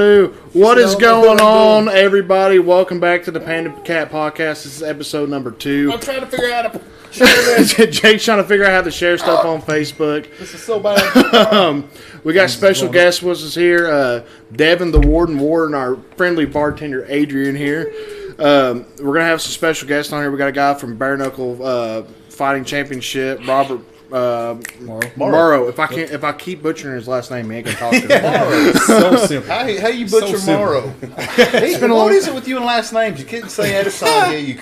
What is going on, everybody? Welcome back to the Panda Cat Podcast. This is episode number 2. I'm trying to figure out how to share this. Jake's trying to figure out how to share stuff on Facebook. This is so bad. We got special guests with us here. Devin, the Warden, and our friendly bartender, Adrian, here. We're going to have some special guests on here. We got a guy from Bare Knuckle Fighting Championship, Robert Morrow. If I keep butchering his last name, he ain't gonna talk to me. Morrow. So simple. How you butcher So Morrow? What is it with you and last names? You couldn't say Adesanya. You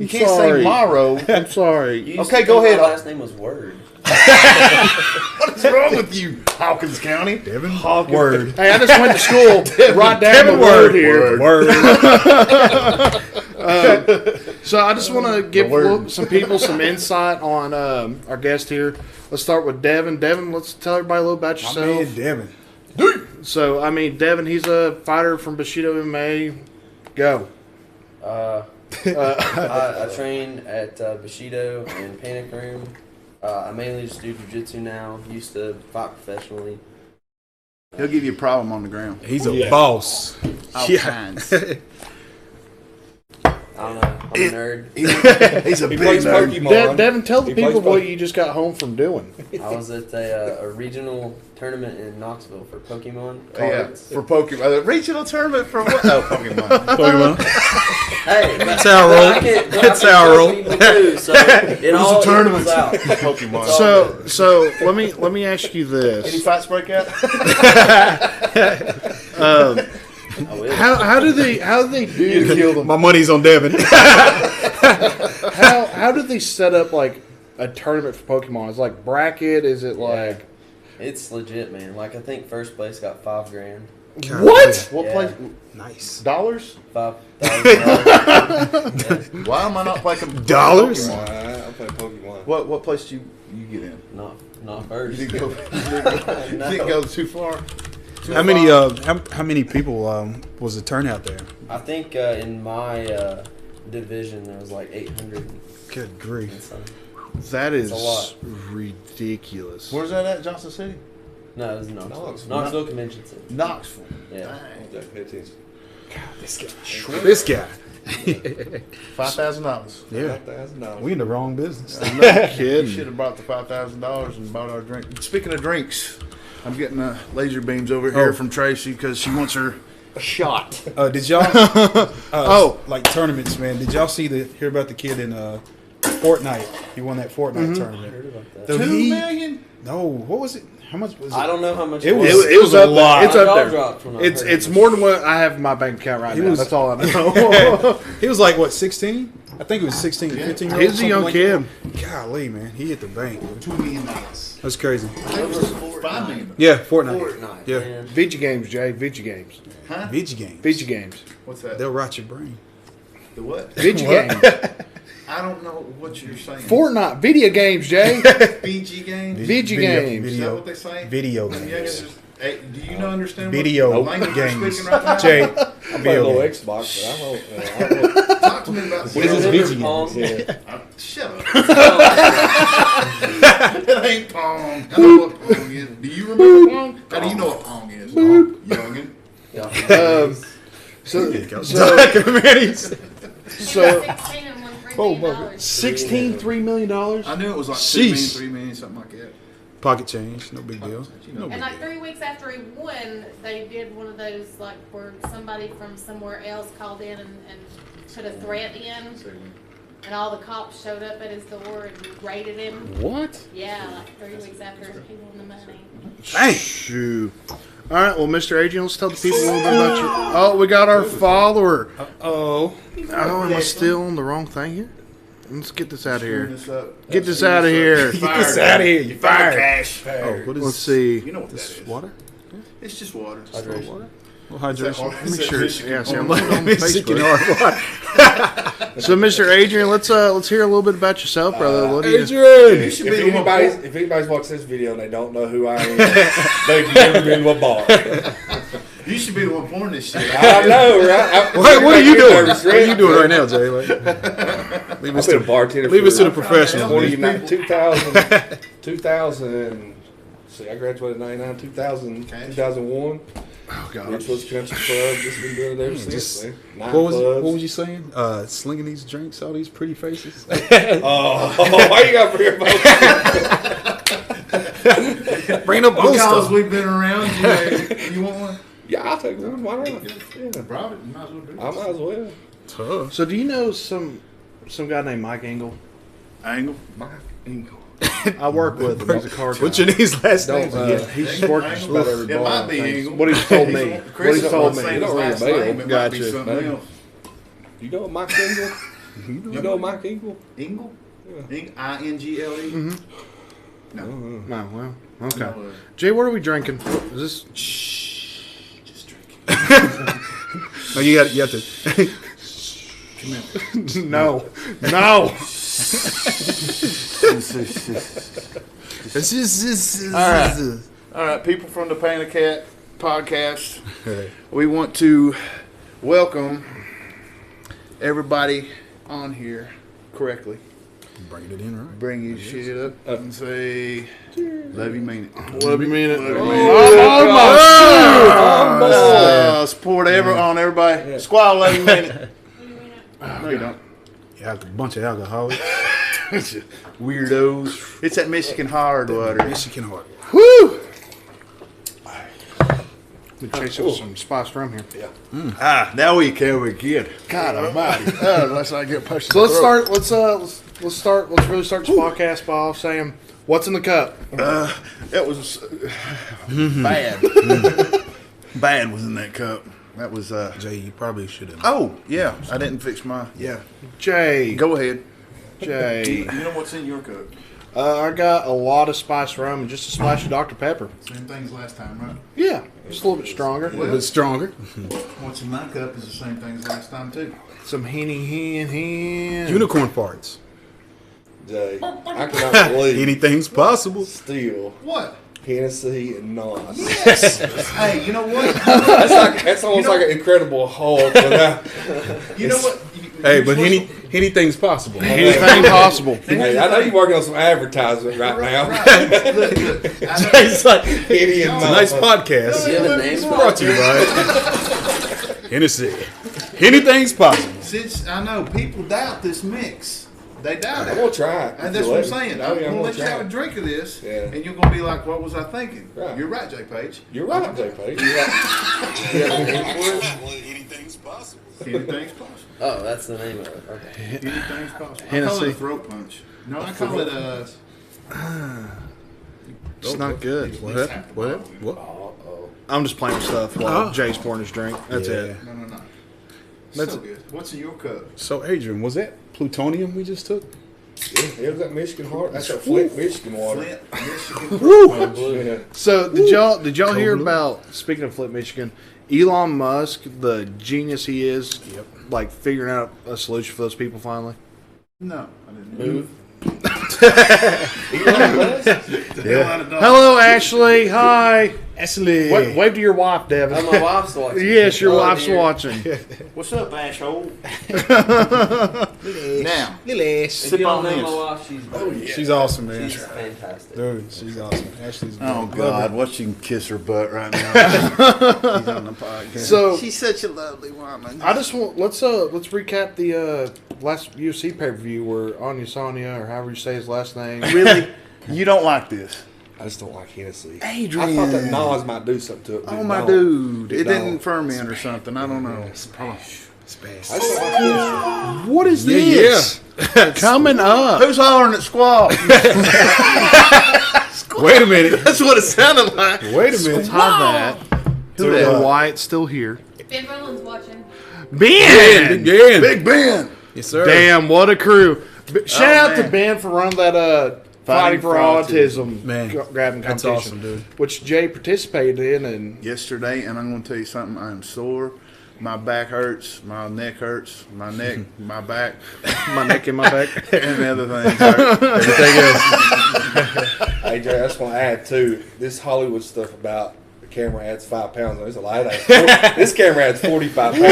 can't say Morrow. I'm sorry. Okay, go ahead. My last name was Word. What is wrong with you, Hawkins County? Devin Hawkins. Word. Hey, I just went to school. Write down the word here. Word. So I just want to give some people some insight on our guest here. Let's start with Devin. Devin, let's tell everybody a little about My yourself. man Devin. So, Devin, he's a fighter from Bushido MMA. Go. I train at Bushido and Panic Room. I mainly just do jiu-jitsu now. Used to fight professionally. He'll give you a problem on the ground. He's a boss. All kinds. I don't know. I'm a nerd. He's a big plays nerd. Pokemon. Devin, tell the He people plays what Pokemon. you just got home from doing. I was at a regional tournament in Knoxville for Pokemon Yeah, cards. for Pokemon. A regional tournament for what? Oh, Pokemon. Pokemon. Hey, That's how I roll. That's how I roll. Too, so it all tournament. equals out. Pokemon. It's all So let me ask you Any this: fights break out? I will. how do they do? My money's on Devin. How do they set up like a tournament for Pokemon? Is it like bracket? Is it like It's legit, man. Like, I think first place got $5,000. what? What Yeah. place? Nice. Dollars? $5,000. Why am I not playing Dollars? Pokemon? I'm playing Pokemon. What place did you get in? Not first. You didn't go, you No. didn't go too far? How many how many people was the turnout there? I think in my division there was like 800 Good and grief. some. That is a lot. ridiculous. Where's that at, Johnson City? No, it was Knoxville. Knoxville. Knoxville Convention Center. Knoxville. Yeah. Yeah, pay attention. This guy. $5,000. Yeah. $5,000. We in the wrong business. No You kidding. should have brought the $5,000 and bought our drink. Speaking of drinks, I'm getting laser beams over here from Tracy because she wants her shot. Did y'all? Like tournaments, man. Did y'all hear about the kid in Fortnite? He won that Fortnite tournament. Heard about that. So $2 he- million? No, what was it? How much was it? I don't know how much It was- It was a up lot. there. It's My up jaw there. dropped when I It's heard it's it. more than what I have in my bank account right He now. was- That's all I know. He was like what, 16? I think it was 16, 15 years old. He's a young kid. Golly, man, he hit the bank. $2 million. That's crazy. $5 million. Yeah, Fortnite. Fortnite, Yeah. man. Vigi games, Jay. Vigi games. Huh? Vigi games. Vigi games. What's that? They'll rot your brain. The what? Vigi What? games. I don't know what you're saying. Fortnite. Video games, Jay. BG games? Vigi games. Is that what they say? Video Yeah, games. hey, do you not understand Video what language games. you're speaking right now? Jay, I'm playing a video little games. Xbox, but I don't know. Talk to me about What is this Remember Vigi Pong? games? Yeah. Shut up. It ain't Pong. I know what Pong is. Do you remember Pong? How do you know what Pong is? Youngin. Yeah. So Documentaries. So, Oh, mother. 16, $3 million. I knew it was like 2 Sheesh. million, 3 million, something like that. Pocket change, no big deal. No And like 3 weeks after he won, they did one of those like where somebody from somewhere else called in and put a threat in, and all the cops showed up at his door and raided him. What? Yeah, like 3 weeks after he won the money. Dang. Shoot. All right, well, Mr. Adrian, let's tell the people a little bit about you. Oh, we got our follower. Oh. Oh, am I still on the wrong thing here? Let's get this out of here. This up. Get this out of here. Get this out of here. You fired. Cash. Oh, what is Let's see. You know what that this? is. Water? It's just water. Hydration. Well, hydration. Make sure. Yeah, see, I'm looking on Michigan Facebook. hard water. So, Mr. Adrian, let's hear a little bit about yourself, brother. What do you? Adrian! You should be the one. If anybody's watching this video and they don't know who I am, they've never been to a bar. You should be the one pouring this shit. I know, right? What are you doing? Nervous, What are you doing right now, Jay? Leave I've us been a to bartender. leave us to the for professionals. 2000. See, I graduated in 99, 2000, Cash. 2001. Oh God. Richwoods Country Club. Just been doing it ever since. Man. What was you saying? Slinging these drinks, all these pretty faces. Oh, why you got to bring up Bring up Because we've been around, you want one? Yeah, I'll take one. Why not? Yeah, Probably. You might as well do it. I might as well. Tough. So do you know some guy named Mike Engel? Angle. Mike Engel. I work with him. He's a car guy. What's your name's last name? He just works just about every It bar. might I be think. Engel. What he's told me. What he's told me. You don't ring a bell. It might be Gotcha. something else. You know Mike Engel? You know Mike Engel? Ingle? Yeah. I-N-G-L-E? No. Oh, well. Okay. No, Jay, what are we drinking? Is just drinking. No, you have to. this? No. No. All right, people from the Panda Cat podcast. We want to welcome everybody on here correctly. Bringing it in, right? Bring your shit up and say, love you, mean it. Love you, mean it. Support on everybody. Squad, love you, mean it. No, you don't. Yeah, a bunch of alcoholics. Weirdos. It's that Michigan hard water. Michigan hard. Woo! Let me chase it with some spiced rum here. Now we can begin. God almighty. Unless I get pushed. So let's start. Let's really start this podcast by saying what's in the cup. That was bad. Bad was in that cup. That was Jay, you probably should have. Oh, yeah. I didn't fix my. Yeah. Jay. Go ahead. Jay. You know what's in your cup? I got a lot of spiced rum and just a splash of Dr. Pepper. Same thing as last time, right? Yeah, just a little bit stronger. A little bit stronger. What's in my cup is the same thing as last time, too. Some hen. Unicorn farts. Jay, I cannot believe Anything's possible. still What? Hennessy and Nos. Hey, you know what? That's almost like an Incredible Hulk. Without, You know what? Hey, but anything's possible. Anything possible. hey, I know you're working on some advertisement right now. Right. Look. I know- It's like Henny and it's a nice podcast. You have a name? Brought to you by Hennessy. Anything's possible. Since I know people doubt this mix, they doubt I'm it. going to try it. And that's what I'm saying. I'm I'm going to let you try have a it. drink of this, Yeah. and you're going to be like, what was I thinking? Right. You're right, Jay Page. You're right, Jay Page. You're right. You have a name for it? Anything's possible. Anything's possible. Oh, that's the name of it. Okay. Anything's possible. I call Hennessy. it a throat punch. No, I call it a... It's not good. What happened? What? Uh-oh. I'm just playing with stuff while Jay's pouring his drink. That's it. No. That's so good. What's in your cup? So, Adrian, was that plutonium we just took? Yeah, it was that Michigan Heart. That's that Flint, Michigan water. Flint, Michigan. Woo! Yeah. So did y'all hear about, speaking of Flint, Michigan, Elon Musk, the genius he is, like figuring out a solution for those people finally? No, I didn't. Move. Hello, Ashley. Hi. Ashley. Wave to your wife, Devin. Oh, my wife's watching. Yes, your Oh, wife's dear. watching. What's up, asshole? Now, If sip you on don't know this. my wife, She's awesome, man. she's fantastic. Dude, she's awesome. Ashley's Oh great. God, watch you can kiss her butt right now. He's on the podcast. So she's such a lovely woman. I just want let's recap the last UFC pay per view where Anya Sonia, or however you say his last name. Really, you don't like this, I just don't like Hennessy. Adrian? I thought that Nas might do something to it. but Oh it my don't. dude, it didn't ferment or something. I don't know. It's bad. I just don't like Hennessy. What is this? Coming up. Who's hollering at squawk? Wait a minute. That's what it sounded like. Wait a minute. Hide that. Who that? Wyatt's still here. Ben Rollins watching. Ben! Again. Big Ben. Yes, sir. Damn, what a crew. Shout out to man. Ben for running that Fighting for Autism Man, grabbing that's competition. awesome, dude. Which Jay participated in, and Yesterday, and I'm going to tell you something. I am sore. My back hurts. My neck hurts. My neck, my back, my neck and my back. and the other things hurt. Everything else. Hey, Jay, I just want to add, too, this Hollywood stuff about the camera adds 5 pounds. It's a lie. This camera adds 45 pounds.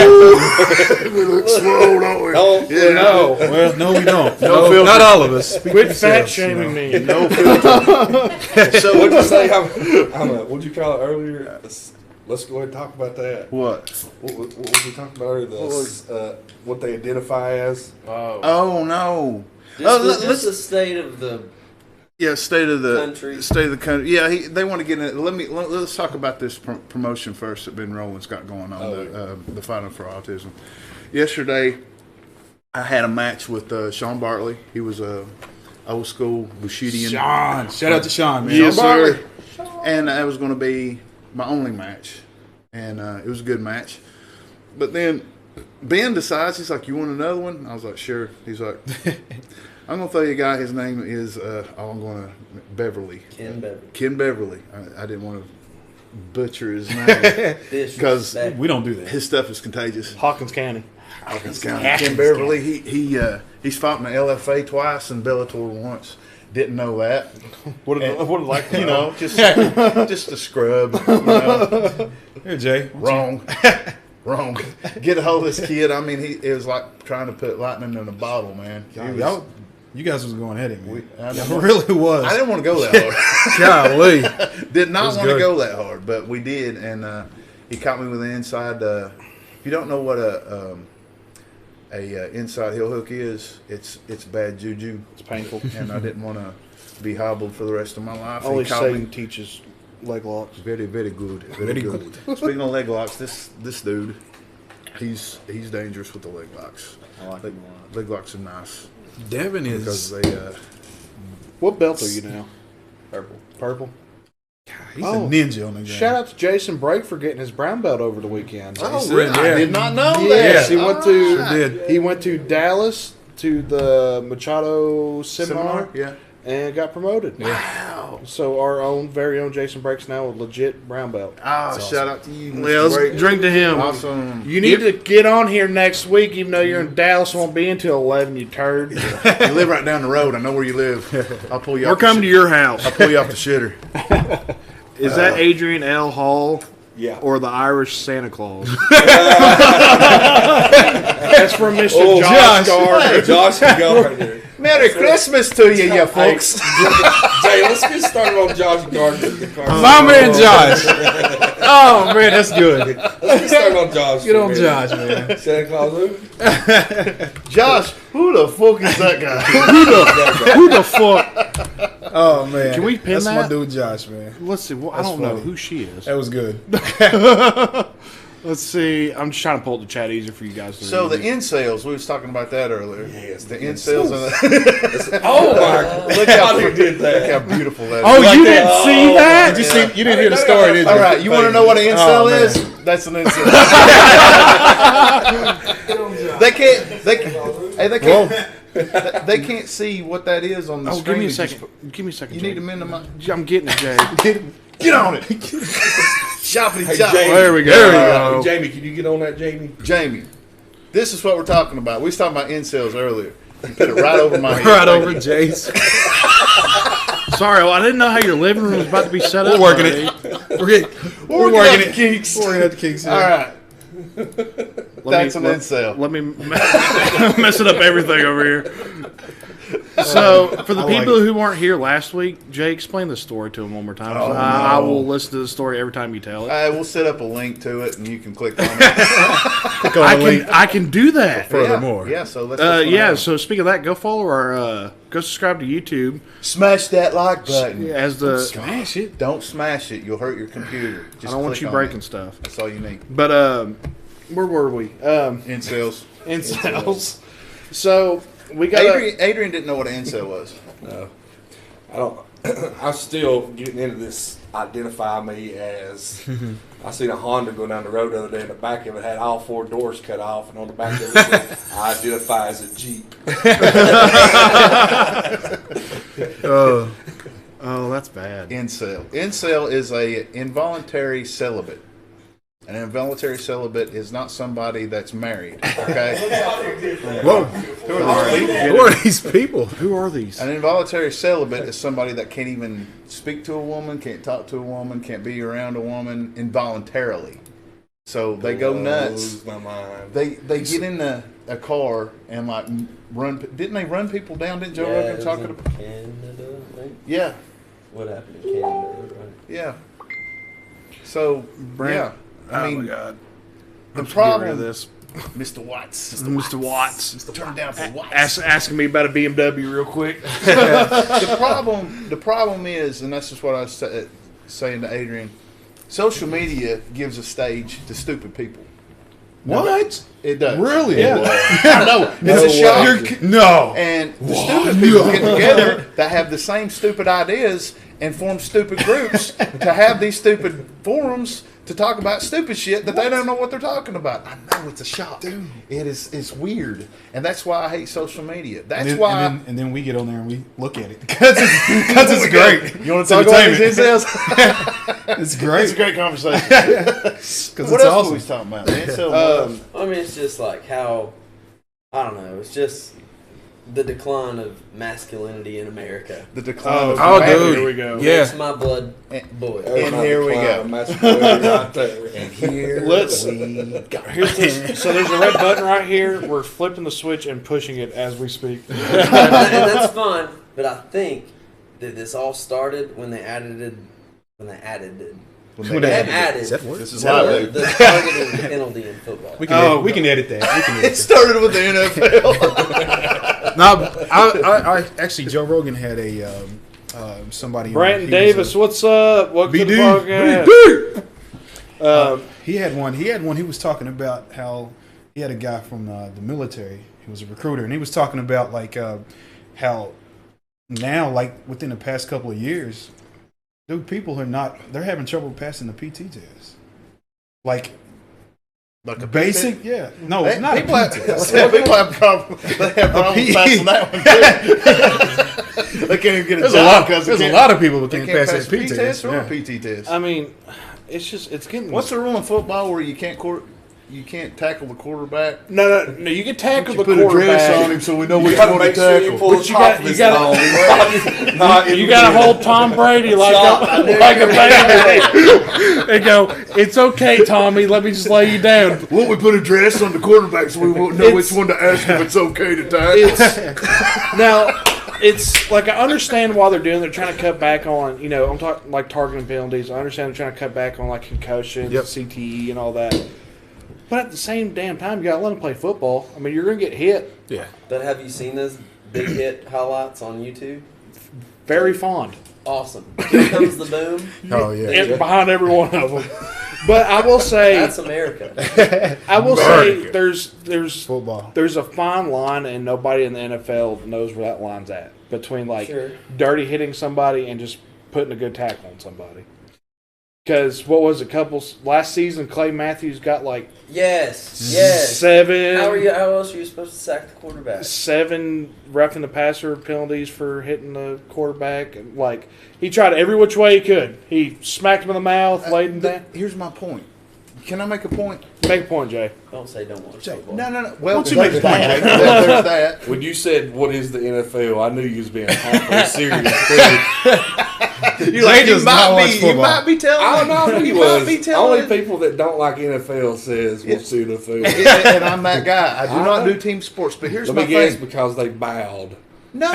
We look swole, don't we? Don't, Yeah. no. Well, no, we don't. No filter. Not all of us. Speak for Quit fat yourselves, you know. shaming me. No filter. So what'd you say? What'd you call it earlier? let's go ahead and talk about that. What? What was we talking about earlier? What they identify as? Oh no. Just the state of the State of the country. State of the country. Yeah, they want to get in it. Let's talk about this promotion first that Ben Rowland's got going on, the Fighting for Autism. Yesterday, I had a match with Sean Bartley. He was a old school Bushidian. Sean, shout out to Sean, man. Yes, Sean sir. Bartley. And that was going to be my only match, and it was a good match. But then Ben decides, he's like, "You want another one?" I was like, "Sure." He's like, "I'm going to tell you a guy. His name is I'm going to Beverly. Ken Beverly. I didn't want to butcher his name because We don't do that. his stuff is contagious. Hawkins County. Ken Beverly. He's fought in the LFA twice and Bellator once. Didn't know that. What did like You know, just a scrub. You know. Here, Jay. Wrong. Wrong. Get a hold of this kid. I mean, it was like trying to put lightning in a bottle, man. You guys was going at it, man. I It really was. didn't want to go that hard. Golly. Did not was want to good. go that hard, but we did, and he caught me with an inside. If you don't know what a inside heel hook is, it's bad juju. It's painful. And I didn't want to be hobbled for the rest of my life. Only He caught Satan me teaches leg locks. very, very good. Very good. Speaking of leg locks, this dude, he's dangerous with the leg locks. I like Leg, him a lot. leg locks are nice Devin because is. they. What belt are you now? purple. Purple. He's Oh, a ninja on the game. Shout out to Jason Brake for getting his brown belt over the weekend. Oh, Jason, really? I yeah. did not know Yes, that. he went to. Sure did. He went to Dallas to the Machado seminar. Yeah. And got promoted. Wow! So our very own Jason Brake's now a legit brown belt. Shout out to you, Mr. Yeah, let's Brake. drink to him. Awesome. You need to get on here next week, even though you're in Dallas. Won't be until 11. You turd. You live right down the road. I know where you live. I'll pull you. We're off coming to your house. I'll pull you off the shitter. Is that Adrian L. Hall? Yeah. Or the Irish Santa Claus? That's from Mr. Josh Gardner. Josh can go right there. Merry Christmas to you, you folks. Jay, let's get started on Josh Gardner. My man Josh. Oh, man, that's good. Let's get started on Josh. Get on Josh, man. Santa Claus who? Josh, who the fuck is that guy? Who the fuck? Oh, man. Can we pin That's that? my dude Josh, man. Let's see. Well, I That's don't know funny. who she is. That was good. Let's see. I'm just trying to pull up the chat easier for you guys to So the read. incels, we was talking about that earlier. Yes, the the incels. And Oh my God! look how you did Look how that. beautiful that is. Oh, like you that? didn't see that? Did you see? You didn't hear the story, did you? All right, you want to know what an incel Oh, man. is? That's an incel. They can't. They can't see what that is on the Oh, screen. give me a Just- second. Give me a second. You Jay. need to minimize. I'm getting it, Jay. Get on it. Shoppity Hey, chop. Jamie. There we go. There we go. Jamie, can you get on that, Jamie? Jamie, this is what we're talking about. We was talking about incels earlier. You put it right over my head. Right over Jace. Sorry, well, I didn't know how your living room was about to be set up. We're working already. it. We're working it. Kinks. We're working at the kinks. All right. Let That's me- an incel. Let me mess it up everything over here. So, for the I like people who weren't here last week, Jay, explain the story to them one more time. Oh, I no. will listen to the story every time you tell it. We'll set up a link to it, and you can click on it. Click on the link. I can do that. Furthermore. Yeah, so let's Yeah. So speaking of that, go follow our, go subscribe to YouTube smash that like button. as the. Smash it. Don't smash it. You'll hurt your computer. I Just don't want click you on breaking it. stuff. That's all you need. But where were we? Incels. Incels. So we got. Adrian didn't know what an incel was. No, I don't. I'm still getting into this. Identify me as. I seen a Honda go down the road the other day, and the back of it had all 4 doors cut off, and on the back of it, said, I identify as a Jeep. Oh, that's bad. Incel. Incel is a involuntary celibate. An involuntary celibate is not somebody that's married. Okay. Whoa. Who are these people? Who are these? An involuntary celibate is somebody that can't even speak to a woman, can't talk to a woman, can't be around a woman involuntarily. So they go nuts. Blows my mind. They get in a car and like run. Didn't they run people down? Didn't Joe Yeah, Rogan it was talk in about? Canada, I think. Yeah, What happened in Canada? Right? yeah. So Brent, I mean, my God. the Get rid of problem, this. Mr. Watts, Mr. Watts. turn down for Watts. Asking me about a BMW real quick. The problem is, and that's just what I was saying to Adrian. Social media gives a stage to stupid people. What? It does. Really? Yeah. I know. It's a shock. No. And the stupid people get together that have the same stupid ideas and form stupid groups to have these stupid forums to talk about stupid shit that they don't know what they're talking about. I know, it's a shock. Dude. It's weird. And that's why I hate social media. That's why. And then we get on there and we look at it because it's great. You want to talk about these incels? It's great. It's a great conversation. Because What it's else awesome. were we talking about, man? So, I mean, it's just like how, I don't know, it's just the decline of masculinity in America. the decline of Oh, humanity. dude. Here we go. Yeah. Makes my blood boil. And here we go. Right there. And here Let's- we go. Here's this. So there's a red button right here. We're flipping the switch and pushing it as we speak. and that's fine, but I think that this all started when they added When they they added added- Is that word? This is live, the targeting penalty in football. We can edit that. We can edit It started with the NFL. that. No, I actually Joe Rogan had a somebody. Brandon he was Davis, what's up? Welcome to the BD. podcast. He had one. He was talking about how he had a guy from the military. He was a recruiter, and he was talking about like how now, like within the past couple of years, dude, people they're having trouble passing the PT test. Like Like a basic, yeah. No, it's not a people PT test. people have problems. They have problems passing that one too. They can't even get a There's job a because There's a lot of people that they can't can't pass pass that a PT PT test. test or Yeah. a PT test. I mean, it's getting. What's the rule in football where you can't tackle the quarterback? No, you can tackle the Put a dress on quarterback. him so we know You which gotta one to make sure you tackle. pull But the you top got- of you his gotta- dome. You got to hold Tom Brady like a baby. And go, it's okay, Tommy. Let me just lay you down. Won't we put a dress on the quarterback so we won't know which one to ask if it's okay to tackle? Now, it's like I understand why they're doing. They're trying to cut back on, I'm talking like targeting penalties. I understand they're trying to cut back on like concussions, CTE, and all that. But at the same damn time, you got to let them play football. I mean, you're going to get hit. Yeah. But have you seen those big hit highlights on YouTube? Very fond. Awesome. Here comes the boom. Oh yeah. And behind every one of them. But I will say, That's America. I will say, there's Football. there's a fine line, and nobody in the NFL knows where that line's at between like Sure. dirty hitting somebody and just putting a good tackle on somebody. Because what was it? Last season, Clay Matthews got like Yes. 7. How else are you supposed to sack the quarterback? 7 roughing the passer penalties for hitting the quarterback. And like he tried every which way he could. He smacked him in the mouth, laid him down. Here's my point. Can I make a point? Make a point, Jay. Don't say don't watch football. No. Well, Don't you make a there's point, that. Jay? There's that. When you said, what is the NFL, I knew you was being awfully serious. too. You're like, does not watch you football. might be telling I don't know who he you might was. be telling Only people that don't like NFL says, what's the NFL? and I'm that guy. I do not do team sports. But here's Let my me guess, thing. because they bowed. No.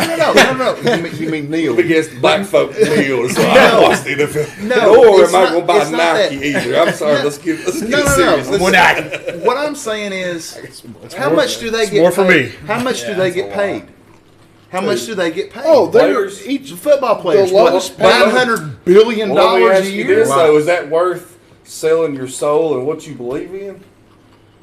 You mean Neil? Let me guess, black folk kneel, so I No. watch the NFL. No, Or it's am I not- going to buy it's not Nike that. either? I'm sorry, let's get No. serious. What I'm saying is, how much do they get more for paid? me. How much do they get paid? How much do they get paid? Oh, Players- each football players. the lowest paid- $900 billion Well, let me a ask you year. this, though. Is that worth selling your soul and what you believe in?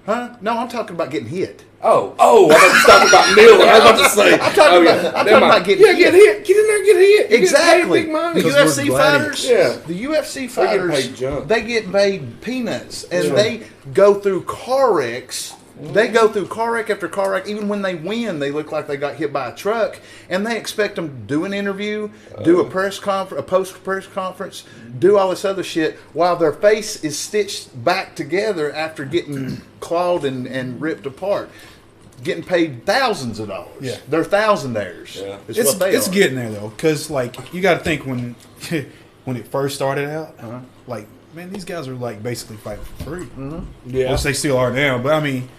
Huh? No, I'm talking about getting hit. Oh, I thought you talking about kneeling. I was about to say. I'm talking about getting Yeah, get hit. Get in there, get hit. You Exactly. Get paid big money. The Because UFC we're fighters, gladiators. the UFC They get fighters, paid junk. they get paid peanuts, and Yeah. they go through car wrecks. They go through car wreck after car wreck. Even when they win, they look like they got hit by a truck, and they expect them to do an interview, do a press conference, a post press conference, do all this other shit while their face is stitched back together after getting clawed and ripped apart. Getting paid thousands of dollars. Yeah. They're thousandaires. Yeah. Is It's what they are. getting there though, because like you got to think when when it first started out, like man, these guys are like basically fighting for free. Yeah. Which they still are now, but I mean,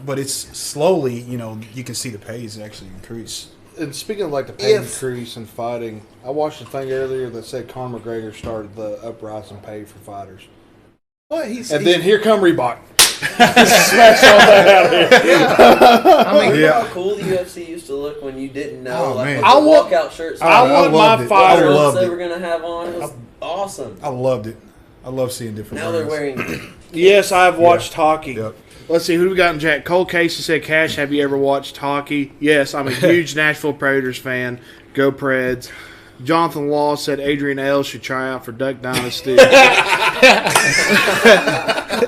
but it's slowly, you can see the pays actually increase. And speaking of like the pay increase and fighting, I watched a thing earlier that said Conor McGregor started the uprising pay for fighters. What Then here come Reebok. Smash all that out of here. I mean, Remember how cool the UFC used to look when you didn't know, Oh, like man. what I the want- walkout shirts. I want my loved it. I fighters. loved they it. were gonna have on. It was awesome. I loved it. I love seeing different. Now they're brands. wearing. Yes, I've watched hockey. Yep. Let's see, who do we got in chat? Cole Casey said, Cash, have you ever watched hockey? Yes, I'm a huge Nashville Predators fan. Go Preds. Jonathan Law said Adrian L. should try out for Duck Dynasty.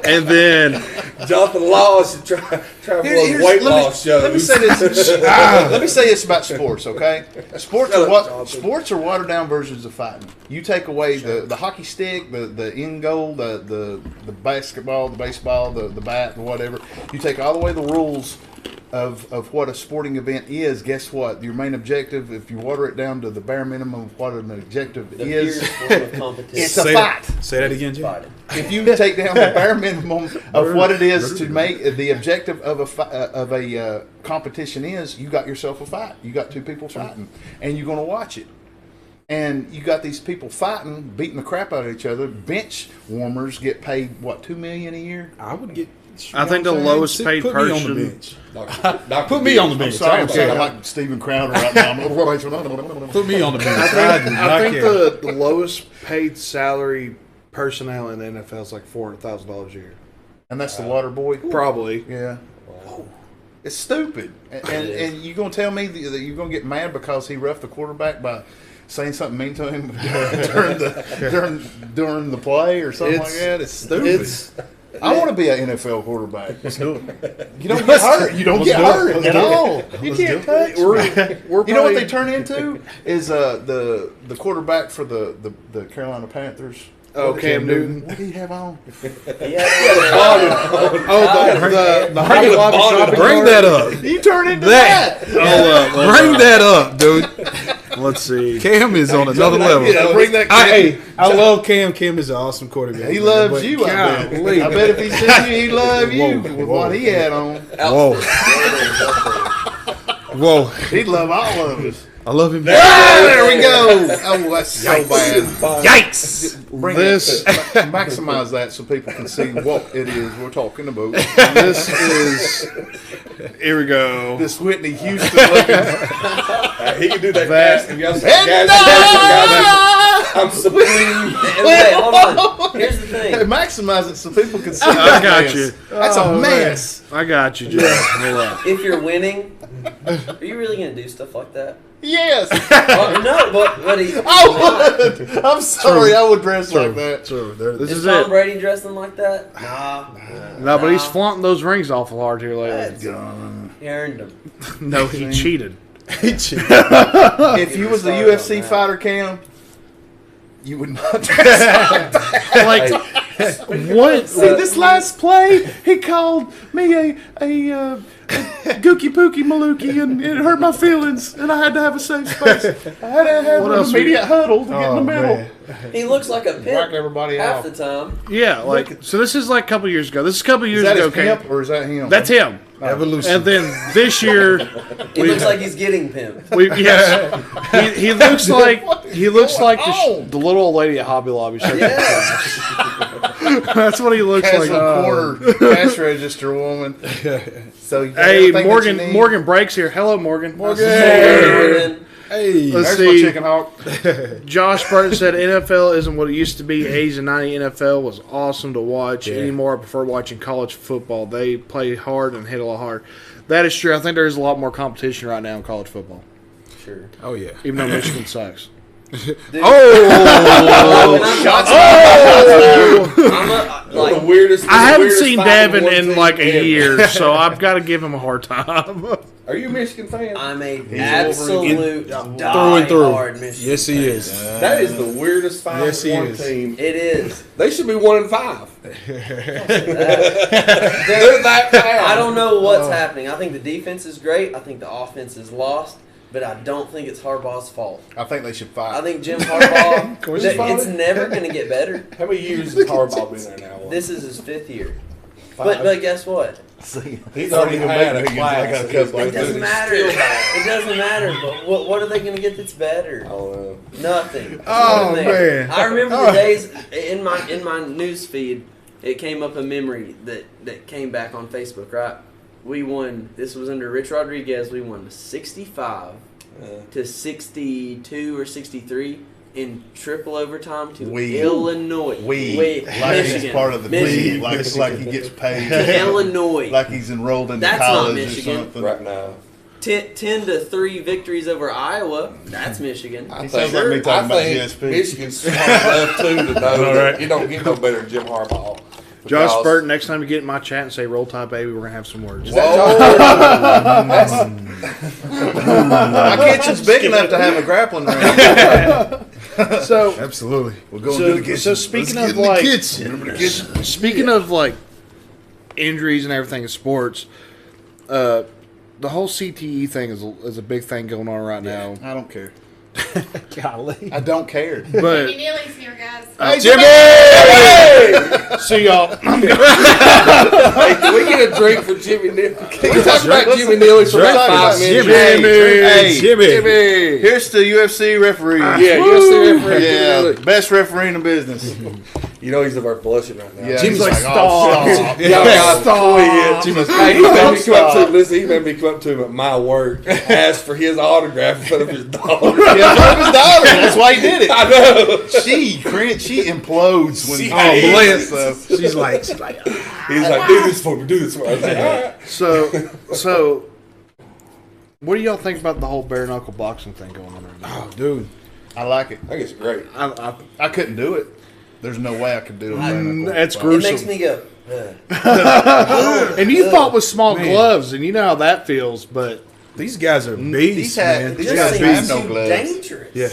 And then Jonathan Law should try for Here's- those weight let me- loss shows. Let me say this. Let me say this about sports, okay? Sports Shut are up, Jonathan. sports are watered down versions of fighting. You take away the hockey stick, the end goal, the basketball, the baseball, the bat, the whatever. You take all the way the rules of what a sporting event is. Guess what? Your main objective, if you water it down to the bare minimum of what an objective The is, purest form of competition. it's a Say fight. that, say that again, Jim. Fighting. If you take down the bare minimum of what it is to make the objective of a competition is, you got yourself a fight. You got two people fighting, and you're going to watch it. And you got these people fighting, beating the crap out of each other. Bench warmers get paid what, $2 million a year? I would get. I think the lowest paid Put me on the person- bench. Dr. Put me on the I'm bench. sorry, I I'm don't saying care. like Steven Crowder right now. Put me on the bench. I think the lowest paid salary personnel in the NFL is like $400,000 a year. And that's the water boy. Probably. Yeah. It's stupid. And you're going to tell me that you're going to get mad because he roughed the quarterback by saying something mean to him during the play or something like that? It's stupid. I want to be an NFL quarterback. Let's do it. You don't get hurt. You don't get hurt at all. You Let's can't do it. touch. We're You know what probably- they turn into is the quarterback for the Carolina Panthers. Oh, Cam Newton. What did he have on? The Hobby Lobby shopping Bring cart. that up. You turn into That. that. Bring that up, dude. Let's see. Cam is on another level. Yeah, bring that. I love Cam. Cam is an awesome quarterback. He loves But you. I bet. golly. I bet if he seen you, he'd love you Whoa, with whoa. what he had on. Whoa. Whoa. He'd love all of us. I love him. There we go. Oh, that's so bad. Yikes. Bring This- maximize that so people can see what it is we're talking about. This is. Here we go. This Whitney Houston looking. He can do that. That- Gas, I'm supreme. Wait, hold on. Here's the thing. Maximize it so people can see. I that got mess. you. That's a mess. I got you, Jeff. Hold up. If you're winning, are you really gonna do stuff like that? Yes. Oh, no, but what do you? I would. I'm sorry. I would dress like that. True. There- This Is is Tom it. Brady dressing like that? Nah. No, but he's flaunting those rings awful hard here lately. He earned them. No, he cheated. If you was a Started on UFC that. fighter, Cam, you would not dress like that. Like, what? See, this last play, he called me a gookie pookie maluki, and it hurt my feelings, and I had to have a safe space. I had to have What an else we- immediate huddle to get in the middle. man. He looks like a Whack pimp everybody half out. the time. Yeah, like, so this is like a couple years ago. This is a couple Is years that ago, his okay? pimp, or is that him? That's him. Evolution. And then this year, He looks like he's getting pimped. yes, he looks like on? the little old lady at Hobby Lobby. Yeah. That's what he looks like. Casual corner cash register woman. So you got Hey, everything that you need. Morgan Breaks here. Hello, Morgan. Morgan. Hey. Let's There's my see. chicken hawk. Josh Burton said NFL isn't what it used to be. 80s and 90s NFL was awesome to watch. Yeah. Anymore, I prefer watching college football. They play hard and hit a lot hard. That is true. I think there's a lot more competition right now in college football, Sure. Oh, yeah. even though Michigan sucks. Dude, Oh! Shots The weirdest. I haven't weirdest seen fight Devin one in team like a ever. year, so I've got to give him a hard time. Are you a Michigan fan? I'm a absolute Through and through. die-hard Michigan Yes, he fan. is. That is the weirdest fight Yes, he one is. team. It is. They should be 1-5. They're- They're that bad. I don't know what's happening. I think the defense is great. I think the offense is lost. But I don't think it's Harbaugh's fault. I think they should fight. I think Jim Harbaugh, his fault. it's never going to get better. How many years has Harbaugh been there now? This is his 5th year. But guess what? See, He's already had a class. I got a couple. It doesn't matter. It doesn't matter. But what are they going to get that's better? I don't know. Nothing. Oh, Nothing there. man. I remember the days in my news feed. It came up a memory that came back on Facebook. Right, we won. This was under Rich Rodriguez. We won 65 to 62 or 63 in triple overtime to Illinois. Like Michigan. he's part of the Michigan. team. Like he gets paid. To Illinois. Like he's enrolled into That's not college or Michigan. something. Right now. 10 to 3 victories over Iowa. That's Michigan. I sounds like me talking about GSP. Michigan's smart enough too to know that you don't get no better than Jim Harbaugh. Josh Because- Burton, next time you get in my chat and say "Roll Tide, baby," we're gonna have some words. My kitchen's big enough to have a grappling ring. So, Absolutely. We're going to the kitchen. so speaking Let's of get in like, the kitchen. speaking of like injuries and everything in sports, the whole CTE thing is a big thing going on right now. I don't care. Golly. I don't care. But Jimmy Neely's here, guys. Hey, Jimmy! See y'all. Hey, can we get a drink for Jimmy Neely? Can we talk about Jimmy Neely for about 5 minutes? Hey, here's the UFC referee. Yeah, UFC referee. Jimmy Yeah, Neely. best referee in the business. You know he's over blushing right now. Yeah, Jimmy's he's like, stop. Y'all got Stop. Jimmy's hey, he made me come up to him. Listen, he made me come up to him at my work, ask for his autograph in front of his daughter. Yeah, in front of his daughter. That's why he did it. I know. She implodes when She he hates stuff. She's like, He's like, do this for me, do this for me. I was like, all right. So, what do y'all think about the whole bare knuckle boxing thing going on right now? oh, dude. I like it. I think it's great. I couldn't do it. There's no way I could do it. That's It gruesome. makes me go. And you fought with small gloves, and you know how that feels. But These guys are beasts, man. These Just guys seems have no too gloves. dangerous. Yeah.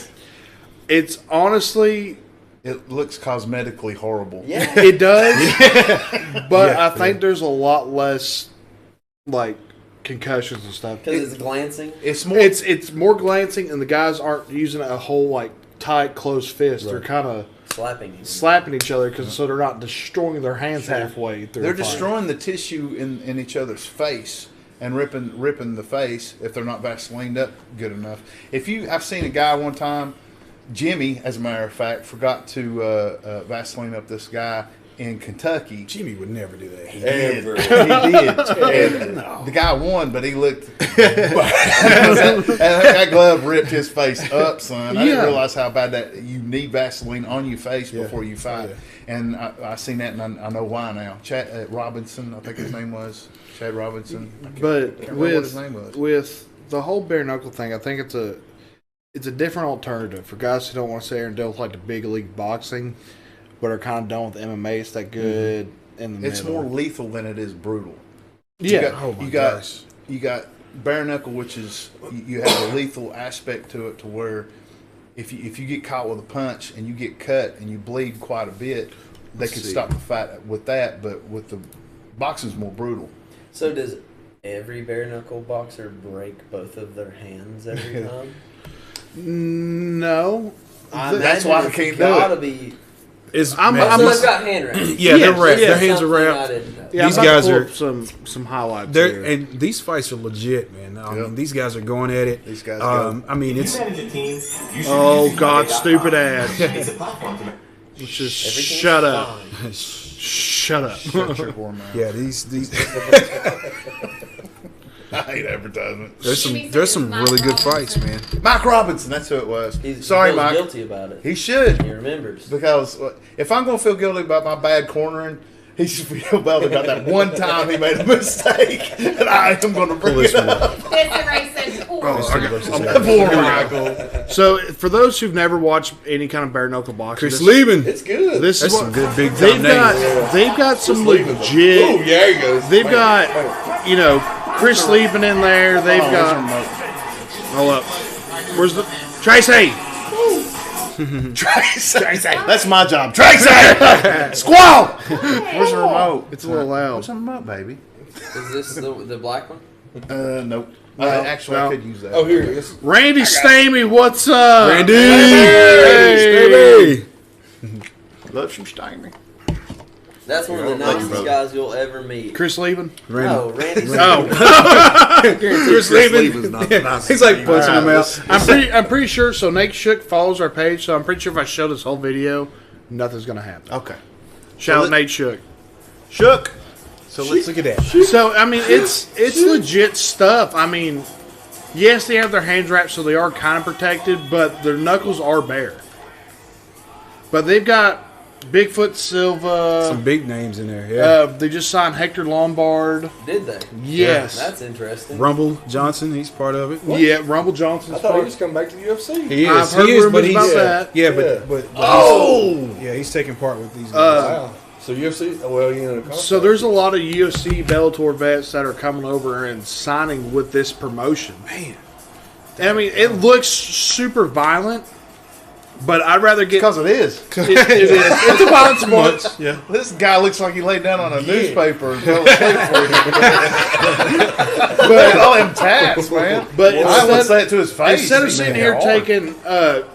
it's honestly, It looks cosmetically horrible. Yeah. it does. But Yeah, I think there's a lot less like concussions and stuff. Because it's glancing. It's more. It's more glancing, and the guys aren't using a whole like tight closed fist. They're kind of Slapping you. slapping each other so they're not destroying their hands halfway through. They're the fight. destroying the tissue in each other's face and ripping the face if they're not Vaselined up good enough. I've seen a guy one time, Jimmy, as a matter of fact, forgot to Vaseline up this guy in Kentucky. Jimmy would never do that. He did. Ever. He did. And the guy won, but he looked. and that glove ripped his face up, son. I didn't Yeah. realize how bad that you need Vaseline on your face before you fight. Yeah. And I seen that, and I know why now. Chad Robinson, I think his name was Chad Robinson. I can't remember what his name was. With the whole bare knuckle thing, I think it's a different alternative for guys who don't want to sit there and deal with like the big league boxing, but are kind of done with MMA. It's that good in the It's middle. more lethal than it is brutal. Yeah. You got bare knuckle, which is you have a lethal aspect to it, to where if you get caught with a punch and you get cut and you bleed quite a bit, they could stop the fight with that. But with the boxing's more brutal. So does every bare knuckle boxer break both of their hands every time? No. That's why I can't do gotta it. be. I'm Someone's got hand wraps. Yeah, they're Yes, wrapped. yeah. Their hands are Something I wrapped. didn't know. Yeah, These I'm about to guys pull are- up some highlights They're, here. and these fights are legit, man. I mean, these guys are going at it. These guys I mean, it's Oh God, stupid ass! It's a platform to Just Everything's shut up. fine. Shut up. Shut your whore mouth. yeah. These I hate advertisement. there's some really good fights, man. Mike Robinson, that's who it was. He Sorry, feels Mike. guilty about it. He should. He remembers. Because if I'm going to feel guilty about my bad cornering, he should feel bad about that one time he made a mistake. And I am going to bring it up. Desiree said, "Ooh." Poor Michael. So, for those who've never watched any kind of bare knuckle boxing, Chris this, Lieben. It's good. this That's is some what good big they've time got. names. They've got some Oh, legit. yeah, he goes. They've Man. got, you know, Chris Lieben in there. They've got. Hold up. Where's the Tracy? Tracy. That's my job. Tracy! Squall! Where's the remote? It's a little loud. Where's the remote, baby? Is this the black one? Nope. Actually, no. I could use that. Oh, here it is. Randy Stamey, what's up? Randy, Hey! Stevie. Love some Steiner. That's one of the nicest guys you'll ever meet. Chris Leben? No, Randy. Chris Leben. Not the nicest He's like thing. punching him out. I'm pretty sure. So Nate Shook follows our page, so I'm pretty sure if I show this whole video, nothing's gonna happen. Okay. Shout out Nate Shook. Shook. So let's look at that. So I mean, it's legit stuff. I mean, yes, they have their hands wrapped, so they are kind of protected, but their knuckles are bare. But they've got Bigfoot Silva. Some big names in there. Yeah. They just signed Hector Lombard. Did they? Yes. That's interesting. Rumble Johnson, he's part of it. Yeah, Rumble Johnson's I thought he part. was coming back to the UFC. He is. I've heard he is, rumors but he's about that. Yeah, Yeah. but Oh! yeah, he's taking part with these guys. Wow. So UFC, well, you know. So there's a lot of UFC Bellator vets that are coming over and signing with this promotion. Man, And I mean, it looks super violent, but I'd rather get. Because it is. It is. It's a violent sport. yeah. This guy looks like he laid down on a newspaper and fell asleep for you. But all them tats, man. But I would instead, say it to his face. instead of He sitting made here it hard. taking,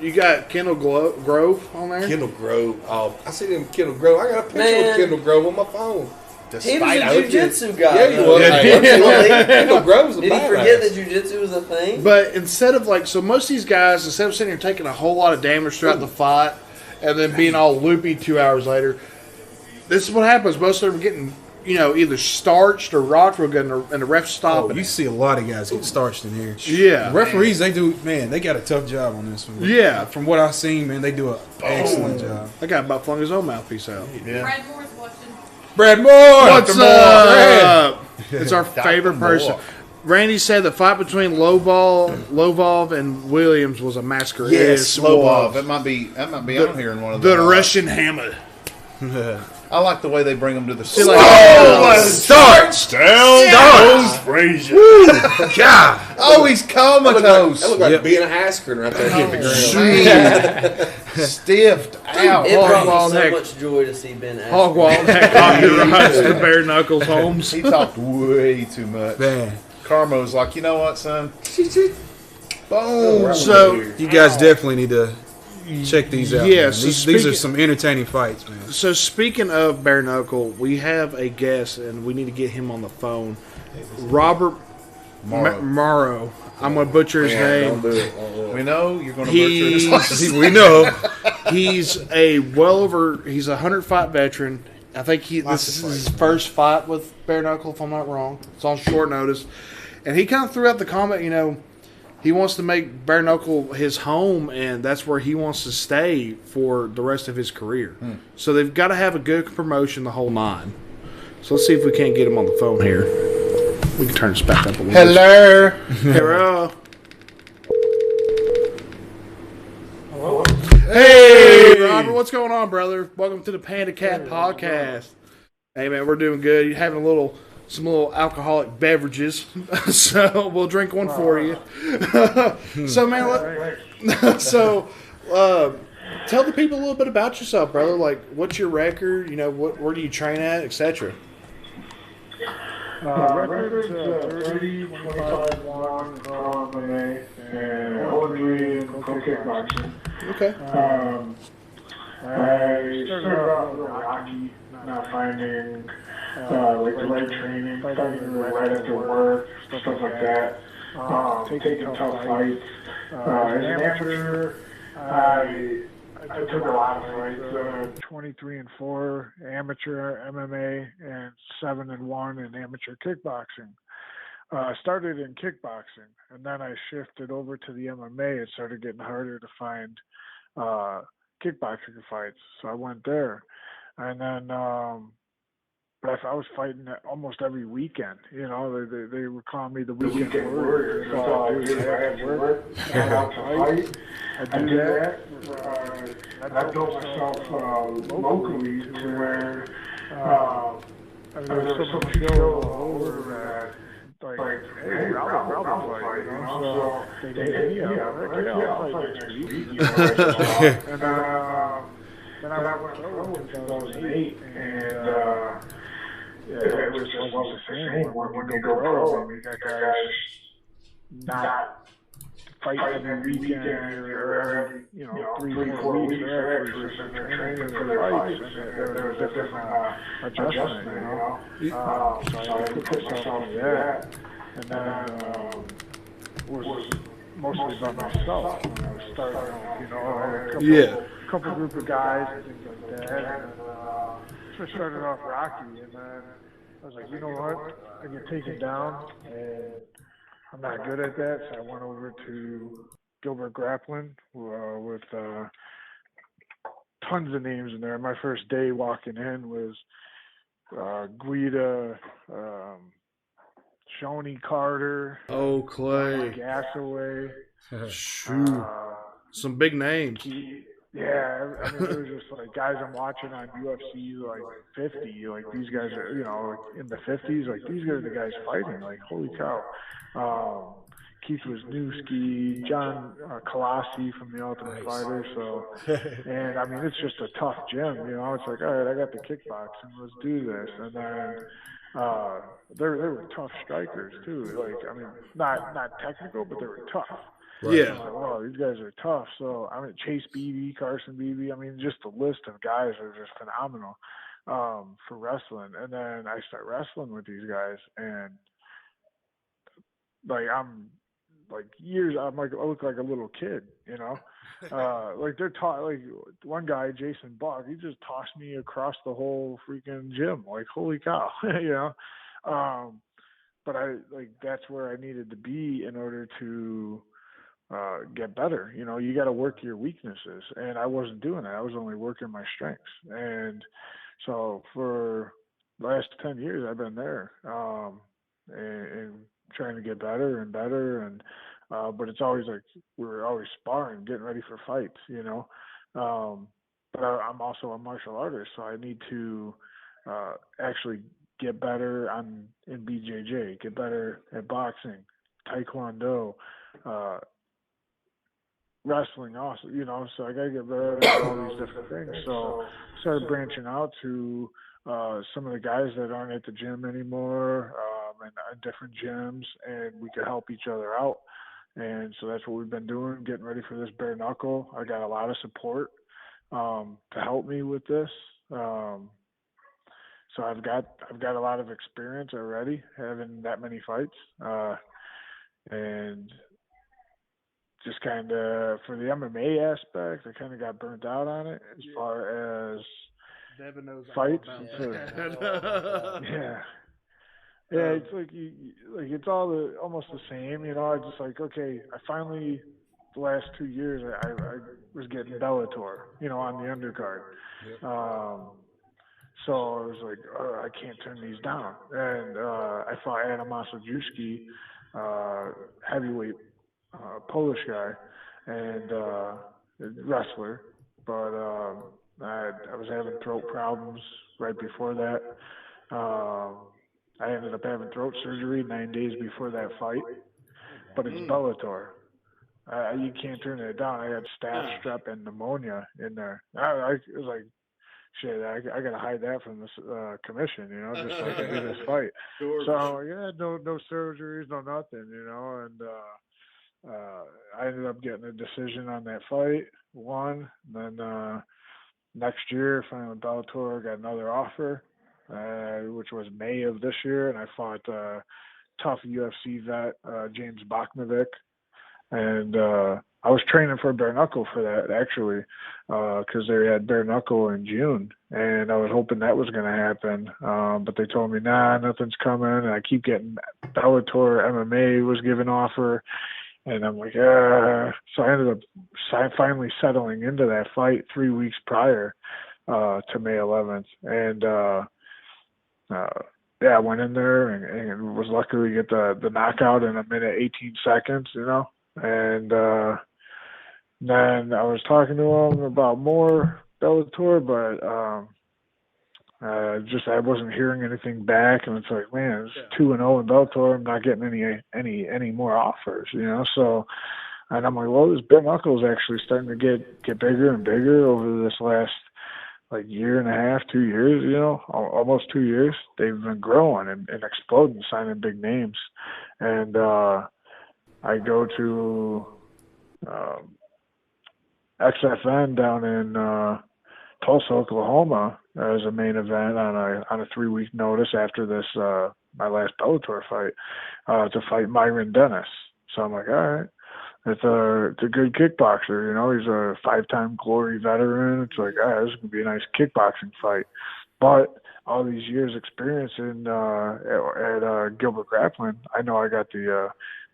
you got Kendall Grove on there. Kendall Grove. Oh, I see them Kendall Grove. I got a picture Man. of Kendall Grove on my phone. He was Despite a how- jiu-jitsu guy. Yeah, he though. was. Hey, Kendall Grove's a Did he badass. forget that jiu-jitsu was a thing? But instead of so most of these guys, instead of sitting here taking a whole lot of damage throughout the fight and then being all loopy 2 hours later, this is what happens. Most of them are getting, either starched or rocked real good, and the ref stopping. You see a lot of guys get starched in here. Yeah. Referees, they got a tough job on this one. Yeah. From what I've seen, man, they do an excellent job. That guy about flung his own mouthpiece out. Brad Moore's watching. Brad Moore! What's Dr. Moore, up? It's our favorite person. Moore. Randy said the fight between Lovov and Williams was a massacre. It Yes, is slow was. off. That might be on here in one of The the Russian Hammer. I like the way they bring them to the Starch! Down Frazier. God! Oh, he's comatose. That looked like Yep. being a Haskell right there hitting the ground. Stiffed out. It brought Hogwild me so heck. much joy to see Ben Askren. Hogwild heck copyrights the bare knuckles Holmes. He talked way too much. Man. Carmo's like, you know what, son? Boom. So You guys definitely need to check these out. Yeah, man. so These are speaking- some entertaining fights, man. So speaking of bare knuckle, we have a guest and we need to get him on the phone. Robert Morrow. I'm gonna butcher his Yeah, don't name. do it. Don't do it. We know you're going to butcher this last We know. He's he's a 100-fight veteran. I think this is his first fight with bare knuckle, if I'm not wrong. It's on short notice. And he kind of threw out the comment, he wants to make bare knuckle his home, and that's where he wants to stay for the rest of his career. So they've got to have a good promotion the whole nine. So let's see if we can't get him on the phone here. We can turn this back up a little Hello. bit. Hello. Hey, Robert, what's going on, brother? Welcome to the Panda Cat Podcast. Hey, man, we're doing good. You're having some little alcoholic beverages, so we'll drink one for you. So, man, tell the people a little bit about yourself, brother. Like, what's your record? Where do you train at, etc. Records 30, 25, 1 from MMA, and OMG and kickboxing. Okay. I started off with hockey, not finding like the right training, starting right after work, stuff like that. Taking tough fights. As an amateur, I took a lot of fights. 23-4 amateur MMA and 7-1 in amateur kickboxing. I started in kickboxing, and then I shifted over to the MMA. It started getting harder to find kickboxing fights, so I went there. And then, but I was fighting almost every weekend. They were calling me the weekend warrior. So I did after work, I out to fight. I do that. I built myself locally to where there was some show all over that. Like, hey, Robert fight, So they hit me up. I'll fight next week. And then I went pro in 2008, and it was just wasn't the same when you go pro. I mean, you got guys not fighting every weekend or every 3-4 weeks. They're actually sitting there training for their fights, and there was a different adjustment, So I put myself through that, and then was mostly by myself when I was starting out. I had a couple group of guys and things like that, and then so I started off rocky, and then I was like, you know what, I get taken down, and I'm not good at that, so I went over to Gilbert Grappling with tons of names in there. My first day walking in was Guida, Shoney Carter, Oh, Clay. Gasaway. Shoot. Some big names. Yeah, I mean, there was just like guys I'm watching on UFC like 50, like these guys are, like in the 50s, like these are the guys fighting, like holy cow. Keith Wisniewski, John Colossi from the Ultimate Fighter, so, and I mean, it's just a tough gym, it's like, all right, I got the kickboxing, let's do this, and then they were tough strikers too, like, I mean, not technical, but they were tough. Right. Yeah. I'm like, wow, these guys are tough. So, I mean, Chase Beebe, Carson Beebe, I mean, just the list of guys are just phenomenal for wrestling. And then I start wrestling with these guys, and like I'm like I look like a little kid, like they're taught, like one guy, Jason Buck, he just tossed me across the whole freaking gym, like holy cow, but that's where I needed to be in order to get better. You got to work your weaknesses, and I wasn't doing that. I was only working my strengths, and so for the last 10 years I've been there, and trying to get better and better, and but it's always like we were always sparring, getting ready for fights, but I'm also a martial artist, so I need to actually get better in BJJ, get better at boxing, taekwondo, wrestling also, so I gotta get better at all these different things. So I started branching out to some of the guys that aren't at the gym anymore, and different gyms, and we could help each other out. And so that's what we've been doing, getting ready for this bare knuckle. I got a lot of support to help me with this. So I've got a lot of experience already, having that many fights, and just kind of for the MMA aspect, I kind of got burnt out on it as far as Devin knows fights. Yeah. Yeah, it's like it's all almost the same, I just like, okay, I finally the last 2 years I was getting Bellator, on the undercard. So I was like, I can't turn these down, and I fought Adam Masajewski, heavyweight Polish guy, and wrestler, but I was having throat problems right before that. I ended up having throat surgery 9 days before that fight, but it's Bellator. You can't turn it down. I had staph, strep, and pneumonia in there. I was like, shit, I gotta hide that from this commission, just so I can do this fight. Sure. So yeah, no surgeries, no nothing, and I ended up getting a decision on that fight, won. And then next year, finally Bellator got another offer, which was May of this year, and I fought tough UFC vet James Bachnovic, and I was training for bare knuckle for that actually, because they had bare knuckle in June, and I was hoping that was going to happen, but they told me nah, nothing's coming, and I keep getting Bellator MMA was given offer. And I'm like, so I ended up finally settling into that fight 3 weeks prior to May 11th. And, I went in there and was lucky to get the knockout in 1:18 seconds, And then I was talking to him about more Bellator, but I wasn't hearing anything back, and it's like, man, it's 2-0 in Bellator. I'm not getting any more offers, So, and I'm like, well, this bare knuckle is actually starting to get bigger and bigger over this last like year and a half, 2 years, almost 2 years. They've been growing and exploding, signing big names, and I go to XFN down in Tulsa, Oklahoma, as a main event on a 3-week notice after this my last Bellator fight to fight Myron Dennis. So I'm like, all right, it's a good kickboxer. You know, he's a 5-time Glory veteran. It's like, all right, this is gonna be a nice kickboxing fight. But all these years experience at Gilbert Grappling, I know I got the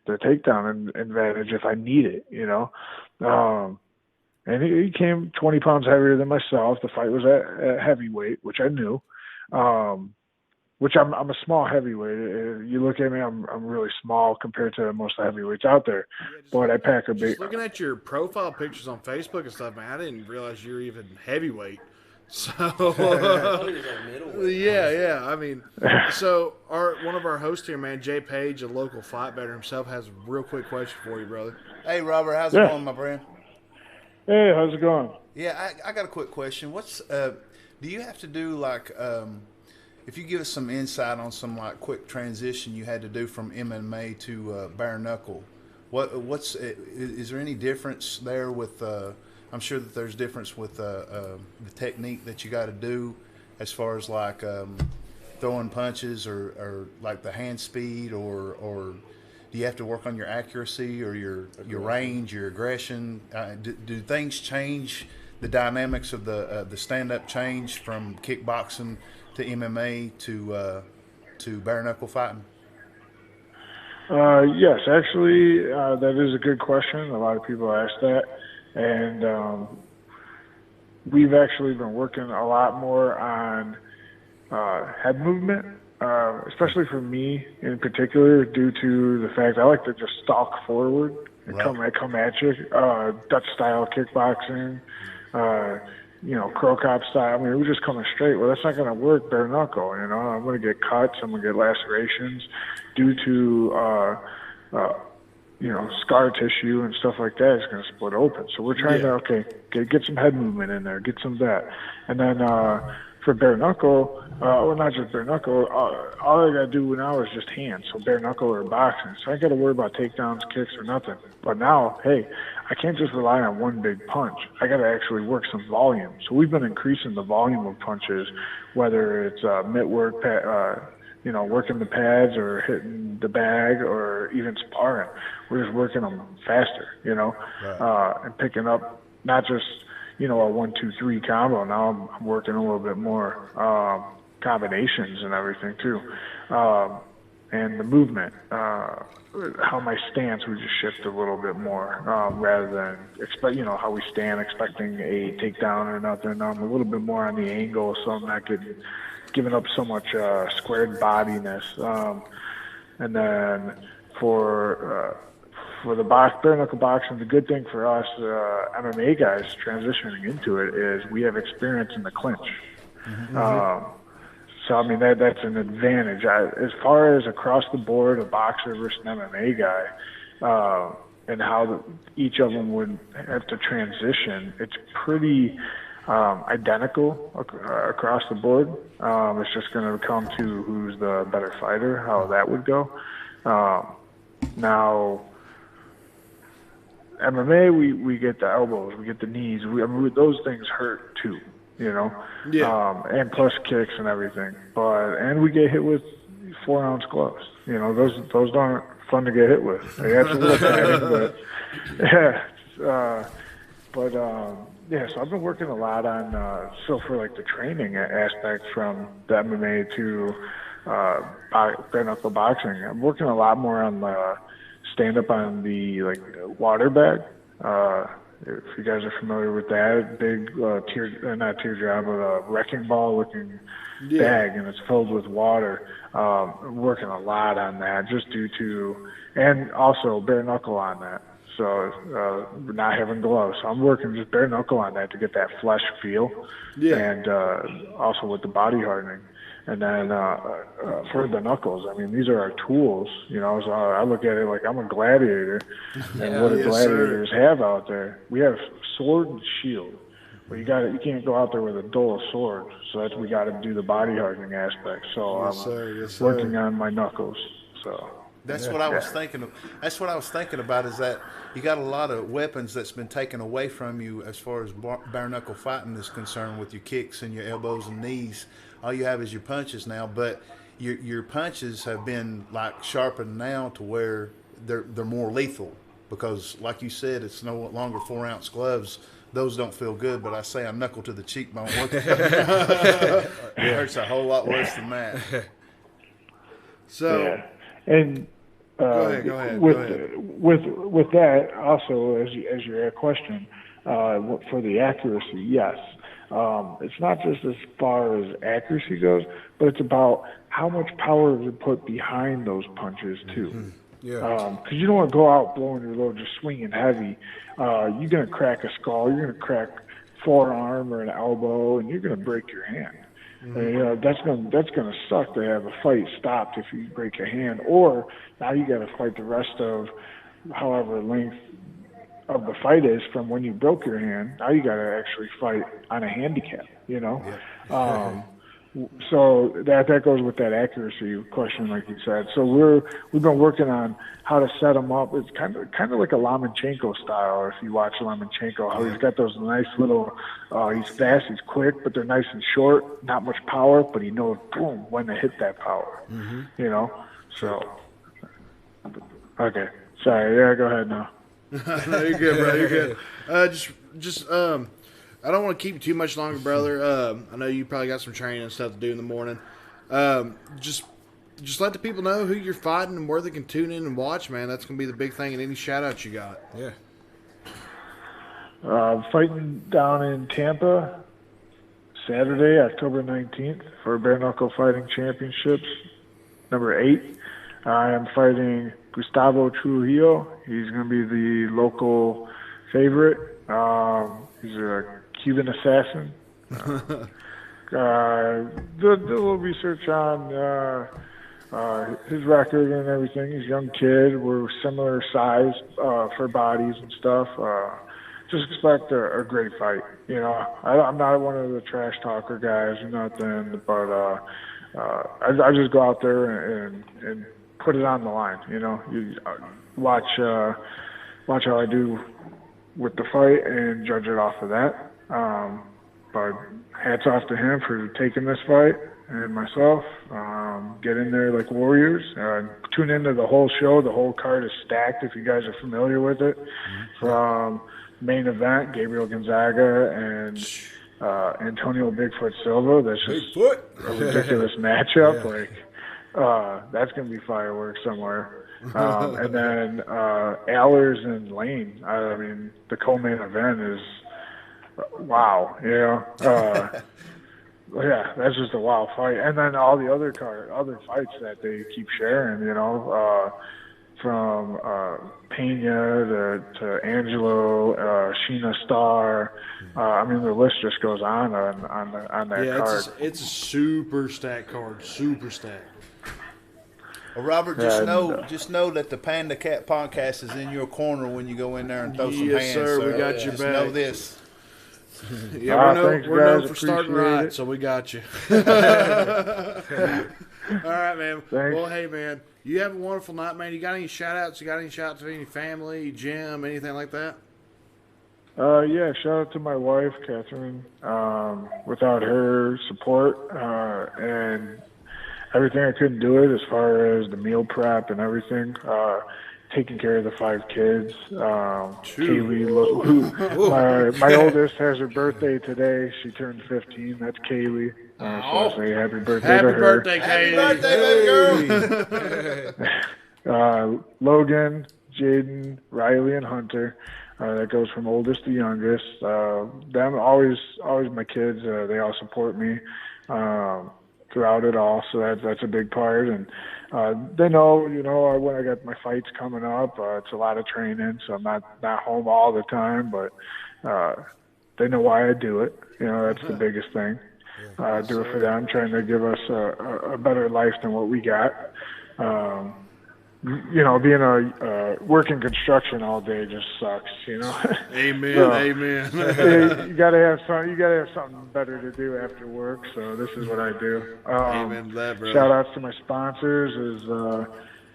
takedown advantage if I need it. You know. And he came 20 pounds heavier than myself. The fight was at heavyweight, which I knew. Which I'm a small heavyweight. You look at me, I'm really small compared to most of the heavyweights out there. But I pack a big. Just looking at your profile pictures on Facebook and stuff, man, I didn't realize you were even heavyweight. So yeah. I mean, so one of our hosts here, man, Jay Page, a local fight veteran himself, has a real quick question for you, brother. Hey, Robert, how's it going, my friend? Hey, how's it going? Yeah, I got a quick question. What's do you have to do like if you give us some insight on some like quick transition you had to do from MMA to bare knuckle? Is there any difference there with? I'm sure that there's difference with the technique that you got to do as far as like throwing punches or like the hand speed or do you have to work on your accuracy or your range, your aggression? Do things change? The dynamics of the stand-up change from kickboxing to MMA to bare knuckle fighting? Yes, actually, that is a good question. A lot of people ask that, and we've actually been working a lot more on head movement. Especially for me in particular, due to the fact I like to just stalk forward and come at you, Dutch style kickboxing, crow cop style. I mean, we're just coming straight. Well, that's not going to work bare knuckle. You know, I'm going to get cuts. I'm going to get lacerations due to scar tissue and stuff like that. It's going to split open. So we're trying to get some head movement in there, get some of that, and then. For bare knuckle, or not just bare knuckle, all I got to do now is just hands, so bare knuckle or boxing. So I ain't got to worry about takedowns, kicks, or nothing. But now, hey, I can't just rely on one big punch. I got to actually work some volume. So we've been increasing the volume of punches, whether it's mitt work, working the pads or hitting the bag or even sparring. We're just working them faster, and picking up not just a 1-2-3 combo. Now I'm working a little bit more combinations and everything too, and the movement. How my stance, we just shift a little bit more rather than how we stand expecting a takedown or nothing. I'm a little bit more on the angle, so I'm not giving up so much squared bodiness. And then for the bare knuckle boxing, the good thing for us MMA guys transitioning into it is we have experience in the clinch. So I mean that's an advantage. As far as across the board, a boxer versus an MMA guy, and how each of them would have to transition, it's pretty identical across the board. It's just going to come to who's the better fighter, how that would go. Now. MMA, we get the elbows, we get the knees. Those things hurt too, and plus kicks and everything. And we get hit with 4-ounce gloves. Those aren't fun to get hit with. They have to look at but so I've been working a lot on for like the training aspect from the MMA to bare knuckle boxing. I'm working a lot more on the stand up on the water bag. If you guys are familiar with that, big not teardrop, but a wrecking ball looking bag, and it's filled with water. I'm working a lot on that just due to, and also bare knuckle on that. So not having gloves. So I'm working just bare knuckle on that to get that flesh feel, and also with the body hardening. And then for the knuckles, I mean, these are our tools, So I look at it like I'm a gladiator, and what do gladiators have out there? We have sword and shield, but you can't go out there with a dull sword. So we got to do the body hardening aspect. So I'm working on my knuckles. So That's what I was thinking of. That's what I was thinking about. Is that you got a lot of weapons that's been taken away from you as far as bare knuckle fighting is concerned, with your kicks and your elbows and knees. All you have is your punches now, but your punches have been like sharpened now to where they're more lethal, because, like you said, it's no longer 4-ounce gloves. Those don't feel good, but I say a knuckle to the cheekbone. It hurts a whole lot worse than that. So, Yeah. And go ahead. with that also, as your question, for the accuracy, yes. It's not just as far as accuracy goes, but it's about how much power is put behind those punches too. Mm-hmm. Yeah. Because you don't want to go out blowing your load, just swinging heavy. You're gonna crack a skull. You're gonna crack forearm or an elbow, and you're gonna break your hand. And, that's gonna suck to have a fight stopped if you break your hand, or now you got to fight the rest of however length of the fight is from when you broke your hand. Now you got to actually fight on a handicap. So that goes with that accuracy question, like you said. So we've been working on how to set him up. It's kind of like a Lomachenko style. If you watch Lomachenko, how he's got those nice little. He's fast, he's quick, but they're nice and short. Not much power, but he knows boom when to hit that power. So okay. Sorry. Yeah, go ahead now. No, you're good, bro. You're good. I don't want to keep you too much longer, brother. I know you probably got some training and stuff to do in the morning. Just let the people know who you're fighting and where they can tune in and watch, man. That's going to be the big thing, and any shout-outs you got. Yeah. Fighting down in Tampa Saturday, October 19th for Bare Knuckle Fighting Championships, number 8. I am fighting Gustavo Trujillo. He's going to be the local favorite. He's a Cuban assassin. Did a little research on his record and everything. He's a young kid. We're similar size for bodies and stuff. Just expect a great fight. I'm not one of the trash talker guys or nothing, but I just go out there and put it on the line. You watch how I do with the fight and judge it off of that. But hats off to him for taking this fight, and myself. Get in there like warriors. Tune into the whole show. The whole card is stacked if you guys are familiar with it. From main event, Gabriel Gonzaga and Antonio Bigfoot Silva. That's just a ridiculous matchup. That's going to be fireworks somewhere. And then Allers and Lane. I mean, the co-main event is wow. Yeah, that's just a wild fight. And then all the other fights that they keep sharing. From Pena to Angelo, Sheena Starr. I mean, the list just goes on that card. It's a super stacked card. Super stacked. Well, Robert, just know that the Panda Cat podcast is in your corner when you go in there and throw some hands. Yes, sir. We got your just back. Know this. Yeah, thanks, we're known for starting right, it. so we got you. All right, man. Thanks. Well, hey, man, you have a wonderful night, man. You got any shout-outs? You got any shout-outs to any family, gym, anything like that? Yeah, shout out to my wife, Catherine. Without her support and everything, I couldn't do it as far as the meal prep and everything. Taking care of the 5 kids. Kaylee, my oldest has her birthday today. She turned 15. That's Kaylee. So I say happy birthday to her. Happy birthday, Kaylee. Happy birthday, baby girl. Logan, Jaden, Riley, and Hunter. That goes from oldest to youngest. Them always my kids. They all support me throughout it all. So that's a big part. And they know, when I got my fights coming up, it's a lot of training, so I'm not home all the time, but they know why I do it. That's the biggest thing. Do it for them, trying to give us a better life than what we got. Being working construction all day just sucks. Amen. So, amen. you gotta have something better to do after work. So this is what I do. Amen to that, bro. Shout outs to my sponsors is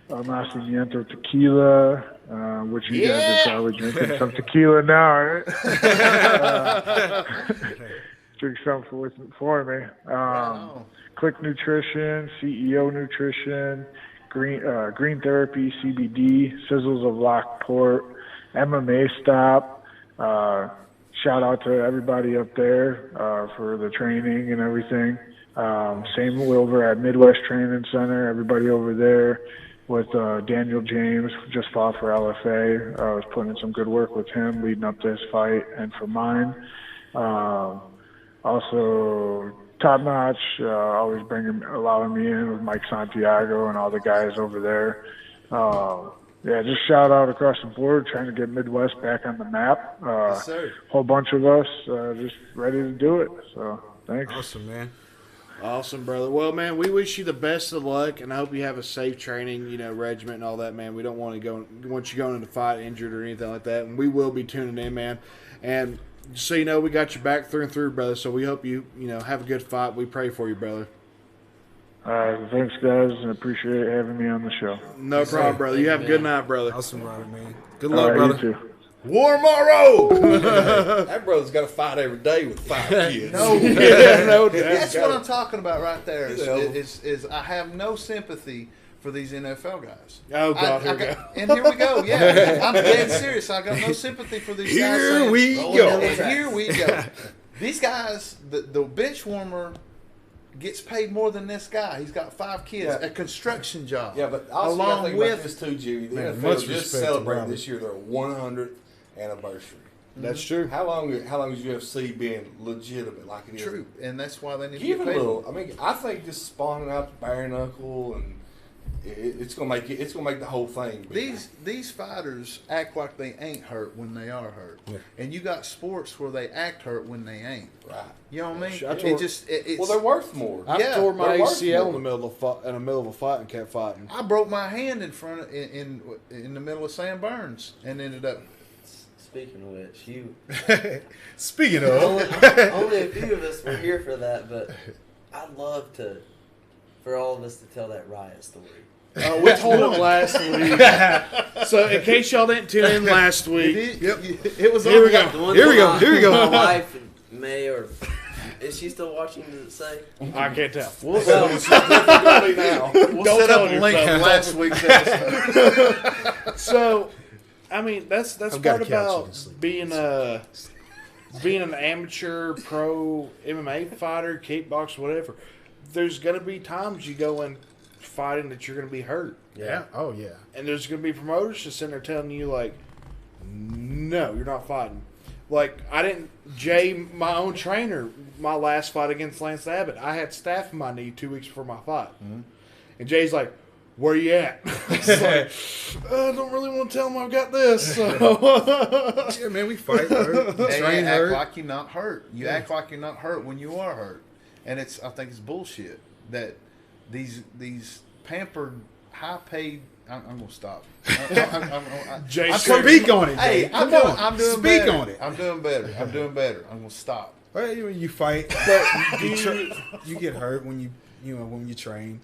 Nacimiento Tequila, which you guys are probably drinking some tequila now, right? Drink some for me. Click Nutrition, CEO Nutrition, Green Therapy, CBD, Sizzles of Lockport, MMA Stop. Shout out to everybody up there for the training and everything. Same over at Midwest Training Center, everybody over there with Daniel James, just fought for LFA. I was putting in some good work with him leading up to his fight and for mine. Also, Top Notch, always allowing me in with Mike Santiago and all the guys over there. Yeah, just shout out across the board, trying to get Midwest back on the map. Yes, sir. Whole bunch of us just ready to do it. So, thanks. Awesome, man. Awesome, brother. Well, man, we wish you the best of luck, and I hope you have a safe training, regiment and all that, man. We don't want you going into fight injured or anything like that, and we will be tuning in, man. And just so you know, we got your back through and through, brother. So we hope you have a good fight. We pray for you, brother. All right, thanks, guys, and appreciate having me on the show. No problem, brother. You have a good night, brother. Awesome, brother, man. Good All luck, right, brother. you too. War tomorrow. That brother's got to fight every day with 5 kids. No, No doubt. that's what I'm talking about right there. Is I have no sympathy for these NFL guys. Oh, God, here we go. And here we go. Yeah, I'm dead serious. I got no sympathy for these guys. Here we go. And here we go. These guys, the bench warmer gets paid more than this guy. He's got 5 kids, a construction job. Yeah, but also along think with about this too, Jimmy. The Man, NFL much just respect to celebrated Brownie. this year their 100th anniversary. That's true. How long is UFC being legitimate like it is? True, and that's why they need to Give get it a paid. little. I mean, I think just spawning out the bare knuckle and it's gonna make the whole thing. Bigger. These fighters act like they ain't hurt when they are hurt, and you got sports where they act hurt when they ain't. Right. You know what I mean? I tore- It's, They're worth more. I Yeah, tore my they're worth ACL in more. the middle of a fight and kept fighting. I broke my hand in the middle of Sam Burns and ended up. Speaking of which, Speaking of, only a few of us were here for that, but I'd love for all of us to tell that riot story. We told it last week. So in case y'all didn't tune in last week, It was Here on we go. The one Here we that go. Here we go. My wife may or is she still watching? Does it say? I can't tell. We'll set up a link from last week's episode. So, I mean, that's I've got part a couch you about can sleep. being an amateur pro MMA fighter, kickboxer, whatever. There's gonna be times you go in fighting that you're gonna be hurt, yeah. Oh, yeah. and there's gonna be promoters just sitting there telling you like, no, you're not fighting. Like my own trainer, my last fight against Lance Abbott, I had staph in my knee 2 weeks before my fight, and Jay's like, where you at? It's like, I don't really want to tell him I've got this. So. Yeah, man, we fight. Hurt. They Train act hurt. like you're not hurt. You act like you're not hurt when you are hurt, and I think it's bullshit that these pampered, high paid. I'm gonna stop. Jay, Speak on it, Hey, Jay. I'm Come doing on. better. Speak on it. I'm doing better. I'm gonna stop. Well, you fight. You get hurt when when you train.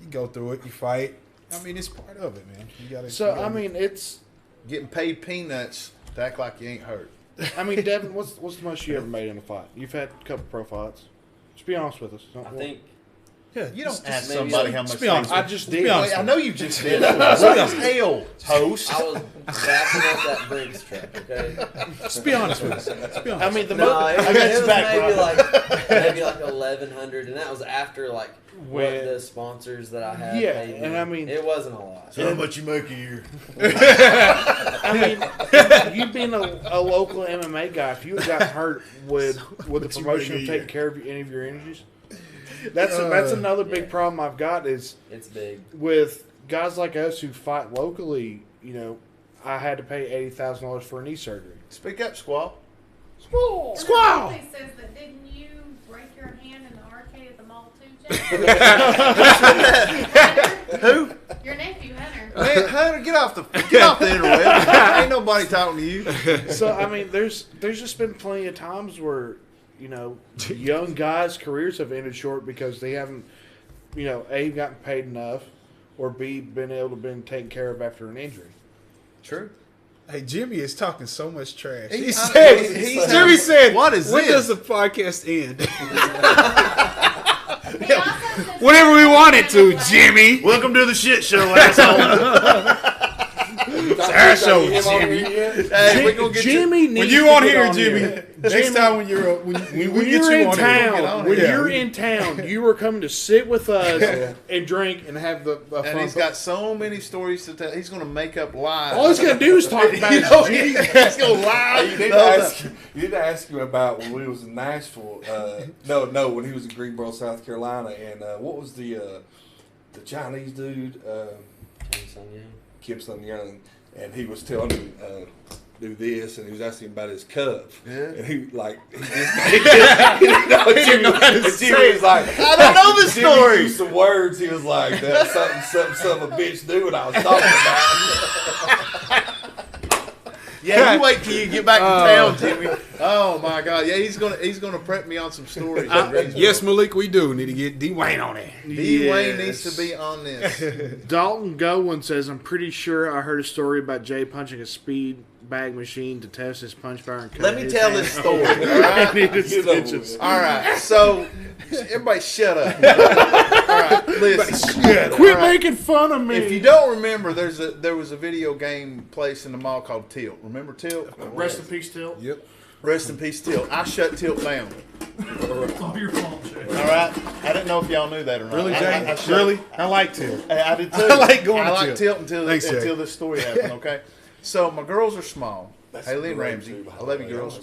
You go through it. You fight. I mean, it's part of it, man. You gotta. So I mean, it's. Getting paid peanuts to act like you ain't hurt. I mean, Devin, what's the most you ever made in a fight? You've had a couple pro fights. Just be honest with us. I think Yeah, You don't ask maybe somebody like- how much. Just be honest. I just did. Be honest. I know you just did. What is hell, host? I was backing up that Brinks truck. Okay. Just be honest with us. Just be honest. I mean, the No, it was, I got it your was back, maybe like 1,100, and that was after like what When- the sponsors that I had. Yeah, paid and me. I mean- it wasn't a lot. How much you make a year? I mean, you being a local MMA guy, if you got hurt, would the promotion have taken care of any of your injuries? That's another big problem I've got is It's big. with guys like us who fight locally. I had to pay $80,000 for a knee surgery. Speak up, Squall. Squall! Somebody says that didn't you break your hand in the arcade at the mall too, Jack? Who? Your nephew, Hunter. Man, Hunter, get off the interweb. Ain't nobody talking to you. So I mean, there's just been plenty of times where young guys' careers have ended short because they haven't, A, gotten paid enough, or B, been able to been taken care of after an injury. True. Hey, Jimmy is talking so much trash. He- He I- said, he's- Jimmy said, "What is when this?" does the podcast end? He also says- Whenever we want it to, Jimmy. Welcome to the shit show, asshole. Our show, Him on Jimmy. here yet? Hey, we're gonna get Jimmy you. needs When you to on get here, on Jimmy, here. next time when you're when we When get you're you in on town, here, when yeah. you're in town, you are coming to sit with us and drink and have the fun. And he's got so many stories to tell. He's gonna make up lies. all he's gonna do is talk about You know, his he's gonna lie. Hey, you need to ask him about when we was in Nashville. No, when he was in Greenboro, South Carolina, and what was the Chinese dude, Kim Sun Young, and he was telling him do this, and he was asking about his cup, and he like he didn't know how to say it. He was like, I don't know the Jimmy story. used some words. He was like, "That's something a bitch do," and I was talking about. Yeah, you wait till you get back in town, Jimmy. Oh my God, yeah, he's gonna prep me on some stories. Yes, Malik, we do need to get D Wayne on it. D. Wayne needs to be on this. Dalton Gowen says, "I'm pretty sure I heard a story about Jay punching a speed bag machine to test his punch power and cut Let me his tell hand this off. story. All And right, he just Get over stitches. with. all right. So everybody, shut up. All right, listen. Quit All right. making fun of me. If you don't remember, there was a video game place in the mall called Tilt. Remember Tilt? Rest in peace, Tilt. Yep. Rest in peace, Tilt. I shut Tilt down. All your fault, Jay. All right. I didn't know if y'all knew that or not. Really, I Jay? shut- Really? I like to. I did too. I like going I to like Tilt. Tilt until Thanks, Jay. until this story happened. Okay. So my girls are small. Haley and great, Ramsey. too, by I the love you, way. girls.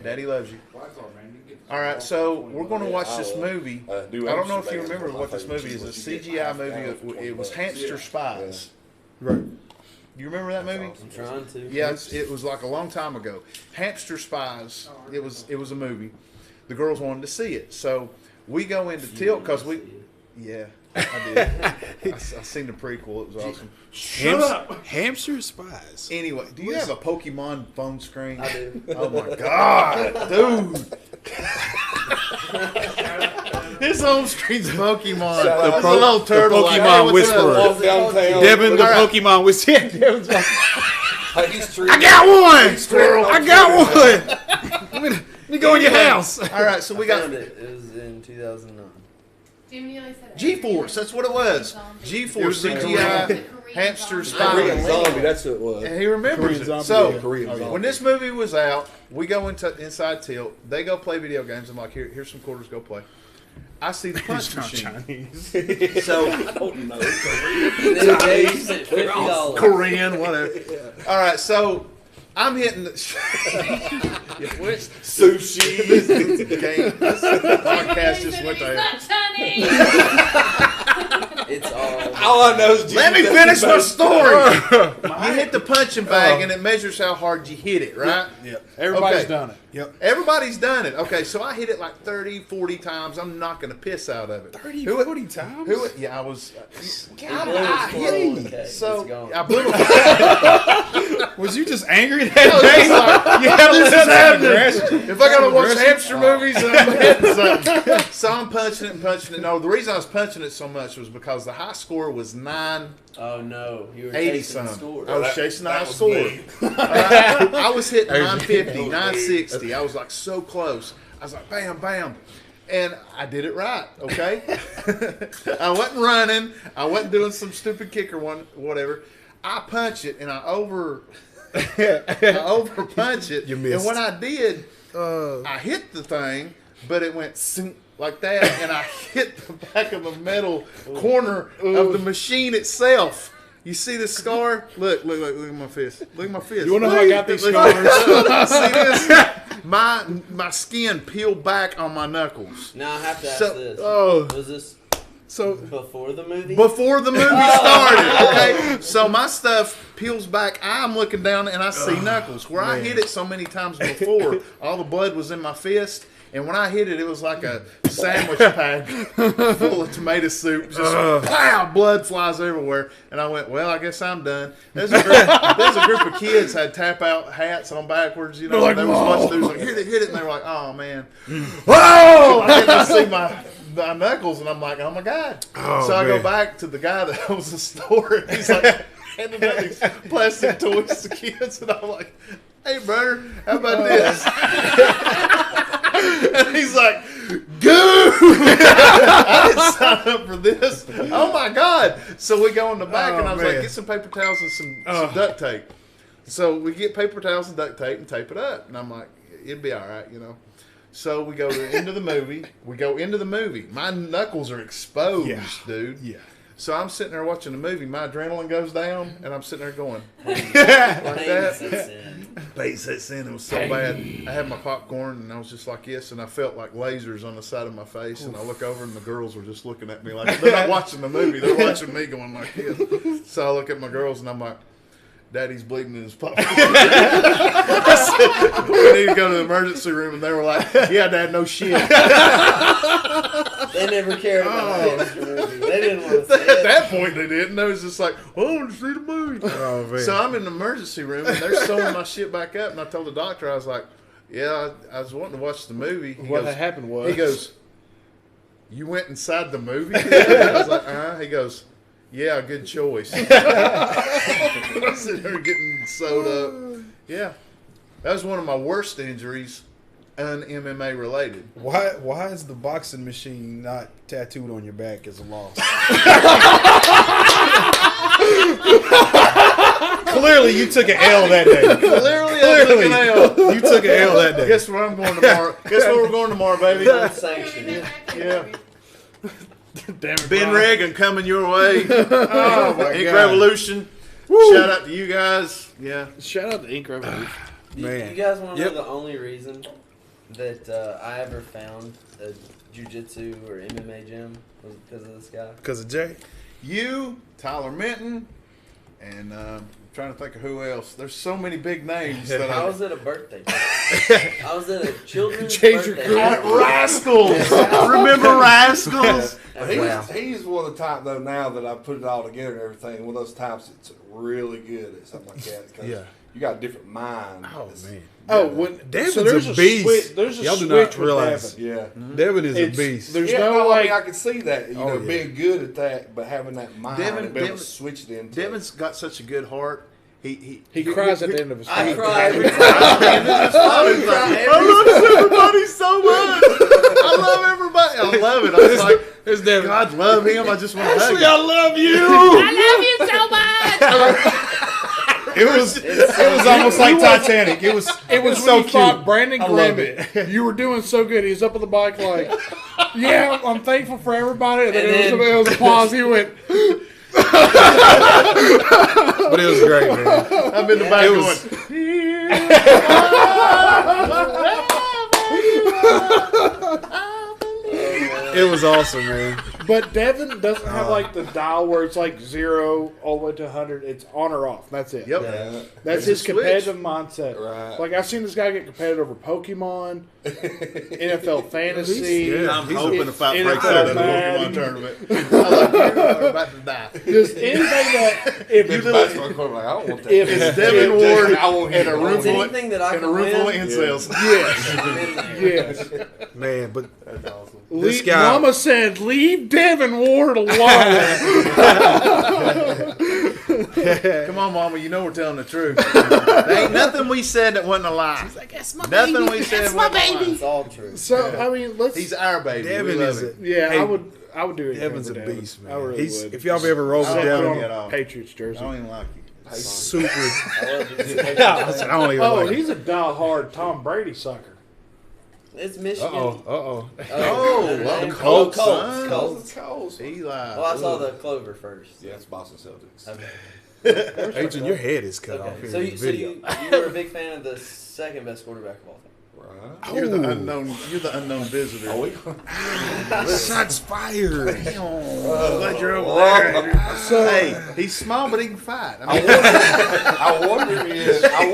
Daddy loves you. All right, so we're going to watch this movie. I don't know if you remember what this movie is. It's a CGI movie. It was Hamster Spies. Right. You remember that movie? I'm trying to. Yeah, it was like a long time ago. Hamster Spies. It was a movie. The girls wanted to see it, so we go into Tilt because we. Yeah, I did. I seen the prequel. It was awesome. Shut up. Hamster spies. Anyway, do you have a Pokemon phone screen? I do. Oh my God, dude! His home screen's Pokemon. It's a little turtle. Pokemon like, hey, what's whisperer. up? Walk downtown. Devin, the All right. Pokemon was Devin's like, He's treating I got one. Squirrel. I got one. Let me go in your house. All right, so we I got found it. It was in 2009. Jimmy Neely said G-Force. That's what it was. G-Force It was a CGI Hamster Korean Spies. zombie. That's what it was. And he remembers Korean it. zombie, So yeah. Korean zombie. when this movie was out, we go inside Tilt. They go play video games. I'm like, here's some quarters. Go play. I see the punch machine. So I don't know. And then Jay sent $50. Korean, whatever. All right, so I'm hitting the Sushi. this game. This podcast just went there. It's not Chinese. It's all. All I know is Let me finish my story. You hit the punching bag and it measures how hard you hit it, right? Yep. Everybody's Okay. done it. Yep. Everybody's done it. Okay, so I hit it like 30, 40 times. I'm not going to piss out of it. 30, Who- 40 times? Yeah, I was. God, I hit it. So It's gone. I blew it. Was you just angry that day? You had a This is little happening. aggression. If I gotta watch Aggressive? hamster movies, then I'm hitting something. So I'm punching it and punching it. No, the reason I was punching it so much was because the high score was 980 Oh no, you were chasing the something. score. I was chasing the high was score. me. I was hitting 950, 960. I was like so close. I was like, bam, bam. And I did it right, okay? I wasn't running. I wasn't doing some stupid kicker one, whatever. I punch it and I over punch it. You missed. And when I did, I hit the thing, but it went sink like that, and I hit the back of the metal corner of the machine itself. You see the scar? Look at my fist. Look at my fist. You wanna know how I got these Look, see this? My skin peeled back on my knuckles. Now I have to ask So- this. Oh. Was this So before the movie? Before the movie started, okay? So my stuff peels back. I'm looking down and I see knuckles. Where I hit it so many times before, all the blood was in my fist. And when I hit it, it was like a sandwich bag full of tomato soup. Just wow, blood flies everywhere. And I went, well, I guess I'm done. There's a group of kids had tap out hats on backwards. You know, Like, there was "Whoa." much. There was like, hit it, and they were like, oh man, whoa! I didn't see my my knuckles, and I'm like, oh my God. Oh, So I go man. back to the guy that owns the store, and he's like, handing out these plastic toys to kids, and I'm like, hey, brother, how about this? And he's like, goo! I didn't sign up for this. Oh my God. So we go in the back, and I was like, man. get some paper towels and some duct tape. So we get paper towels and duct tape and tape it up. And I'm like, it'd be all right, you know. So we go into the movie. My knuckles are exposed, dude. Yeah. So I'm sitting there watching the movie. My adrenaline goes down, and I'm sitting there going like that. Pain sets in. It was so bad. I had my popcorn, and I was just like, yes. And I felt like lasers on the side of my face. And I look over, and the girls were just looking at me like they're not watching the movie. They're watching me going like this. So I look at my girls, and I'm like, Daddy's bleeding in his popcorn. I said, we need to go to the emergency room, and they were like, yeah, Dad, no shit. They never cared about the extra movie. They didn't want to see At it. that point, they didn't. They was just like, oh, I want to see the movie. Oh, man. So I'm in the emergency room, and they're sewing my shit back up. And I told the doctor, I was like, yeah, I was wanting to watch the movie. What had happened was he goes, you went inside the movie? I was like, He goes, yeah, good choice. I was sitting there getting sewed up. Yeah. That was one of my worst injuries, un-MMA related. Why is the boxing machine not tattooed on your back as a loss? Clearly, you took an L that day. Clearly, I took an L. You took an L that day. Guess where I'm going tomorrow? Guess where we're going tomorrow, baby? Unsanctioned. Yeah. damn it, Ben Brian. Reagan coming your way. Oh my Ink God. Revolution. Shout out to you guys. Yeah. Shout out to Ink Revolution. Man. You guys want to Yep. know the only reason that I ever found a jiu-jitsu or MMA gym was because of this guy? Because of Jay? You, Tyler Minton, and I'm trying to think of who else. There's so many big names that I I was at a birthday party. I was at a children's Change your birthday At party. Rascals. Remember Rascals? Wow. He's one of the times though now that I put it all together and everything. One of those times it's really good at something like that because Yeah. you got a different mind. Oh, man. Oh, when, Devin's so there's a beast. There's a Y'all do switch not with realize. Devin. Yeah. Devin is It's- a beast. There's Yeah, no I mean, like. I can see that, you know, yeah. being good at that, but having that mind Devin- and being able Devin- to switch it into. Devin's got such a good heart. He cries at the end of his I fight. cry every time. I love everybody so much. I love everybody. I love it. I was like, It's Devin. God love him. I just want to hug him. I love you. It was almost like Titanic. It was It was so when you fought cute. Brandon I loved Grimmett. You were doing so good. He was up on the bike like, yeah, I'm thankful for everybody. And then, And it was a pause. He went, But it was great, man. I'm in the back It going, was- It was awesome, man. but Devin doesn't have like the dial where it's like 0 all the way to 100. It's on or off. That's it. yep. Yeah. That's There's his a switch. competitive mindset. Right. Like I've seen this guy get competitive over Pokemon, NFL fantasy. Yeah. I'm He's hoping a- to fight NFL breaks out in the man. Pokemon tournament. I love you. I'm about to die. Just anything that if Then you basketball court, like, I don't want that. if It's Devin Ward I want and a him. room It's full of, anything that I and a can room full of win. incels. yes, Man, but This this guy. Mama said, "Leave Devin Ward alone." Come on, Mama. You know we're telling the truth. There ain't nothing we said that wasn't a lie. Nothing we said wasn't a lie. It's all true. So I mean, let's. He's our baby. Devin we love is him. a, yeah, Hey, I would do it. Devin's a Devin. beast, I man. really He's, would. if y'all ever rolled I him don't Put like down, it at all. on Patriots jersey. I don't even like you. super. I love you. I don't even Oh, like he's a die-hard Tom Brady sucker. It's Michigan. Oh, and Colts, Colts. son. Colts. Coles. Eli. Well, I saw the Clover first. Yeah, it's Boston Celtics. Okay. Adrian, your head is cut off Okay. here So in you, the so video. you were a big fan of the second best quarterback of all time. Right. You're the Oh. unknown. You're the unknown visitor. Are we? Shots fired. I'm glad you're over there. Hey, he's small, but he can fight. I mean, I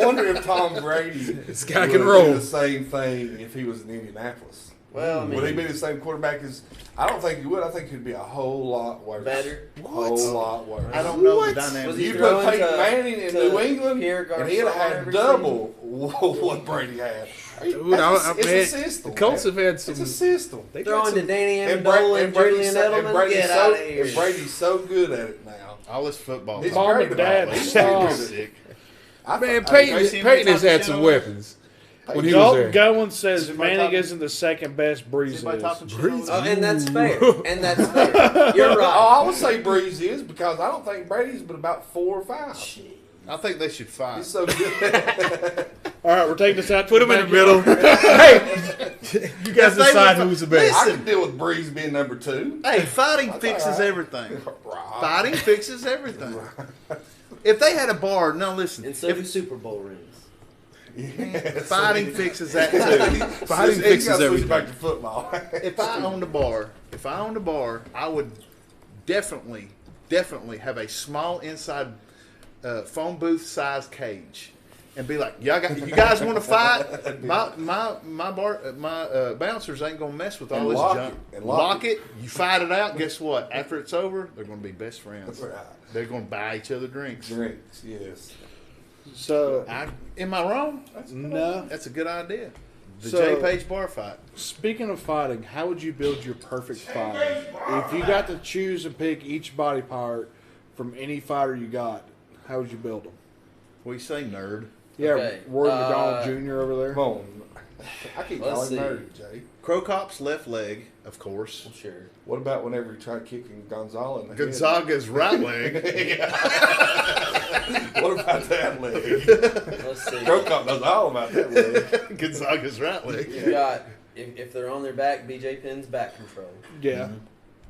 wonder if Tom Brady This guy would can do roll. the same thing if he was in Indianapolis. Well, I mean, Would he be the same quarterback as? I don't think he would. I think he'd be a whole lot worse. better. A whole lot worse. I don't know the Was dynamic. he You put throwing Peyton to- Manning in to New England, Pierre and he'd have Garcon had every double what Brady had. Dude, It's a system. the Colts man. have had some. It's a system. They got Throwing to some. Danny And Amendola and Brady's Julian so- Edelman. Get out of here. and Brady's so good at it now. All this football. He's talk. Mom great and about Dad, it. He's stop. Sick. Man, Tracy, Peyton has anybody had talk some shit on weapons when he was Dalton there. Gowan says Anybody Manning talking- isn't the second best. Breeze Anybody is. talking shit Breeze. on Oh, and that's fair. And that's fair. You're Oh, right. I would say Breeze is because I don't think Brady's but about 4 or 5. I think they should fight. He's so good. All right, we're taking this out. Put him in the middle. Hey, you guys If they decide would- who's the best. I can deal with Breeze being number 2. Hey, fighting That's fixes all right. everything. Right. Fighting fixes everything. If they had a bar, no, listen. And so do Super Bowl rings. Yes. Fighting fixes that too. Fighting He's fixes gotta switch everything. back to football. If I owned a bar, I would definitely have a small inside phone booth size cage, and be like, you guys want to fight? My bouncers ain't gonna mess with all And this lock junk. it. And lock it. You fight it out. Guess what? After it's over, they're gonna be best friends. That's right. They're gonna buy each other drinks. Drinks, yes. So, Am I wrong? no. That's a good idea. The So- J Page bar fight. Speaking of fighting, how would you build your perfect fight? If you got to choose and pick each body part from any fighter you got, how would you build them? What do you say, nerd? Yeah, Okay, Roy McDonald Jr. over there. Come on. I keep Let's calling see. nerd, Jay. Crocop's left leg, of course. Sure. What about whenever he tried kicking Gonzalo in the head? Gonzaga's right leg. What about that leg? Let's see. Crocop knows all about that leg. Gonzaga's right leg. You got if they're on their back, BJ Penn's back control, Yeah.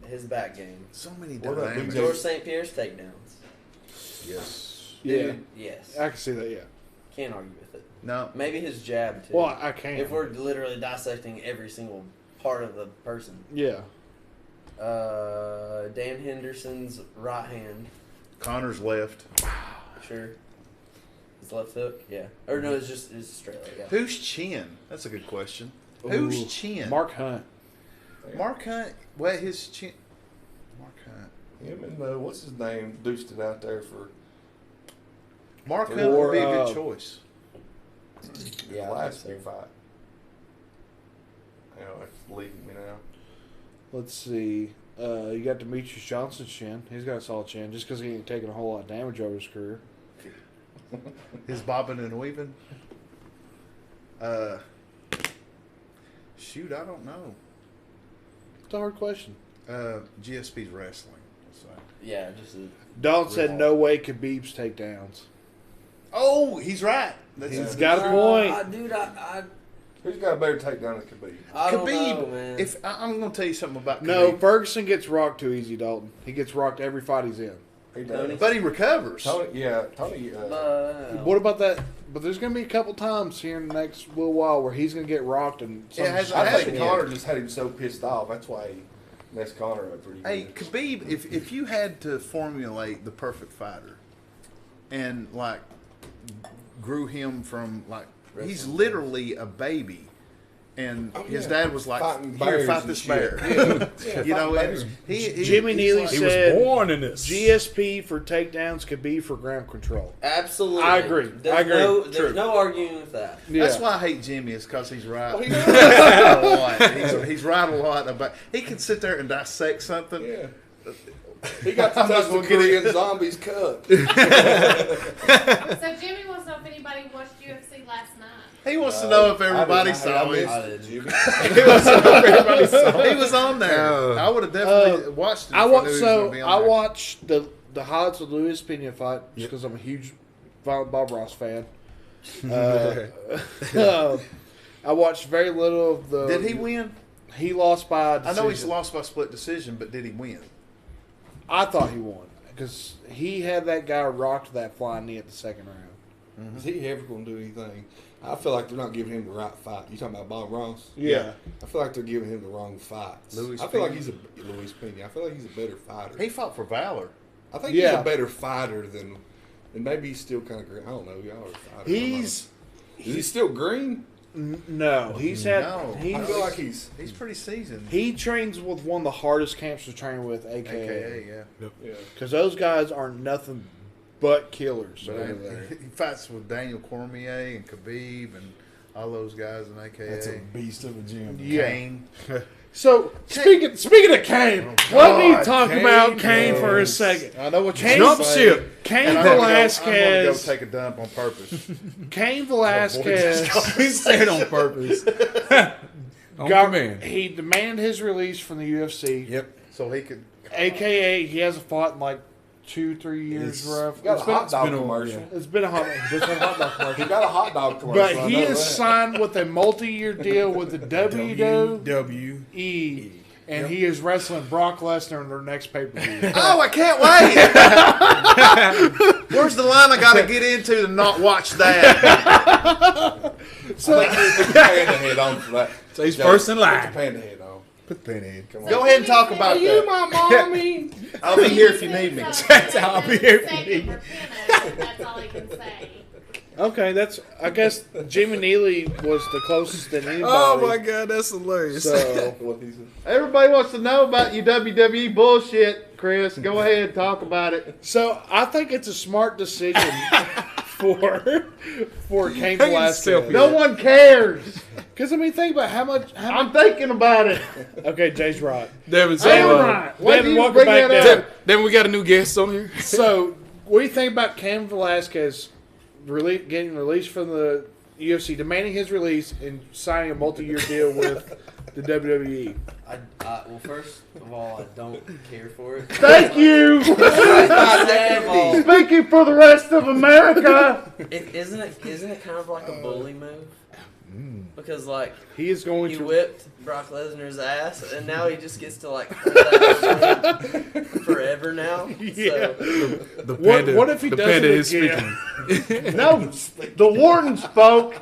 his back game. So many What about dynamics. BJ? George St. Pierre's takedowns. Yes. Yeah. Yes. I can see that, yeah. Can't argue with it. No. Maybe his jab too. Well, I can. If we're literally dissecting every single part of the person. Yeah. Dan Henderson's right hand. Connor's left. Sure. His left hook. Yeah. Or no, it's just straight leg. Yeah. Whose chin? That's a good question. Ooh, Whose chin? Mark Hunt. Mark Hunt. Well, his chin. Mark Hunt. Him and what's his name deuced it out there for Mark Hunt Or, would be a good choice. the Yeah, I last think big so. fight. It's leaving me now. Let's see. You got Demetrius Johnson's chin. He's got a solid chin just because he ain't taking a whole lot of damage over his career. His bobbing and weaving. Shoot, I don't know. It's a hard question. GSP's wrestling. So. Yeah, just a, Dalton said no way Khabib's takedowns. Oh, he's right. That's He's got a point. Dude, Who's got a better takedown than Khabib? I don't Khabib. know, man. If I'm going to tell you something about Khabib, No, Ferguson gets rocked too easy, Dalton. He gets rocked every fight he's in. He Tony? does. but he recovers. Tony. What about that? But there's going to be a couple times here in the next little while where he's going to get rocked and It has- I think happened Connor just had him so pissed off. That's why he messed Connor up pretty good. Hey, Khabib, if you had to formulate the perfect fighter and, like, grew him from, like, he's literally a baby. And his dad was like, Fighting "Here, bears fight and this shit." bear." Yeah, You know, fighting and bears. Jimmy he's Neely like- He was said born in this. GSP for takedowns could be for ground control. Absolutely. I agree. There's I agree. there's True. no arguing with that. That's why I hate Jimmy, is because he's right. Well, he a lot. He's right a lot about. He can sit there and dissect something. Yeah. He got to I'm not touch the gonna get Korean Zombies cup. So Jimmy wants to know if anybody watched UFC last night. He wants to know if everybody saw it. it. Jimmy. Everybody saw it. He was on there. No. I would have definitely watched it. I if watched knew he was gonna be on I there. watched the highlights of the Luis Pena fight just because I'm a huge Violent Bob Ross fan. I watched very little of the. Did he win? He lost by a I decision. know he's lost by split decision, but did he win? I thought he won because he had that guy rocked that flying knee at the second round. Is he ever going to do anything? I feel like they're not giving him the right fight. You talking about Bob Ross? Yeah. I feel like they're giving him the wrong fights. Luis I feel like Pena. he's a Luis Pena. I feel like he's a better fighter. He fought for Valor. I think he's Yeah. a better fighter than, and maybe he's still kind of green. I don't know. Y'all are fighters. He's Is he still green? No, he's had. No. He, I feel like he's pretty seasoned. he trains with one of the hardest camps to train with, AKA. AKA, yeah. yeah. Because those guys are nothing but killers But over there. he fights with Daniel Cormier and Khabib and all those guys in AKA. That's a beast of a gym. Yeah. Kane. So speaking of Kane, let me talk about Kane for a second. I know what Kane- you're Jump saying. ship. Kane And I'm gonna go Velasquez. take a dump on purpose. Kane Velasquez He said on purpose. On got, command. he demanded his release from the UFC. Yep. So he could. AKA, he hasn't fought in like 2-3 years. It's- Rough. Got a It's been, hot dog been a- commercial. yeah. it's been a hot, just a hot dog commercial. He got a hot dog commercial. But I he know is that. signed with a multi-year deal with the WWE, W. and he is wrestling Brock Lesnar in their next pay-per-view. Oh, I can't wait! Where's the line I got to get into to not watch that? So, Put the panda head on for that. So he's Jay, first in Put line. the panda head on. Put the pen in. Come on. Go ahead and talk about that. my mommy? I'll be here if you need me. I'll be here if you need me. That's all he can say. Okay, that's. I guess Jimmy Neely was the closest than anybody. Oh my God, that's hilarious. So What he said. Everybody wants to know about your WWE bullshit, Chris. Go ahead and talk about it. So I think it's a smart decision for Cain Take a Velasquez. selfie. No one cares. Because I mean, think about how much. I'm thinking about it. Okay, Jay's right. Devin, I say am hello. right. Why do Devin, you welcome bring back that down. up? Devin, we got a new guest on here. So, what do you think about Cain Velasquez getting released from the UFC, demanding his release, and signing a multi-year deal with the WWE? Well, first of all, I don't care for it. Thank you. Second of all, Speaking for the rest of America. isn't it kind of like a bully move? Because like He is going he to. whipped Brock Lesnar's ass, and now he just gets to like hold that forever now. Yeah. The What if he the does panda it is again? speaking. No, the warden spoke,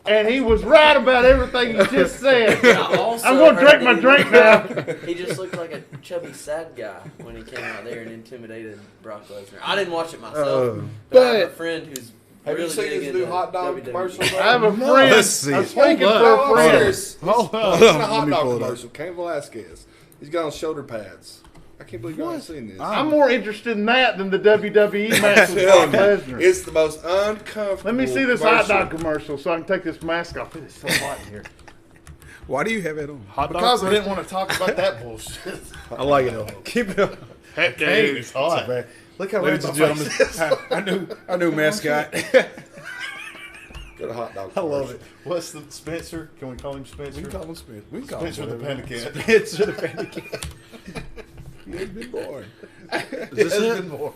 and he was right about everything he just said. I also I'm going to drink heard my that drink now. He just looked like a chubby sad guy when he came out there and intimidated Brock Lesnar. I didn't watch it myself, but I have a friend who's Have really you seen big his into new hot dog WWE. commercial? I have a friend. Let's see I'm it. speaking for Hold a up. friend. Serious. Hold It's a on. hot Let me dog pull it up. commercial. Cain Velasquez. He's got on shoulder pads. I can't believe you haven't seen this. I'm more interested in that than the WWE match with Telling Brock you, Lesnar. it's the most uncomfortable. Let me see this hot commercial. dog commercial so I can take this mask off. It is so hot in here. Why do you have it on? Hot dog. Because I didn't want to talk about that bullshit. I like it though. Keep it up. Heck, Hey, dude. it's hot. Look how red Ladies my and face gentlemen, is. our new mascot. Got a hot dog. I love commercial. it. What's the Spencer? Can we call him Spencer? We can call him Smith. We can call Spencer him the Panda Cat. Spencer the Panda Cat. He ain't been born. Is this it? No.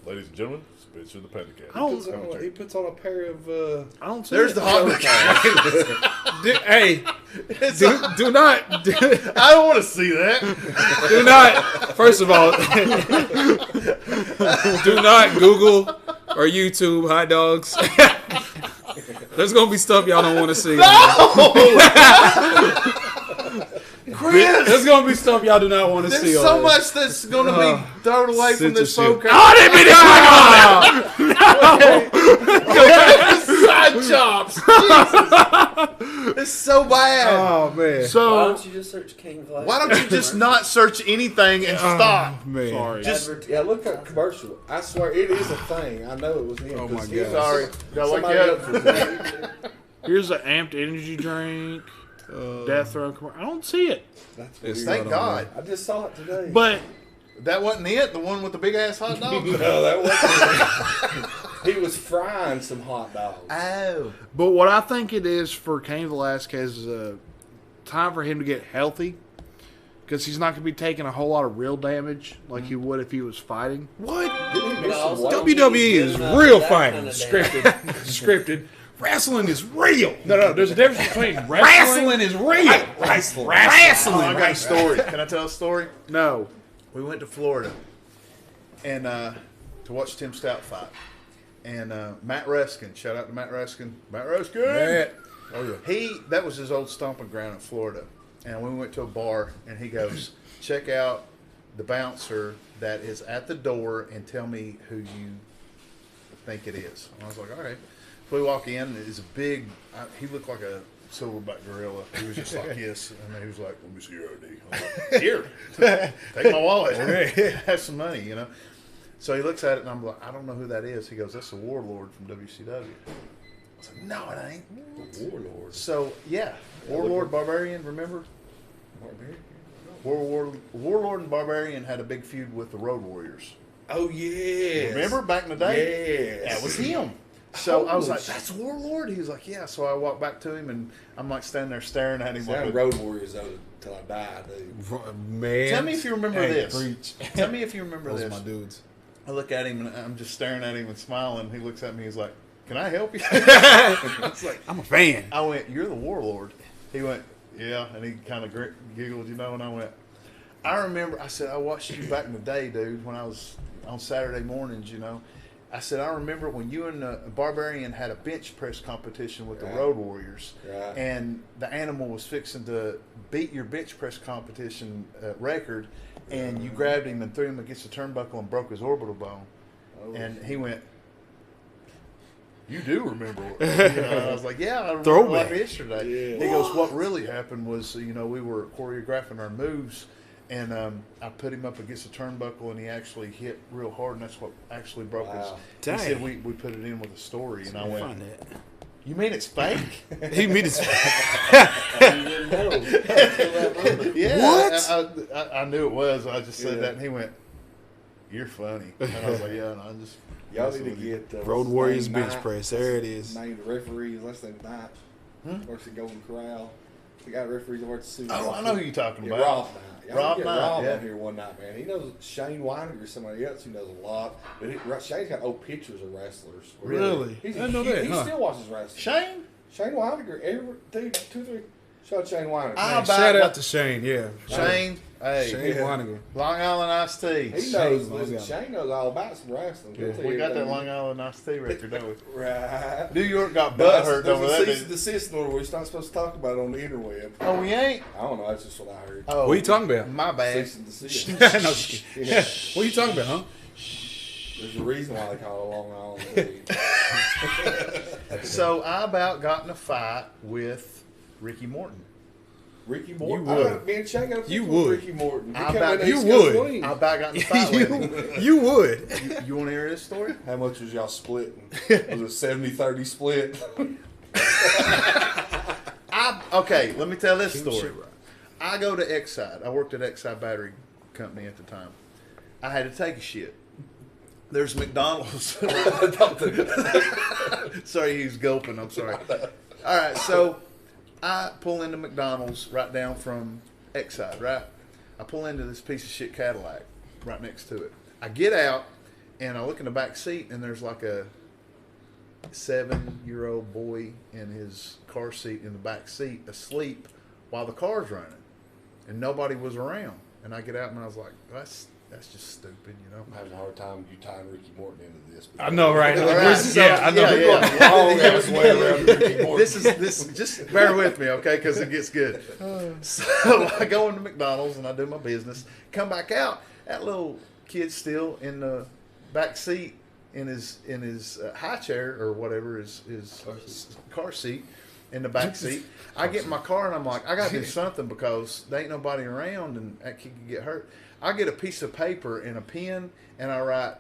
Ladies and gentlemen, Spencer the Panda Cat. He puts on a pair of. I don't see There's it. the hot dog. Hey, do not, I don't want to see that. do not. First of all, do not Google or YouTube hot dogs. There's gonna be stuff y'all don't want to see. Chris, There's gonna be stuff y'all do not want to there's see. so on much that's going to be thrown away from this censorship. podcast. Oh, they been Side chops. Jesus. It's so bad. Oh man. Why So, don't you just search Cain Velasquez? Why don't you just not search anything and stop? Man. sorry. Just Yeah, look at commercial. I swear it is a thing. I know it was him. Oh, my 'cause God. sorry. Gotta wake Somebody you else up. was there. Here's an amped energy drink. Death row commercial. I don't see it. That's It's weird. Thank not on God. I just saw it today. But That wasn't it. The one with the big ass hot dog. no, that wasn't. He was frying some hot dogs. Oh. But what I think it is for Cain Velasquez is time for him to get healthy, because he's not going to be taking a whole lot of real damage like he would if he was fighting. What? Didn't he miss But some also, weight? WWE he's is good enough real for that fighting. kind of Scripted, scripted. Wrestling is real. No, there's a difference between wrestling. Wrestling is real. Oh, I got a story. Can I tell a story? No, We went to Florida and to watch Tim Stout fight. And Matt Ruskin, shout out to Matt Ruskin. Matt Ruskin. Matt. Oh yeah. That was his old stomping ground in Florida. And we went to a bar and he goes, check out the bouncer that is at the door and tell me who you think it is. And I was like, all right. So we walk in, and it's a big. He looked like a silverback gorilla. He was just like this, and then he was like, "Let me see your ID." I was like, "Here, take my wallet. Have some money, you know." So he looks at it, and I'm like, "I don't know who that is." He goes, "That's the Warlord from WCW." I was like, "No, it ain't." Warlord. So yeah, Warlord Barbarian. Remember? Warlord and Barbarian had a big feud with the Road Warriors. Oh yeah. Remember back in the day? Yes. That was him. So I was Holy like, "That's Warlord." He was like, "Yeah." So I walked back to him, and I'm like standing there staring at him. See, I'm Like, Road Warriors though till I die, dude. Man, tell me if you remember hey, this. Preach. Tell me if you remember Those this. are my dudes. I look at him, and I'm just staring at him and smiling. He looks at me. He's like, "Can I help you?" I was like, I'm a fan. I went, "You're the Warlord." He went, "Yeah," and he kind of giggled, you know. And I went, "I remember." I said, "I watched you back in the day, dude, when I was on Saturday mornings, you know." I said, "I remember when you and the Barbarian had a bench press competition with the Right. Road Warriors, Right. and the animal was fixing to beat your bench press competition record, and you grabbed him and threw him against the turnbuckle and broke his orbital bone." And he went, "You do remember?" You know, I was like, "Yeah, I remember Throwback. like yesterday." Yeah. He goes, "What really happened was, you know, we were choreographing our moves, and I put him up against the turnbuckle, and he actually hit real hard, and that's what actually broke his." Wow. He said, Dang. "We put it in with a story," and I went, Find that. "You mean it's fake?" He mean it's You didn't know until that moment. Yeah. What? I knew it was. I just said Yeah. that, and he went, "You're funny," and I was like, "Yeah, and I just." Y'all messing need to with you. get Road what's his Warriors name, bench Knight? press. There it is. Name the referees. Let's say Knight. Works at Golden Corral. The guy referees over at the Super Oh, Bowl. I know who you're talking Yeah, about. Rob Knight. Y'all Rob get Knight, Rob yeah. on here one night, man. He knows Shane Weiniger or somebody else who knows a lot. But Shane's got old pictures of wrestlers. Really? He's I didn't know that, He huh? still watches wrestling. Shane? Shane Weiniger, every 2-3. Shout out Shane Weiniger. I about- Shout out to Shane. Yeah, Shane? Hey. Shane Yeah. Wanigan. Long Island iced tea. He Shane knows. Long Listen, Island. Shane knows all about some wrestling. He'll Yeah. tell We you got that everything. Long Island iced tea record, don't we? Right. New York got But butt hurt there's over a that. cease didn't and it? desist order where you're not supposed to talk about it on the interweb. Oh, we ain't? I don't know. That's just what I heard. Oh, What are you talking about? My bad. Cease and desist. No, just kidding. Yeah. What are you talking about, huh? There's a reason why they call it Long Island weed. So I about got in a fight with Ricky Morton. Ricky Morton. You would. Me and Shane got a picture You with would. Ricky Morton. He I come bet in you East Coast would. Wing. I about got in a fight with him. You would. You want to hear this story? How much was y'all splitting? Was it 70-30 split? Okay, let me tell this Keep story. shit right. I go to Exide. I worked at Exide Battery Company at the time. I had to take a shit. There's McDonald's. Sorry, he's gulping. I'm sorry. All right, so I pull into McDonald's right down from Exide, right? I pull into this piece of shit Cadillac right next to it. I get out, and I look in the back seat, and there's like a 7-year-old boy in his car seat in the back seat asleep while the car's running, and nobody was around. And I get out, and I was like, that's just stupid, you know. I'm having a hard time you tying Ricky Morton into this. I know, right? All right, so- yeah, I know. yeah. Long ass way around Ricky Morton. This just bear with me, okay? Because it gets good. So I go into McDonald's and I do my business. Come back out. That little kid's still in the back seat in his high chair or whatever his car seat in the back seat. I get in my car and I'm like, I got to do something because there ain't nobody around and that kid could get hurt. I get a piece of paper and a pen and I write,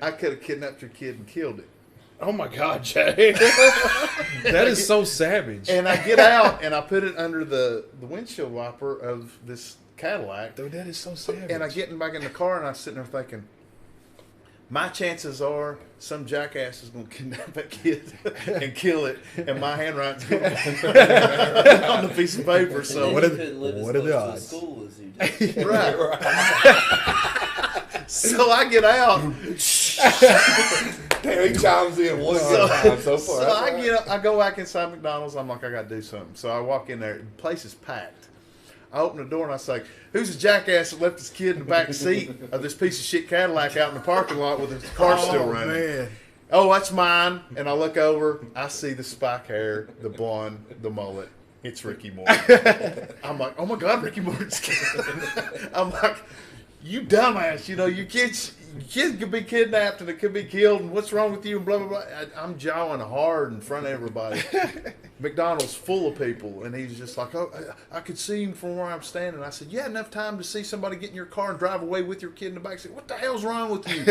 I could have kidnapped your kid and killed it. Oh my God, Jay. That is so savage. And I get out and I put it under the windshield wiper of this Cadillac. Dude, that is so savage. And I get back in the car and I'm sitting there thinking, my chances are some jackass is going to kidnap that kid and kill it, and my handwriting's going to be on the piece of paper. So What What are are the- what are the odds? School as you did. right. So I get out. Damn, he chimes in one time so far. So I get up, I go back inside McDonald's. I'm like, I got to do something. So I walk in there. The place is packed. I open the door and I say, who's the jackass that left his kid in the back seat of this piece of shit Cadillac out in the parking lot with his car still running? Man. Oh, that's mine. And I look over. I see the spike hair, the blonde, the mullet. It's Ricky Morton. I'm like, oh my God, Ricky Morton's kid. I'm like, you dumbass. You know, your kid's Kids could be kidnapped and it could be killed, and what's wrong with you? And blah blah blah. I'm jawing hard in front of everybody. McDonald's full of people, and he's just like, "Oh, I could see him from where I'm standing." I said, "You had enough time to see somebody get in your car and drive away with your kid in the back seat. What the hell's wrong with you,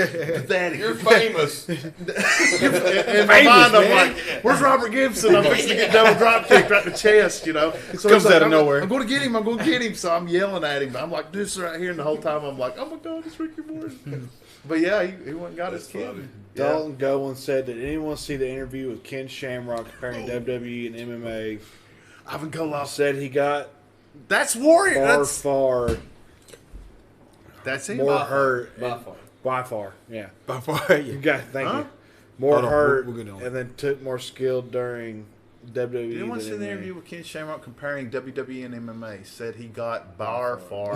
Daddy? You're famous. In my mind, I'm like, "Where's Robert Gibson? I'm fixing to get double drop kicked right in the chest, you know." So Comes it's like, out of nowhere. I'm going to get him. I'm going to get him. So I'm yelling at him. I'm like this right here, and the whole time I'm like, "Oh my God, it's Ricky Morton." But yeah, he went and got his kid. funny. Yeah. Dalton Gowan said, "Did anyone see the interview with Ken Shamrock comparing WWE and MMA?" Ivan Koloff. Said he got That's Warrior. far That's him. more hurt. By far. By far, yeah. By far, You got thank Huh? you. More Hold on, hurt, we'll get on. and then took more skill during WWE. Did anyone see than the MMA. interview with Ken Shamrock comparing WWE and MMA? Said he got by far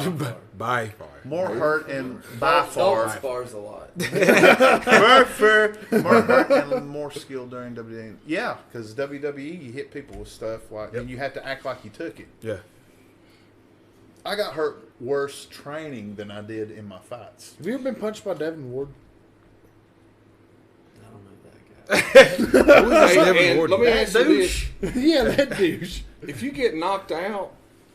by far. more hurt and by far Dalton spars a lot. more hurt and more skill during WWE. Yeah, because WWE you hit people with stuff like, and you have to act like you took it. Yeah. I got hurt worse training than I did in my fights. Have you ever been punched by Devin Ward? I don't know that guy. Hey, and let me ask you this. Yeah, that douche. If you get knocked out,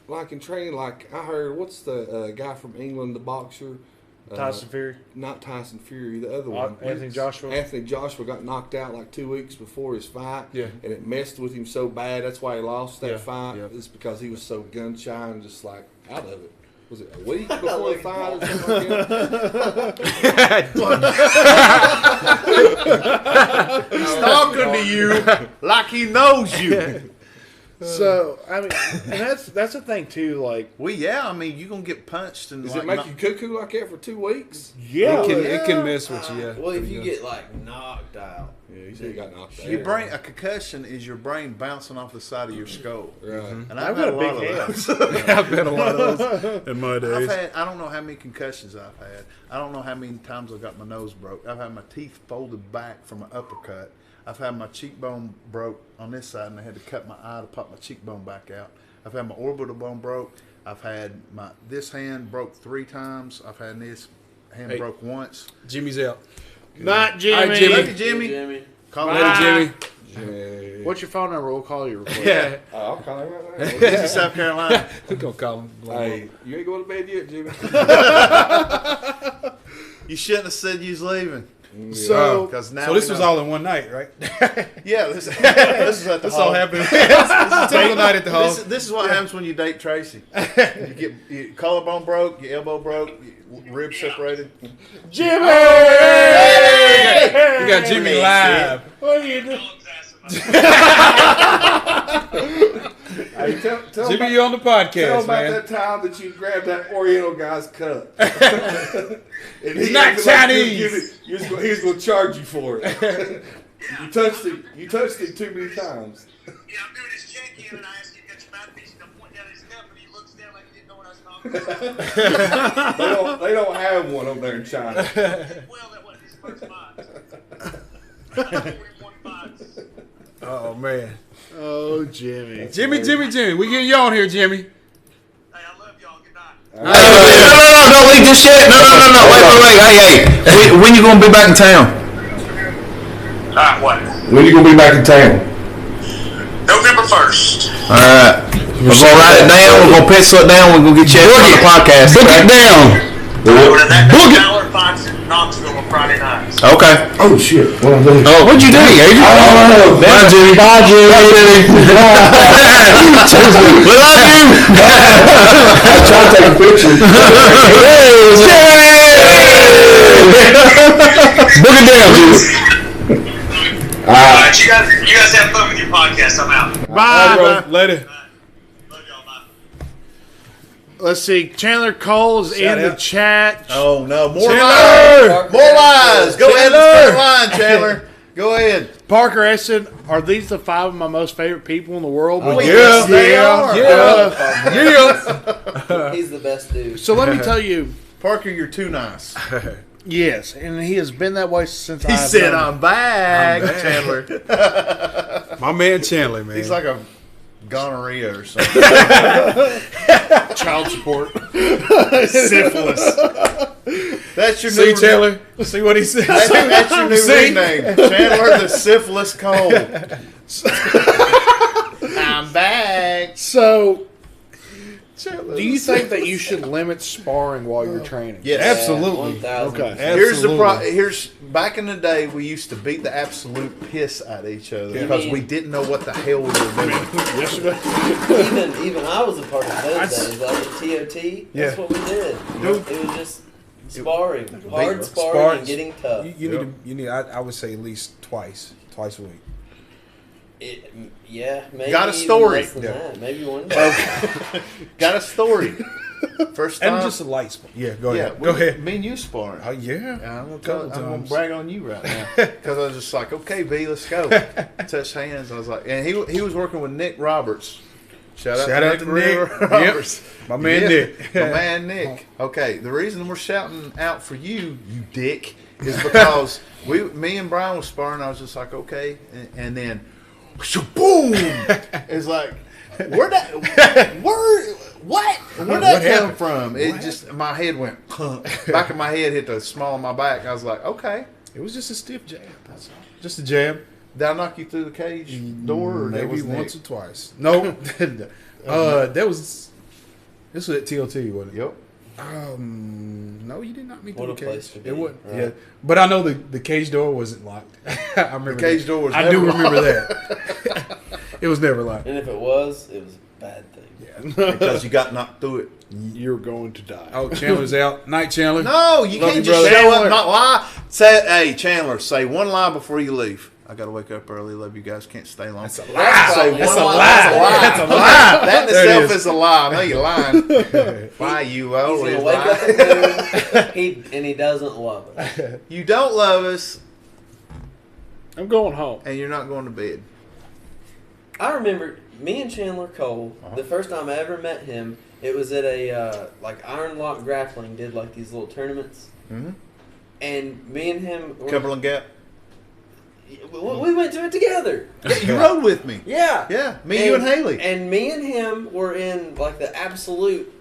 like in training, like I heard, what's the guy from England, the boxer? Tyson Fury. Not Tyson Fury, the other one. Anthony Joshua. Anthony Joshua got knocked out like 2 weeks before his fight. Yeah. And it messed with him so bad. That's why he lost that Yeah, fight. yeah. It's because he was so gun shy and just like out of it. Was it a week before the fight or something like that? He's talking to you like he knows you. So I mean, and that's the thing too. Like, Well, yeah, I mean, you're gonna get punched and Does like it make not- you cuckoo like that for 2 weeks? yeah, It can mess with you. Yeah. Well, if you get like knocked out, Yeah, you said you got knocked out. Your brain, a concussion is your brain bouncing off the side of your skull. Right. And I've had got a a lot big of head. those. I've been a lot of those in my I've days. had, I don't know how many concussions I've had. I don't know how many times I got my nose broke. I've had my teeth folded back from an uppercut. I've had my cheekbone broke on this side, and I had to cut my eye to pop my cheekbone back out. I've had my orbital bone broke. I've had this hand broke 3 times. I've had this hand Hey. broke once. Jimmy's out. not Jimmy. All right, Jimmy. Love you, Jimmy. Jimmy. Call Bye. me Later, Jimmy. Yeah. What's your phone number? We'll call you real quick. Yeah. I'll call him right now. This is South Carolina. We're going to call him. Hey, you ain't going to bed yet, Jimmy? You shouldn't have said you was leaving. So, Because now So this we was know. all in one night, right? Yeah, this is at the This all hall. happened. Typical night at the hall. This is what happens when you date Tracy. You get your collarbone broke, your elbow broke, your ribs separated. Jimmy. We got Jimmy live. What are you doing? Hey, tell Jimmy, about, you on the tell podcast, about man. that time that you grabbed that Oriental guy's cup. And He's not acted like Chinese. he was going to charge you for it. You touched it. You touched it too many times. Yeah, I'm doing his check-in, and I asked him if it's mouthpiece, and I point down his cup, and he looks down like he didn't know what I was talking about. They don't have one over there in China. Well, that wasn't his first box. Oh, man. Oh, Jimmy. Jimmy. We getting you on here, Jimmy. Hey, I love y'all. Good night. No, don't leave this shit. No. Wait. Hey. When you gonna be back in town? What? When you going to be back in town? November 1st. All right. We're gonna write it down. We're gonna pencil it down. We're gonna get you on the podcast. Book it down. Book it. Dollar Fox in Knoxville on Friday nights. Okay. Oh, shit. Oh, what'd you do, Adrian? Bye, Jimmy. Bye, Jimmy. We love you. I'm trying to take a picture. Book it down, Jimmy. All right, you guys have fun with your podcast. I'm out. Bye. Bro, later. Love y'all. Bye. Let's see. Chandler Cole is in the out. chat. Oh no, more Chandler! lies! More lies! Go ahead and start the line, Chandler. Go ahead. Parker Essen, are these the 5 of my most favorite people in the world? Yes, they are. He's the best dude. So let me tell you, Parker, you're too nice. yes, and he has been that way since He I've said, known him. "I'm back, Chandler." My man Chandler, man. He's like a gonorrhea or something. Child support. Syphilis. That's your See, new Chandler? See what he said? That's your new See? nickname. Chandler the Syphilis Cole. I'm back. So, do you think that you should limit sparring while you're training? Yes. Absolutely. 1,000%. Okay. Here's the Absolutely. Here's back in the day, we used to beat the absolute piss out of each other because we didn't know what the hell we were doing. Yesterday. Even I was a part of those days. Like at TOT, that's what we did. It was just sparring, hard sparring, and getting tough. You need. I would say at least twice a week. Maybe Got a even story. less than that. Maybe one day. Got a story. First time. And just a light sport. Yeah, go Yeah, ahead. Go ahead. Me and you sparring. Oh yeah. And I'm Couple gonna times. brag on you right now because I was just like, okay, B, let's go. Touch hands. I was like, and he was working with Nick Roberts. Shout out to Nick Roberts. Yep. My man Nick. My man Nick. Okay, the reason we're shouting out for you, you dick, is because me and Brian was sparring. I was just like, okay, and then, boom! It's like, where'd that come from? It just my head went. Back of my head hit the small of my back. I was like, okay. It was just a stiff jab. That's all. Just a jab. Did I knock you through the cage door? Or that Maybe was once Nick? or twice. No. That was. This was at TOT, wasn't it? Yep. No, you did not meet What the a cage. place to be, It wasn't. right? Yeah, but I know the cage door wasn't locked. I remember The cage that. door was I do never remember locked. that. It was never locked. And if it was a bad thing. Yeah. Because you got knocked through it. You're going to die. Oh, Chandler's out. Night, Chandler. No, you Love can't you, just brother. show up, Chandler. not lie. Say, hey, Chandler, say one lie before you leave. I got to wake up early. Love you guys. Can't stay long. That's a Say lie. one That's a lie. lie. That's a lie. That in There it itself is. is a lie. I know you're lying. Why you He's always gonna wake lie? up at noon, and he doesn't love it. You don't love us, I'm going home. and you're not going to bed. I remember me and Chandler Cole. The first time I ever met him, it was at a Iron Lock Grappling did like these little tournaments, and me and him were, Cumberland Gap. we went to it together. You rode with me. Yeah, Yeah, me, you, and Haley. And me and him were in like the absolute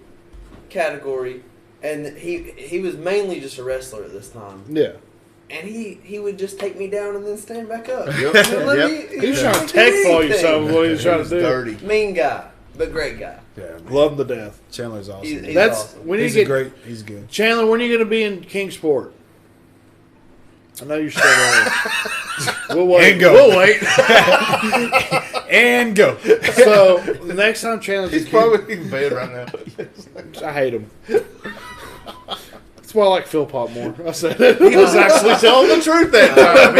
category, and he was mainly just a wrestler at this time. Yeah. And he would just take me down and then stand back up. Yep. He was trying to tech for you, so what he was trying to do. Dirty. Mean guy, but great guy. Yeah, man. Love him to death. Chandler's awesome. He's That's awesome. we need He's to get great. He's good. Chandler. When are you going to be in Kingsport? I know you're still there. We'll wait. And go. We'll wait. And go. So the next time Chandler's He's in probably in bed right now. I hate him. That's why I like Phil Pop more. I said it. He was actually Telling the truth that time.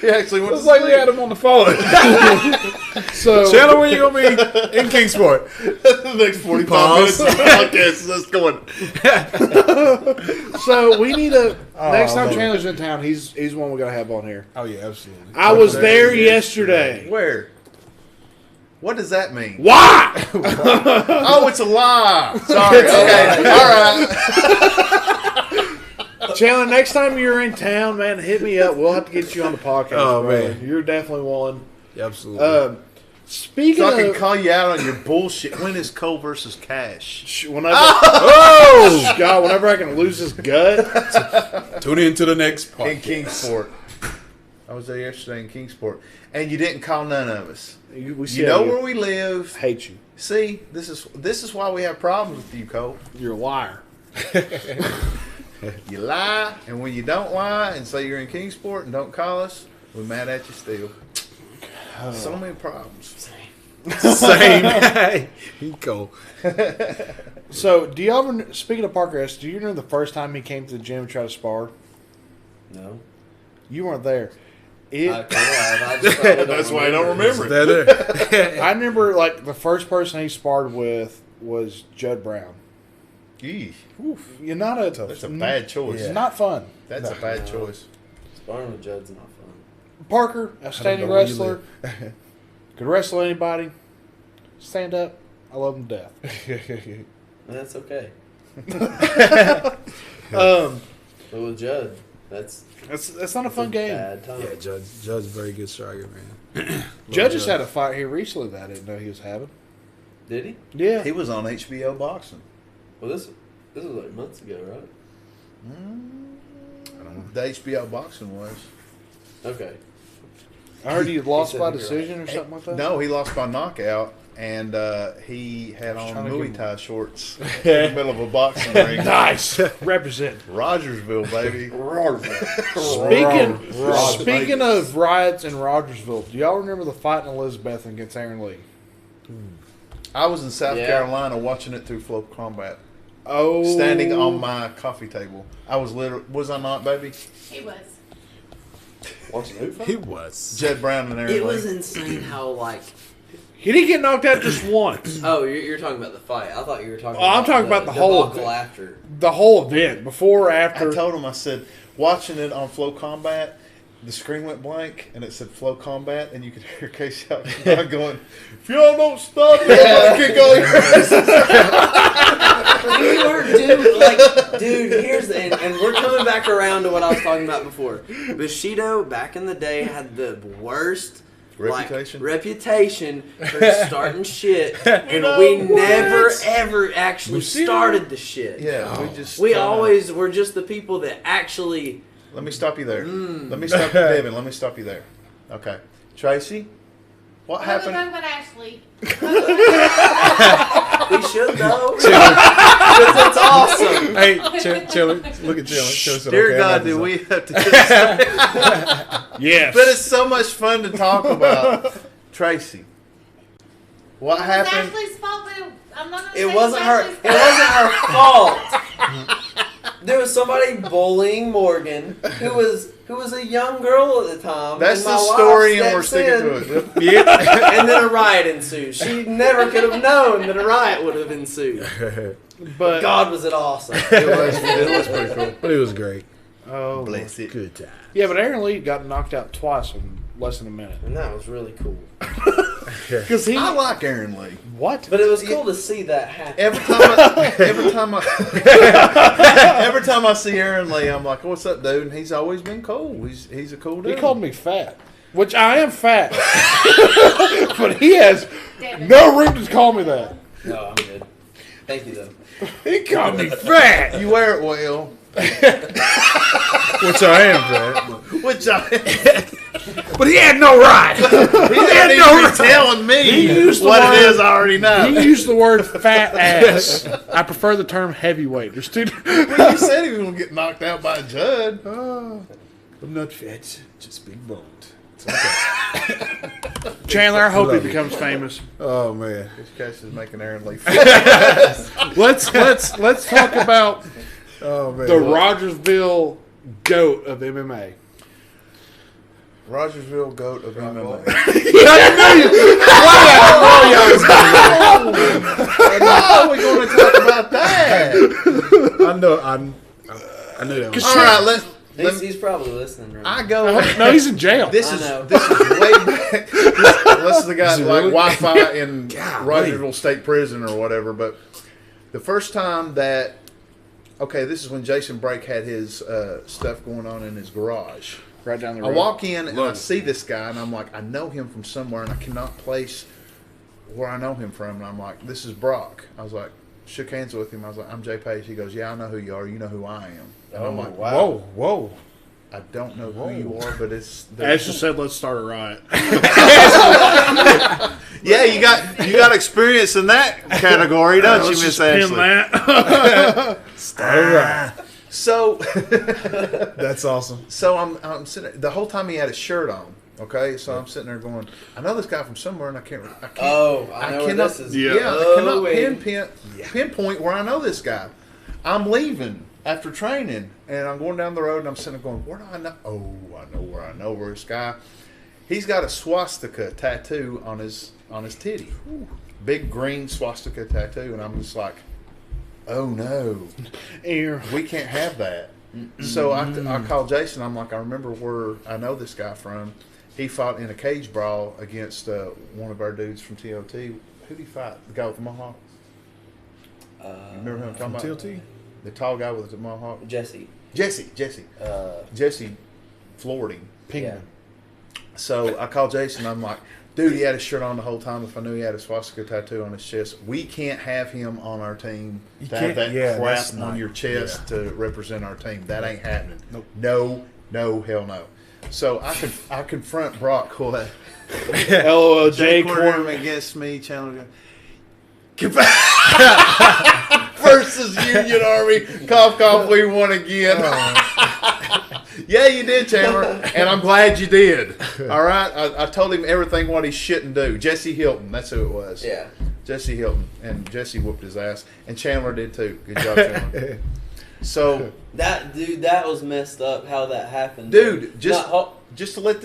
He actually went to It's like we sleep. had him on the phone. so. Chandler, when you gonna be in Kingsport? The next 45 minutes of the podcast is just going. So we need a next time man. Chandler's in town. He's one we gotta have on here. Oh yeah, absolutely. I was there yesterday. Where? What does that mean? Why? Oh, it's a lie. Sorry. Okay. All right. Chandler, next time you're in town, man, hit me up. We'll have to get you on the podcast. Oh, brother. man. You're definitely one. Absolutely. Speaking So I can of call you out on your bullshit. When is Cole versus Cash? whenever, oh God, whenever I can lose his gut. Tune in to the next part. In Kingsport. I was there yesterday in Kingsport. And you didn't call none of us. We You know where we live. hate you. See, this is why we have problems with you, Cole. You're a liar. You lie, and when you don't lie and say you're in Kingsport and don't call us, we're mad at you still. So many problems. Same. He cold. So, do you ever? Speaking of Parker S, do you remember the first time he came to the gym to try to spar? No. You weren't there. That's why I don't remember it. That I remember like the first person he sparred with was Judd Brown. Eesh. You're not a. That's a bad choice. It's not fun. That's a bad choice. Sparring with Judd's not fun. Parker, outstanding know where you wrestler, could wrestle anybody. Stand up. I love him to death. And that's okay. Um, But with Judd, that's that's not a fun game. bad time. Yeah, Judge's a very good striker, man. Judge just had a fight here recently that I didn't know he was having. Did he? Yeah. He was on HBO Boxing. Well, this was like months ago, right? The HBO boxing was. Okay. I heard he lost said by you're decision or something like that. No, he lost by knockout, and he had on trying to Muay give Thai shorts in the middle of a boxing ring. Nice. Represent. Rogersville, baby. Speaking of riots in Rogersville, do y'all remember the fight in Elizabeth against Aaron Lee? I was in South Yeah. Carolina watching it through Flow Combat, Oh, standing on my coffee table. I was was I not, baby? He was. Watching who fight? He was. Jed Brown and Aaron It Lee. was insane how like. He didn't get knocked out just once. Oh, you're talking about the fight. I thought you were talking. Oh, I'm talking about the whole debacle thing. after. The whole event, before, after. I told him, I said, watching it on Flow Combat, the screen went blank and it said Flow Combat, and you could hear Casey out going, "If y'all don't stop it, I'm gonna kick all your asses." We were, dude, here's the, and we're coming back around to what I was talking about before. Bushido, back in the day, had the worst reputation for starting shit, and we never, ever actually started the shit. Yeah, we always were just the people that actually... Let me stop you there. Let me stop you, David. Let me stop you there. Okay. Tracy, what happened? Talking about Ashley. We should, though. Because it's awesome. Hey, Chiller, look at Chiller. Chiller said, Dear okay, God, do we have to just Yes. But it's so much fun to talk about. Tracy, what It was happened? Ashley's fault, but I'm not gonna It say wasn't it's her. Ashley's It wasn't her fault. There was somebody bullying Morgan, who was a young girl at the time. That's and my the wife story, and we're steps sticking in, to it. Yeah. And then a riot ensued. She never could have known that a riot would have ensued. But God, was it awesome! It was pretty cool. But it was great. oh, Bless it. Good time. yeah, but Aaron Lee got knocked out twice in less than a minute. And that was really cool. Because he I like Aaron Lee. what? But it was cool to see that happen. Every time I see Aaron Lee, I'm like, "What's up, dude?" And he's always been cool. He's a cool dude. He called me fat, which I am fat, but he has no room to call me that. No, I'm good. Thank you, though. He called me fat. You wear it well. Which I am, Brad. Which I. But he had no right. He didn't even be telling me used the what word- it is. I already know. He used the word fat ass. I prefer the term heavyweight. There's two. Well, you said he was gonna get knocked out by Judd. I'm not fat, just big boned. Chandler, I hope he Love it. becomes famous. Oh man. This case is making Aaron Lee. Let's talk about Oh man. the Rogersville GOAT of MMA. Rogersville GOAT of MMA. How are we going to talk about that? I know. I knew that was. All right, let's. He's probably listening right now. I go. No, he's in jail. This I is know. this is way back. This is the guy Is it like really? Wi-Fi in Golly. Rogersville State Prison or whatever. But the first time that, okay, this is when Jason Brake had his stuff going on in his garage. Right down the I road. walk in and I see this guy and I'm like, I know him from somewhere and I cannot place where I know him from. And I'm like, this is Brock. I was like, shook hands with him. I was like, I'm Jay Page. He goes, yeah, I know who you are. You know who I am. And I'm like, Whoa, whoa. I don't know who you are, but it's Ash just said, let's start a riot. yeah, you got experience in that category, don't you, Let's Miss just pin Ashley? that. So That's awesome. So I'm sitting the whole time he had a shirt on. Okay, so I'm sitting there going, I know this guy from somewhere, and I can't. Oh, I know where cannot, this is. Yeah. I cannot wait. pinpoint where I know this guy. I'm leaving after training, and I'm going down the road, and I'm sitting there going, where do I know? Oh, I know where this guy. He's got a swastika tattoo on his titty, big green swastika tattoo, and I'm just like, oh no, we can't have that. So I called Jason. I'm like, I remember where I know this guy from. He fought in a cage brawl against one of our dudes from TOT. Who did he fight? The guy with the mohawk? Remember who I'm talking about? TLT? The tall guy with the mohawk? Jesse. Jesse floored him. Pingman. So I called Jason. I'm like, Dude, he had his shirt on the whole time. If I knew he had a swastika tattoo on his chest, we can't have him on our team to have that crap on your chest to represent our team. That ain't happening. Nope. No, hell no. So I confront Brock. LOL, Jay Corman against me. Chandler versus Union Army. Cough, cough. We won again. Yeah, you did, Chandler, and I'm glad you did. All right, I told him everything what he shouldn't do. Jesse Hilton, that's who it was. Yeah, Jesse Hilton, and Jesse whooped his ass, and Chandler did too. Good job, Chandler. So that was messed up. How that happened, dude. Just to let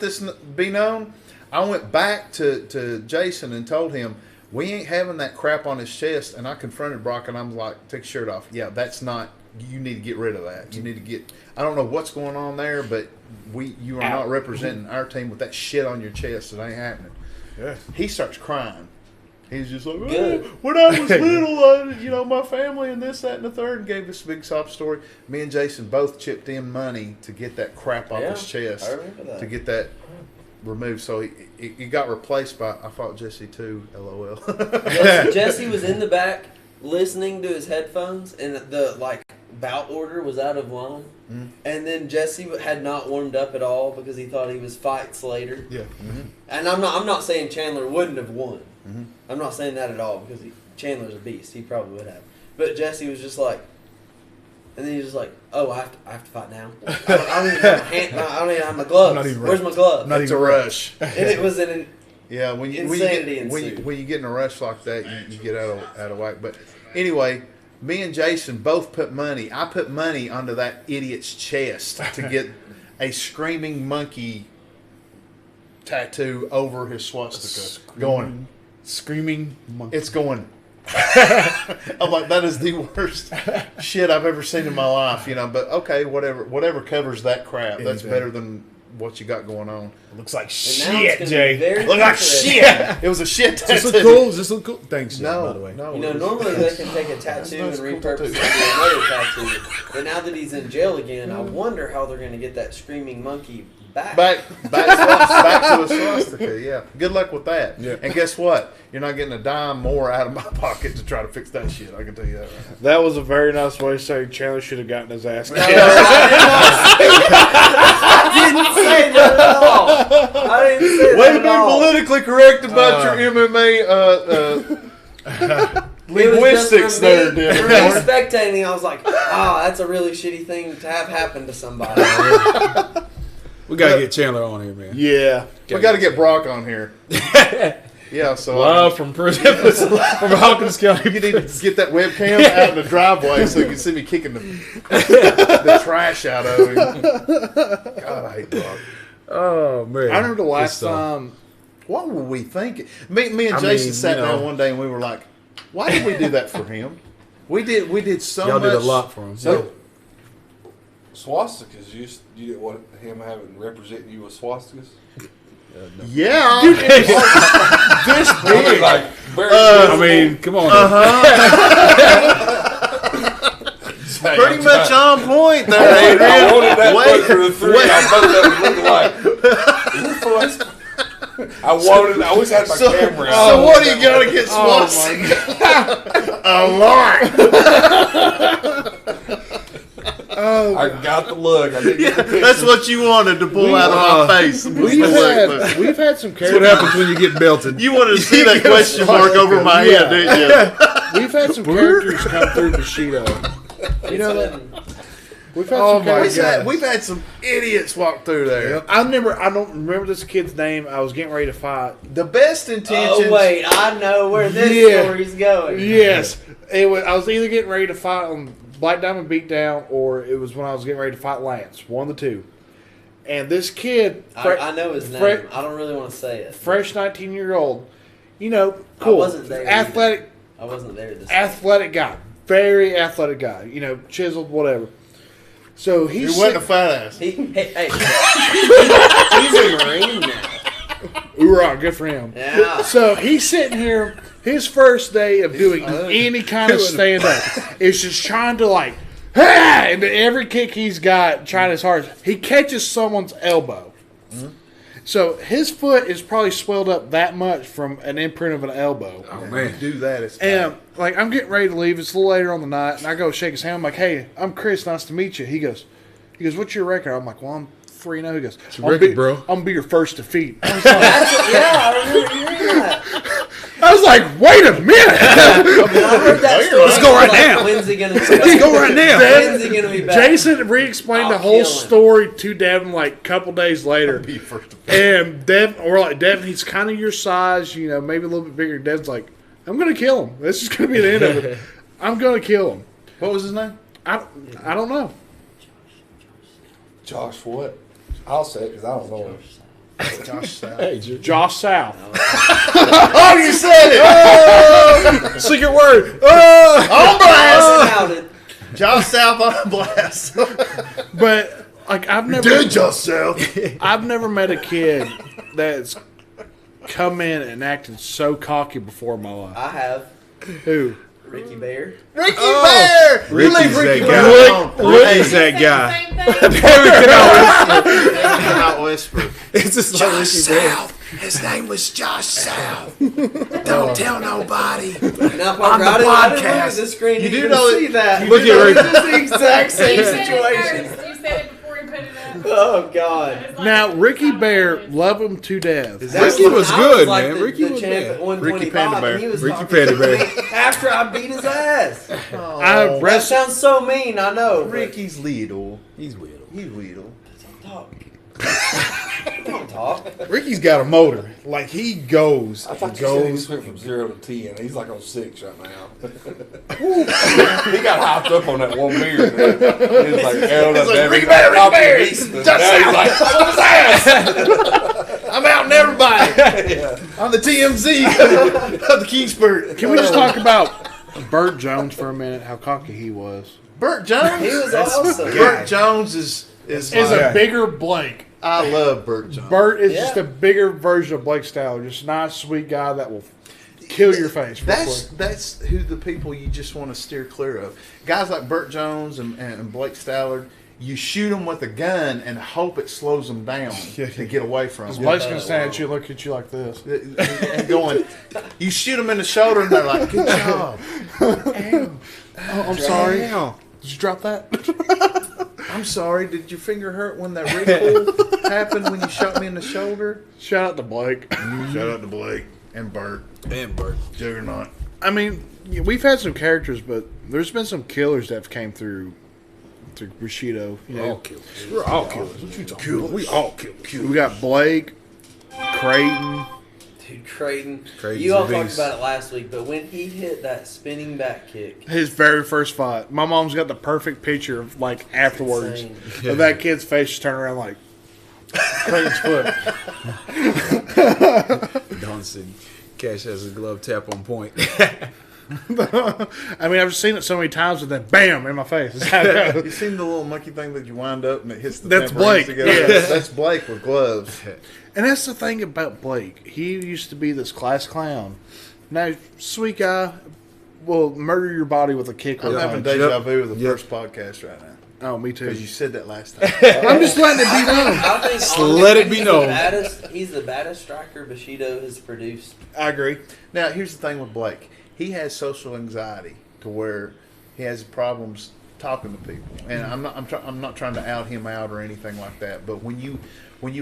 this be known, I went back to Jason and told him we ain't having that crap on his chest, and I confronted Brock, and I'm like, take your shirt off. Yeah, that's not. You need to get rid of that. You need to get. I don't know what's going on there, but you are not representing our team with that shit on your chest. It ain't happening. Yeah. He starts crying. He's just like, Good. when I was little, my family and this, that, and the third, and gave this big sob story. Me and Jason both chipped in money to get that crap off his chest, I remember that. to get that removed. So he got replaced by. I fought Jesse too. LOL. Jesse was in the back listening to his headphones, and the bout order was out of line. Mm-hmm. And then Jesse had not warmed up at all because he thought he was fights later. Yeah. Mm-hmm. And I'm not saying Chandler wouldn't have won. Mm-hmm. I'm not saying that at all because Chandler's a beast. He probably would have. But Jesse was just like, and then he was just like, "Oh, I have to fight now. I don't even have my hand. I don't even have my gloves. Where's my glove?" It's a rush. And it was an yeah. When you get in a rush like that, you get out of whack. But anyway. Me and Jason both put money. I put money onto that idiot's chest to get a screaming monkey tattoo over his swastika. Screaming monkey. It's going. I'm like, that is the worst shit I've ever seen in my life, But okay, whatever covers that crap. That's better than what you got going on. It looks like shit, Jay. Look like shit. It was a shit tattoo. Does this look cool? Thanks, Jay, by the way. No. Normally they can take a tattoo and repurpose it into another tattoo. But now that he's in jail again, I wonder how they're going to get that screaming monkey back to a swastika. Yeah. Good luck with that. Yeah. And guess what? You're not getting a dime more out of my pocket to try to fix that shit. I can tell you that right now. That was a very nice way to say Chandler should have gotten his ass kicked. I didn't say that at all. I didn't say Way that to at be all. politically correct about your MMA linguistics there, For me Denver. spectating, I was like, that's a really shitty thing to have happen to somebody. We gotta get Chandler on here, man. Yeah. We got to get Brock on here. Yeah, so Live from prison, from Hawkins County. you need to get that webcam out in the driveway so you can see me kicking the trash out of him. God, I hate Brock. Oh man! I remember the last time. What were we thinking? Me and Jason sat down one day and we were like, "Why did we do that for him? We did so Y'all much. did a lot for him. So, swastikas, you didn't want him having representing you with swastikas? Yeah, This big. I mean, come on. pretty much on point there, Adrian. I wanted that picture of the three. I both of them looking like. I always had my camera out. So what do you got against swastika? A lot. I got the look. I didn't get the picture. That's what you wanted to pull out of my face. We've had some That's what happens when you get belted. You wanted to see that question mark over my head, didn't you? We've had some characters come through Bushido. You know that? We've had some characters. We've had some idiots walk through there. I don't remember this kid's name. I was getting ready to fight. The best intentions. Oh wait, I know where this story's going. Yes, I was either getting ready to fight on Black Diamond Beatdown, or it was when I was getting ready to fight Lance. One of the two. And this kid, I know his name. I don't really want to say it. Fresh 19-year-old, cool. I wasn't there. Athletic. I wasn't there. Athletic guy, very athletic guy. Chiseled, whatever. So He wasn't a fat ass. Hey, he's a Marine now. Hoorah, good for him. Yeah. So he's sitting here, his first day of doing any kind of stand-up is just trying to and every kick he's got, trying his hardest. He catches someone's elbow. Mm-hmm. So his foot is probably swelled up that much from an imprint of an elbow. Oh man, do that. It's and like I'm getting ready to leave. It's a little later on the night, and I go shake his hand. I'm like, "Hey, I'm Chris. Nice to meet you." He goes, "What's your record?" I'm like, "Well, I'm 3-0." He goes, I'm gonna be your first defeat. I was like, I remember hearing that. I was like, "Wait a minute." I heard that story. Let's go right now. When's he gonna? Let's go right now. When's he gonna be back? Jason re-explained the whole story to Devin like a couple days later. And we're like, Devin, he's kind of your size, maybe a little bit bigger. Devin's like, I'm going to kill him. This is going to be the end of it. I'm going to kill him. What was his name? I don't know. Josh what? I'll say it because I don't know. Josh South. Hey, Josh South. Oh, you said it! Oh! secret word. On blast! Outed. Josh South on blast. But like I've never Dude, Josh South. I've never met a kid that's come in and acted so cocky before in my life. I have Who? Ricky Bear. Ricky Bear! You leave Ricky Bear alone. Ricky's that guy. Cannot whisper. It's just like Ricky Bear. His name was Josh South. Don't tell nobody. Now, Parker, I didn't look at the screen. You do didn't know see that. Look at Ricky. This is the exact same You said it situation. first. You said it before you put it up. Oh God. It's like- Now Ricky Bear, love him to death. Ricky was good, like man. Ricky was champ bad. at 125, Ricky Panda Bear. and he was Ricky talking Panda to Bear. me after I beat his ass. I That wrestled. sounds so mean, I know. but- Ricky's little. He's weird. He's little. Talk. Don't talk. Ricky's got a motor. Like he goes. I thought He you said he goes. went from 0 to 10. He's like on 6 right now. He got hyped up on that one beer. Man. He was like, hell, that's Ricky Bear, Ricky Bear. Just now he's like, "What's that?" I'm outing everybody. I'm the TMZ of the Kingsburg. Can we just talk about Burt Jones for a minute? How cocky he was. Burt Jones? He was awesome. Burt Jones is A bigger Blake. I love Burt Jones. Burt is Yeah. just a bigger version of Blake Styler. Just a nice, sweet guy that will kill your face. real quick. That's who the people you just want to steer clear of. Guys like Burt Jones and Blake Stallard, you shoot them with a gun and hope it slows them down to get away from them. Blake's gonna stand at you, look at you like this. And going, you shoot them in the shoulder and they're like, good job. Oh, I'm sorry. Damn. Did you drop that? I'm sorry, did your finger hurt when that recoil happened when you shot me in the shoulder? Shout out to Blake. Shout out to Blake and Burt. And Burt. Juggernaut. I mean, we've had some characters, but there's been some killers that have came through Bushido. You know, All killers. We're all killers. What you talking about? We all killers. we got Blake, Creighton. Dude, Creighton. Creighton's You all a talked beast. about it last week, but when he hit that spinning back kick, His very first fight. My mom's got the perfect picture of like afterwards insane. of that kid's face just turning around like Creighton's foot. Donson. Cash has a glove tap on point. I mean, I've seen it so many times, and then bam in my face. That's how it You goes. seen the little monkey thing that you wind up and it hits the That's temper ends Blake. together? Yeah. That's Blake with gloves. And that's the thing about Blake. He used to be this class clown. Now, sweet guy will murder your body with a kick or I'm a having punch. deja vu with the first podcast right now. Oh, me too. Because you said that last time. I'm just letting it be known. I think Just honestly, let it be he's known. the baddest, he's the baddest striker Bushido has produced. I agree. Now, here's the thing with Blake. He has social anxiety to where he has problems talking to people. And I'm not trying to out him out or anything like that. But when you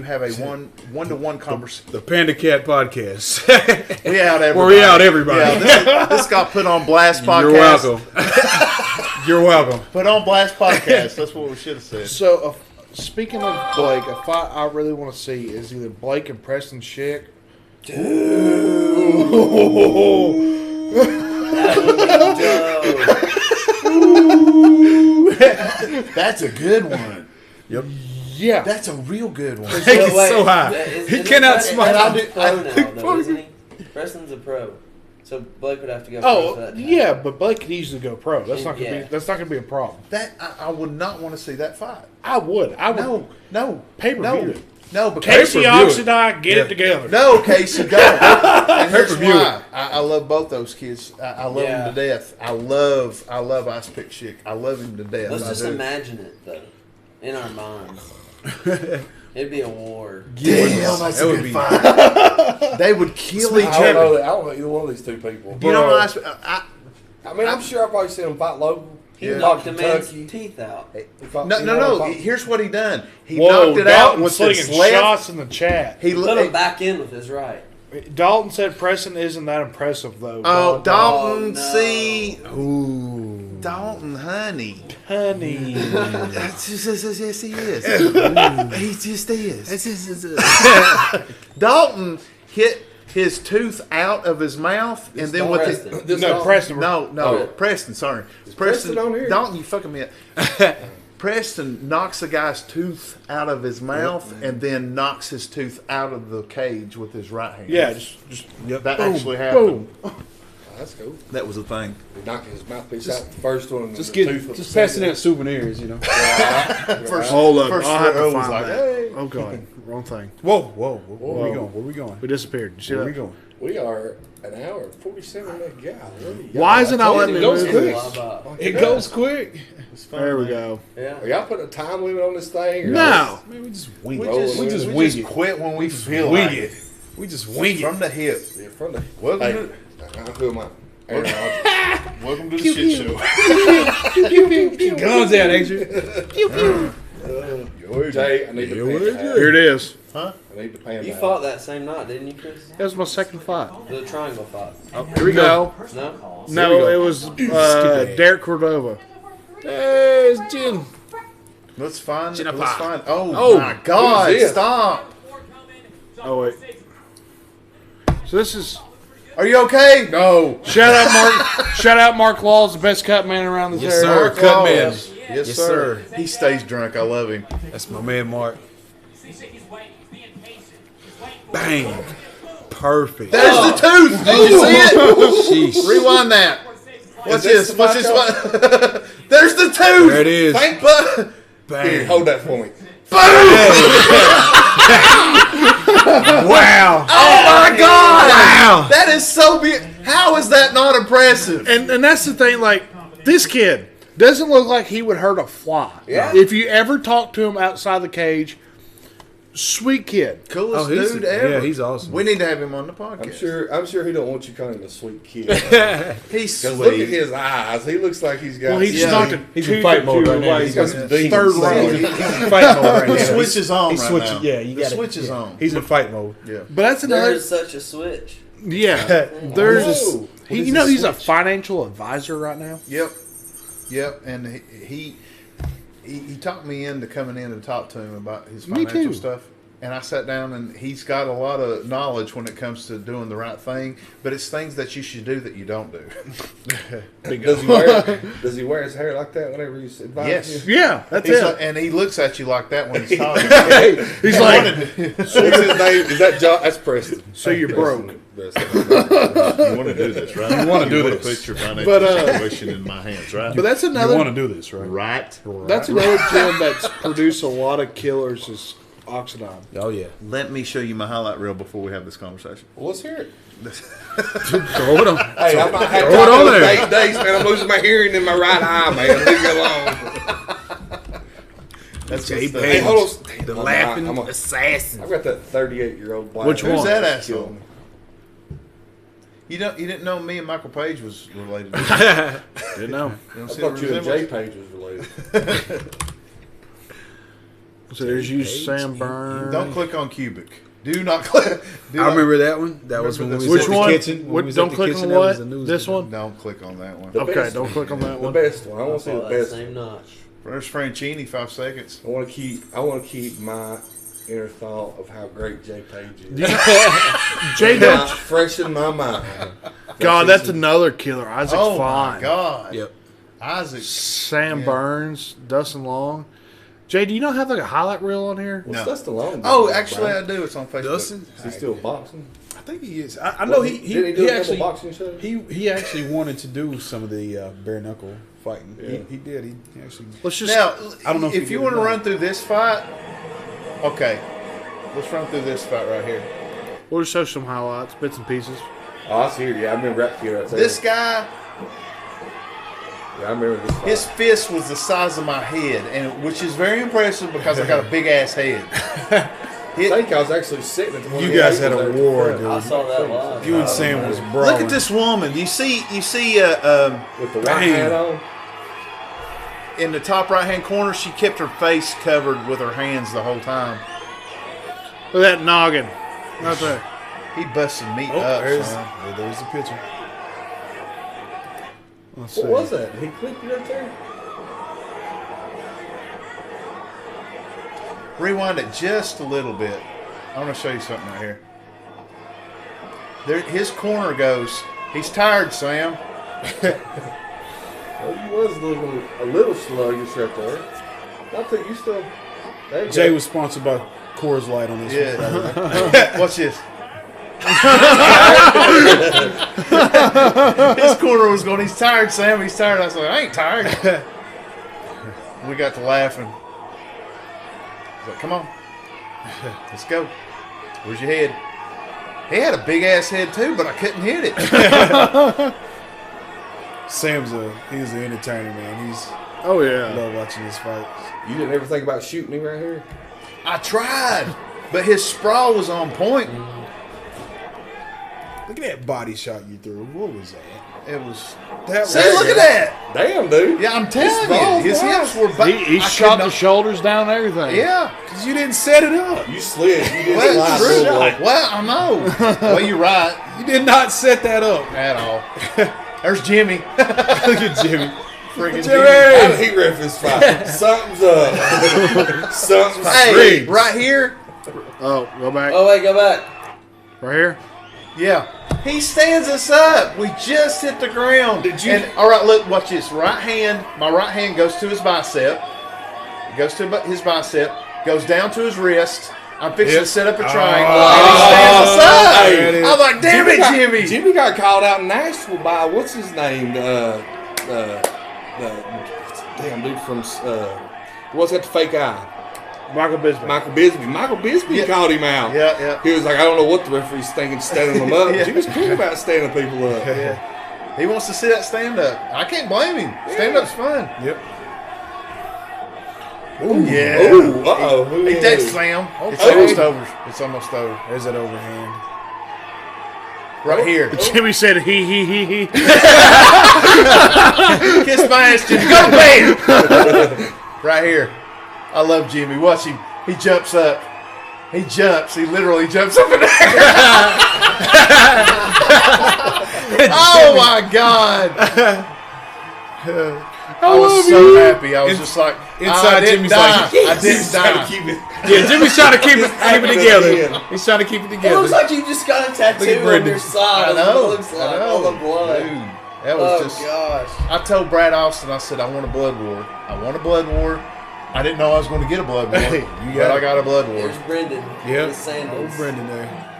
have a one-to-one conversation, The Panda Cat Podcast. we out everybody. Where we out everybody. Yeah, this got put on Blast Podcast. You're welcome. You're welcome. Put on Blast Podcast. That's what we should have said. So, speaking of Blake, a fight I really want to see is either Blake and Preston Schick. That's a good one. Yep. Yeah. That's a real good one. Take it so high. He cannot smile. Preston's a pro now, though, isn't he? Preston's a pro. So Blake would have to go pro for Oh, that. to yeah, happen. but Blake could easily go pro. That's not gonna Yeah. be. That's not gonna be a problem. That I would not want to see that fight. I would. No, Pay-per-view it. no, because Casey Pay-per-view it. Oxidine, get Yeah. it together. no, Casey, go. And here's Pay-per-view why. I love both those kids. I love Yeah. them to death. I love Ice Pick Chick. I love him to death. Let's I just do. imagine it though, in our minds. It'd be a war. Damn, that's That a would good be- fight. They would kill each I don't other. know either one of these two people. You know what? I mean, I'm sure I've probably seen him fight local. He Yeah. knocked a man's Kentucky. teeth out. No. Here's what he done. He Whoa, knocked it out Dalton with slinging his left. shots in the chat. He Put him back in with his right. Dalton said Preston isn't that impressive though. Oh, Dalton, Oh, no. see, Ooh. Dalton, honey. honey. Yes, he is. He just is. Dalton hit his tooth out of his mouth, and then with his Preston. No, Preston. no, Preston. Sorry, Preston on here? Dalton, you fucking me up. Preston knocks a guy's tooth out of his mouth, and then knocks his tooth out of the cage with his right hand. Yeah, just that actually happened. boom. That's cool. That was a thing. He knocked his mouthpiece out the first one. And Just the get, tooth just was passing out souvenirs, you know. First, Hold up, first I'll have to row find was like, that. hey. Oh god, wrong thing. Whoa. Where we going? Where we going? We disappeared. You see Where that? we going? We are an hour and 47 minute guy. Why is it not told letting you, me it goes move quick. this? It goes quick. It's fun, There we man. go. Yeah. Are y'all putting a time limit on this thing? Or No. Man, we just wing We it. just, we just we wing just it. quit when we feel Wing like it. We just wing From it. the hip. Yeah, from the. Welcome Hey, to who am I? Aaron Rodgers. welcome to the shit show. Guns out, Adrian. Jay, I need the Panda. Here it is. I need the Panda. You fought that same night, didn't you, Chris? That was my second fight. The triangle fight. Here we go. No? No, it was Derek Cordova. There's Jim. Let's find. Jennifer. Let's find. Oh, Oh, my God! who's this? Stop. Oh wait. So this is Are you okay? No. shout out Mark. Shout out Mark Laws, the best cut man around this Yes, area. sir. Cut man. Yes, Yes, sir. sir. He stays drunk. I love him. That's my man, Mark. Bang. Perfect. There's the tooth. Did you see it? Sheesh. Rewind that. What's this this? What's this? tobacco? What? There's the tooth. There it is. Thank but. Here, Bang. hold that for me. Wow. Oh my God! Wow. That is so big. How is that not impressive? And that's the thing. Like this kid doesn't look like he would hurt a fly. Yeah. If you ever talk to him outside the cage, sweet kid. Coolest he's- dude ever. yeah, he's awesome. We need to have him on the podcast. I'm sure he don't want you calling him a sweet kid. He's Because look at sweet. his eyes. He looks like he's got. Well, he just Yeah. knocked a He's in tooth fight or mode two right now. away. He's got some Third demons. round. He's in fight mode right The now. switch is on He's right switching. now. Yeah, you The got switch is on. He's in fight mode. Yeah. But that's There another. is such a switch. Yeah. There's. Whoa. You know he's a financial advisor right now. Yep. And he talked me into coming in and talk to him about his Me financial too. stuff. And I sat down, and he's got a lot of knowledge when it comes to doing the right thing. But it's things that you should do that you don't do. Does he wear his hair like that whenever he's advising Yes. you? Yeah, that's He's it. like, and he looks at you like that when he's talking. He's like, What's his name? Is that John? That's Preston. so you're broke. You want to do this, right? You wanna do wanna this. Put your financial But, situation in my hands, right? But that's You another. want to do this, right? Right. That's another gym that's produced a lot of killers. Is Oxidine. Oh yeah. Let me show you my highlight reel before we have this conversation. Well, let's hear it. Throw it on. Hey, I might have Throw it on to there. 8 days, man. I'm losing my hearing in my right eye, man. Leave me alone. That's Jay good Hey, stuff. hold on. The I'm- laughing I'm a- assassin. I've got that 38-year-old black. Which man. Who's one? that That's asshole? killing me. You didn't know me and Michael Page was related. Didn't know. You don't I see thought the you and Jay resemblance? Page was related. So there's you, Sam Burns. Don't click on cubic. Do not click. Do I not- remember that one. That was when we was Which at one? the kitchen. When What- we was don't at the click kitchen, on that what? was the news This video. one? Don't click on that one. Okay, best don't click on that The one. best one. I want to see the That best. same notch. There's Franchini, 5 seconds. I want to keep my inner thought of how great Jay Page is. Jay, Not fresh in my mind. God, that's another killer. Isaac Oh Fine. my God. Yep. Isaac. Sam Yeah. Burns, Dustin Long. Jay, do you not have like a highlight reel on here? What's No. Dustin Long? Oh, doing, actually, I Brian? do. It's on Facebook. Dustin. Is he still boxing? I think he is. I know he Did he do a couple actually boxing shows? he actually wanted to do some of the bare knuckle fighting. Yeah. He did. He actually. Let's just. Now, I don't know if if he you did want to or not. run through this fight, okay. Let's run through this fight right here. We'll just show some highlights, bits and pieces. Oh, I see it. Yeah, I remember that kid right there. This guy, Yeah, I remember this fight. His fist was the size of my head, and which is very impressive because I got a big ass head. I think I was actually sitting at the one. You guys had a war, dude. I saw that live. You and Sam was brawling. Look at this woman. You see, With the white hat on. in the top right hand corner, she kept her face covered with her hands the whole time. Look at that noggin. Right there. He busted me Oh, up. there's Son. the picture. Let's see. What was that? Did he clip you up there? Rewind it just a little bit. I want to show you something right here. There, his corner goes. He's tired, Sam. Well, he was looking a little sluggish right there. I think you still. There you Jay go. was sponsored by Coors Light on this one. Yeah. Watch this. His corner was going, he's tired, Sam. He's tired. I was like, I ain't tired. We got to laughing. I was like, come on. Let's go. Where's your head? He had a big ass head too, but I couldn't hit it. Sam's he's an entertainer, man. I love watching his fights. You didn't ever think about shooting him right here? I tried, but his sprawl was on point. Look at that body shot you threw. What was that? It was. That See, look at that. Damn, dude. Yeah, I'm telling you, his hips were back. He shot the shoulders down and everything. Yeah. Because you didn't set it up. You slid. You didn't Well, slide. true. Real well. Well, I know. Well, you're right. You did not set that up. At all. There's Jimmy. Look at Jimmy. Freaking How did he ref his fight? Something's up. Something's Hey, rigged. right here. Oh, go back. Oh wait, go back. Right here. Yeah. He stands us up. We just hit the ground. Did you- And, all right, look, watch this. Right hand. My right hand goes to his bicep. It goes to his bicep. Goes down to his wrist. I'm fixing to set up a triangle. And he stands us up. Hey. I'm like, damn it, Jimmy. Jimmy got called out in Nashville by what's his name? The damn dude from what's got the fake eye? Michael Bisbee. Michael Bisbee called him out. Yeah. He was like, I don't know what the referee's thinking, standing them up. Yeah. Jimmy's cool about standing people up. Yeah. He wants to see that stand up. I can't blame him. Stand up's fun. Yep. Ooh, yeah. Ooh, uh-oh. He takes Sam. It's Oh. almost over. It's almost over. There's that overhand. Right here. Jimmy said he. Kiss my ass, Jimmy. Go to bed. Right here. I love Jimmy. Watch him. He jumps up. He jumps. He literally jumps up in the air. Oh my God. I was so happy. I was just like, inside I didn't Jimmy's die. like, I didn't He's trying die. to keep it. Yeah, Jimmy's trying to keep it together. He's trying to keep it It together. looks like you just got a tattoo on Brendan. your side. I know. It looks like I know. all the blood. Dude, that was Oh just. gosh. I told Brad Austin, I said, I want a blood war. I want a blood war. I didn't know I was going to get a blood war. Hey, you but got I it. got a blood war. There's Brendan. Yep. With sandals. Old Brendan there.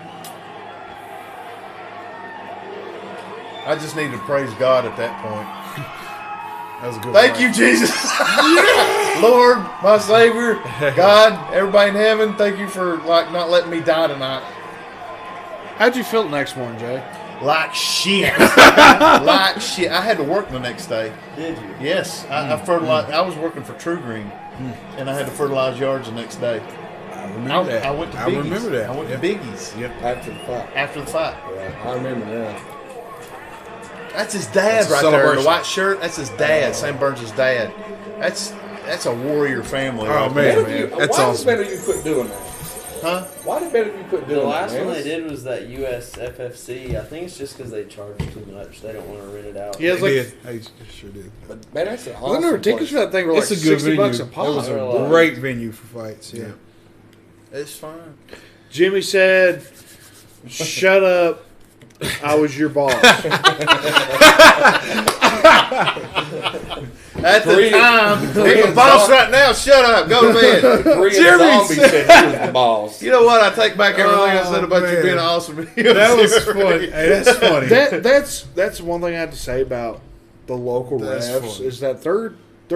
I just needed to praise God at that point. That was a good Thank fight. you, Jesus. Lord, my Savior, God, everybody in heaven, thank you for not letting me die tonight. How'd you feel the next morning, Jay? Like shit. Like shit. I had to work the next day. Did you? Yes. I fertilized. I was working for True Green, and I had to fertilize yards the next day. I remember that. I went to Biggie's. I remember that. I went Yep. to Biggie's Yep. After the fight. after the fight. Yeah, I remember that. That's his dad That's a right there in the celebration. white shirt. That's his dad. Sam Burns' dad. That's a warrior family. Oh, right man. there, Why did That's why awesome. better you quit doing that? Huh? Why did better you quit doing The that? last man? one they did was that USFFC. I think it's just because they charge too much. They don't want to rent it out. Yeah, it's They like did. They sure did. But man, that's an awesome wasn't there tickets place. for that thing? Were like It's a good $60 venue. a It pop. was a Really? great venue for fights. Yeah. It's fine. Jimmy said, "Shut up, I was your boss." At the Korean- time, he's Korean the boss zombie. right now. Shut up. Go to bed. Korean Jimmy zombie said he was the boss. You know what? I take back everything I said about you man. being awesome. That was funny. Hey, that's funny. That's one thing I have to say about the local That's refs funny. is that they're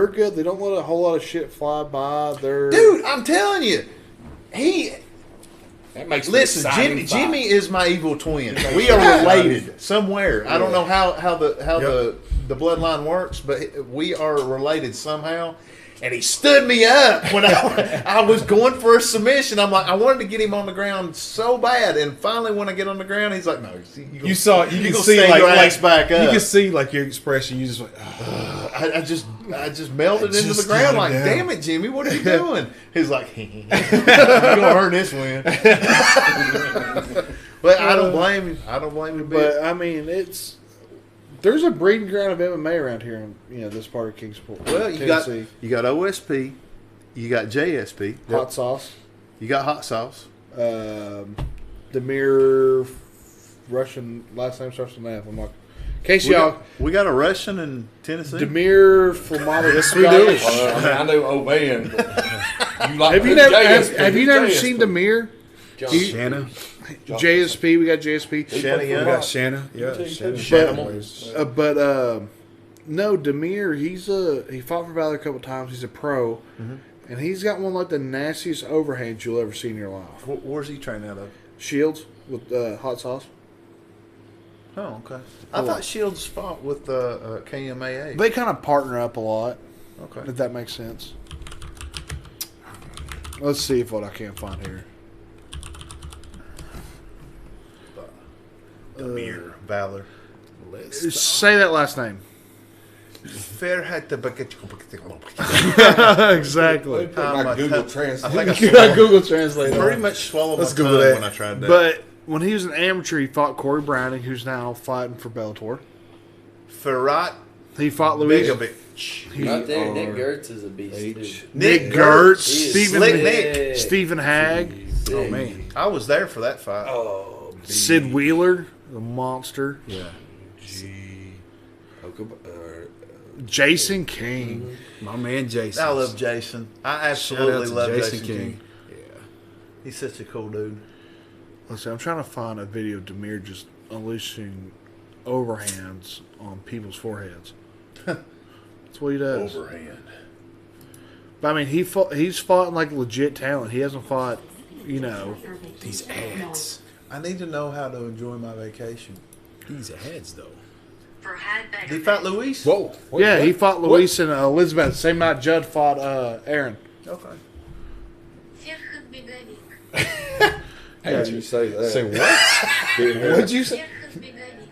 good. They don't let a whole lot of shit fly by. They're Dude, I'm telling you, That makes me Listen, exciting Jimmy is my evil twin. We are related somewhere. I don't know how the bloodline works, but we are related somehow. And he stood me up when I was going for a submission. I'm like, I wanted to get him on the ground so bad, and finally, when I get on the ground, he's like, "No, you can see your like ass back up." You can see like your expression. You just like, I just melted into the ground. Like, damn it, Jimmy, what are you doing? He's like, "You're gonna earn this win." But I don't blame him. I don't blame him. But I mean, there's a breeding ground of MMA around here in this part of Kingsport. Well, you got OSP, you got JSP, Hot Sauce. You got Hot Sauce. Demir Russian last name starts with an F. I'm like, in case y'all, we got a Russian in Tennessee. Demir Flamada. Yes, we do. I know Oban. Have you never seen Demir? Shanna. JSP, we got JSP. We got Shanna. Yeah, But no, Demir, he fought for Valor a couple times. He's a pro, and he's got one like the nastiest overhands you'll ever see in your life. Where's he trained out of? Shields with Hot Sauce. Oh, okay. I thought Shields fought with KMAA. They kind of partner up a lot. Okay, if that makes sense. Let's see what I can find here. Demir Valor. Say that last name. Exactly. Google Translate. I think I Google Translate. Pretty much swallowed my tongue when I tried that. But when he was an amateur, he fought Corey Browning, who's now fighting for Bellator. Ferrat. He fought Luis. Right there, Nick Gertz is a beast. Nick Gertz, Stephen Hagg. Oh man, I was there for that fight. Oh, Sid Wheeler, the monster. Yeah. Jason King, my man Jason. I love Jason. I absolutely love Jason King. Yeah, he's such a cool dude. Let's see, I'm trying to find a video of Demir just unleashing overhands on people's foreheads. That's what he does. Overhand. But I mean, he's fought like legit talent. He hasn't fought, these ads. I need to know how to enjoy my vacation. These ads, though. Did he fight Luis? Whoa. He fought Luis and Elizabeth. Same night Judd fought Aaron. Okay. How did you say that? Say what? What'd you say?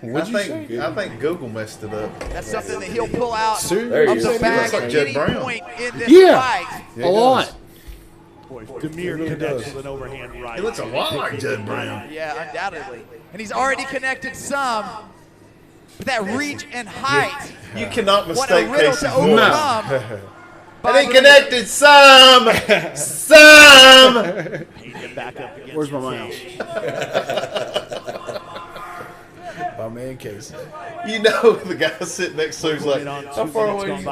I think Google messed it up. That's something that he'll pull out There of you the go. bag Like at Judd any Brown. point in this fight. A lot. Demir connects with an overhand right. He looks a lot like Judd Brown. Yeah, undoubtedly. And he's already connected some. But that reach and height. You cannot What a mistake riddle Casey's to voice. overcome. And he connected some. Back up against Where's my mouse? My man Casey. You know the guy sitting next to him's like, how far away do you think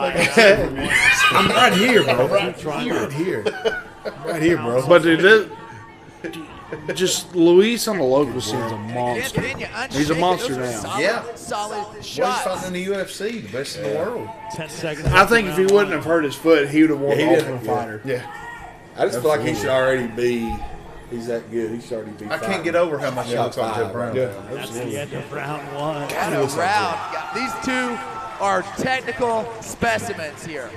I'm right here, bro. Right here. Right here, bro. But dude, just Luis on the local scene's a monster. He's a monster now. Yeah. Solid Well, he's shots. fighting in the UFC, the best in the world. 10 seconds. I think if he wouldn't have hurt his foot, he would have won the Ultimate Fighter. Yeah. I just feel like he should already be. He's that good. He should already be. I can't get over how much he looks like Judd Brown. Yeah. That's the end of round one. Got a round. These two are technical specimens here.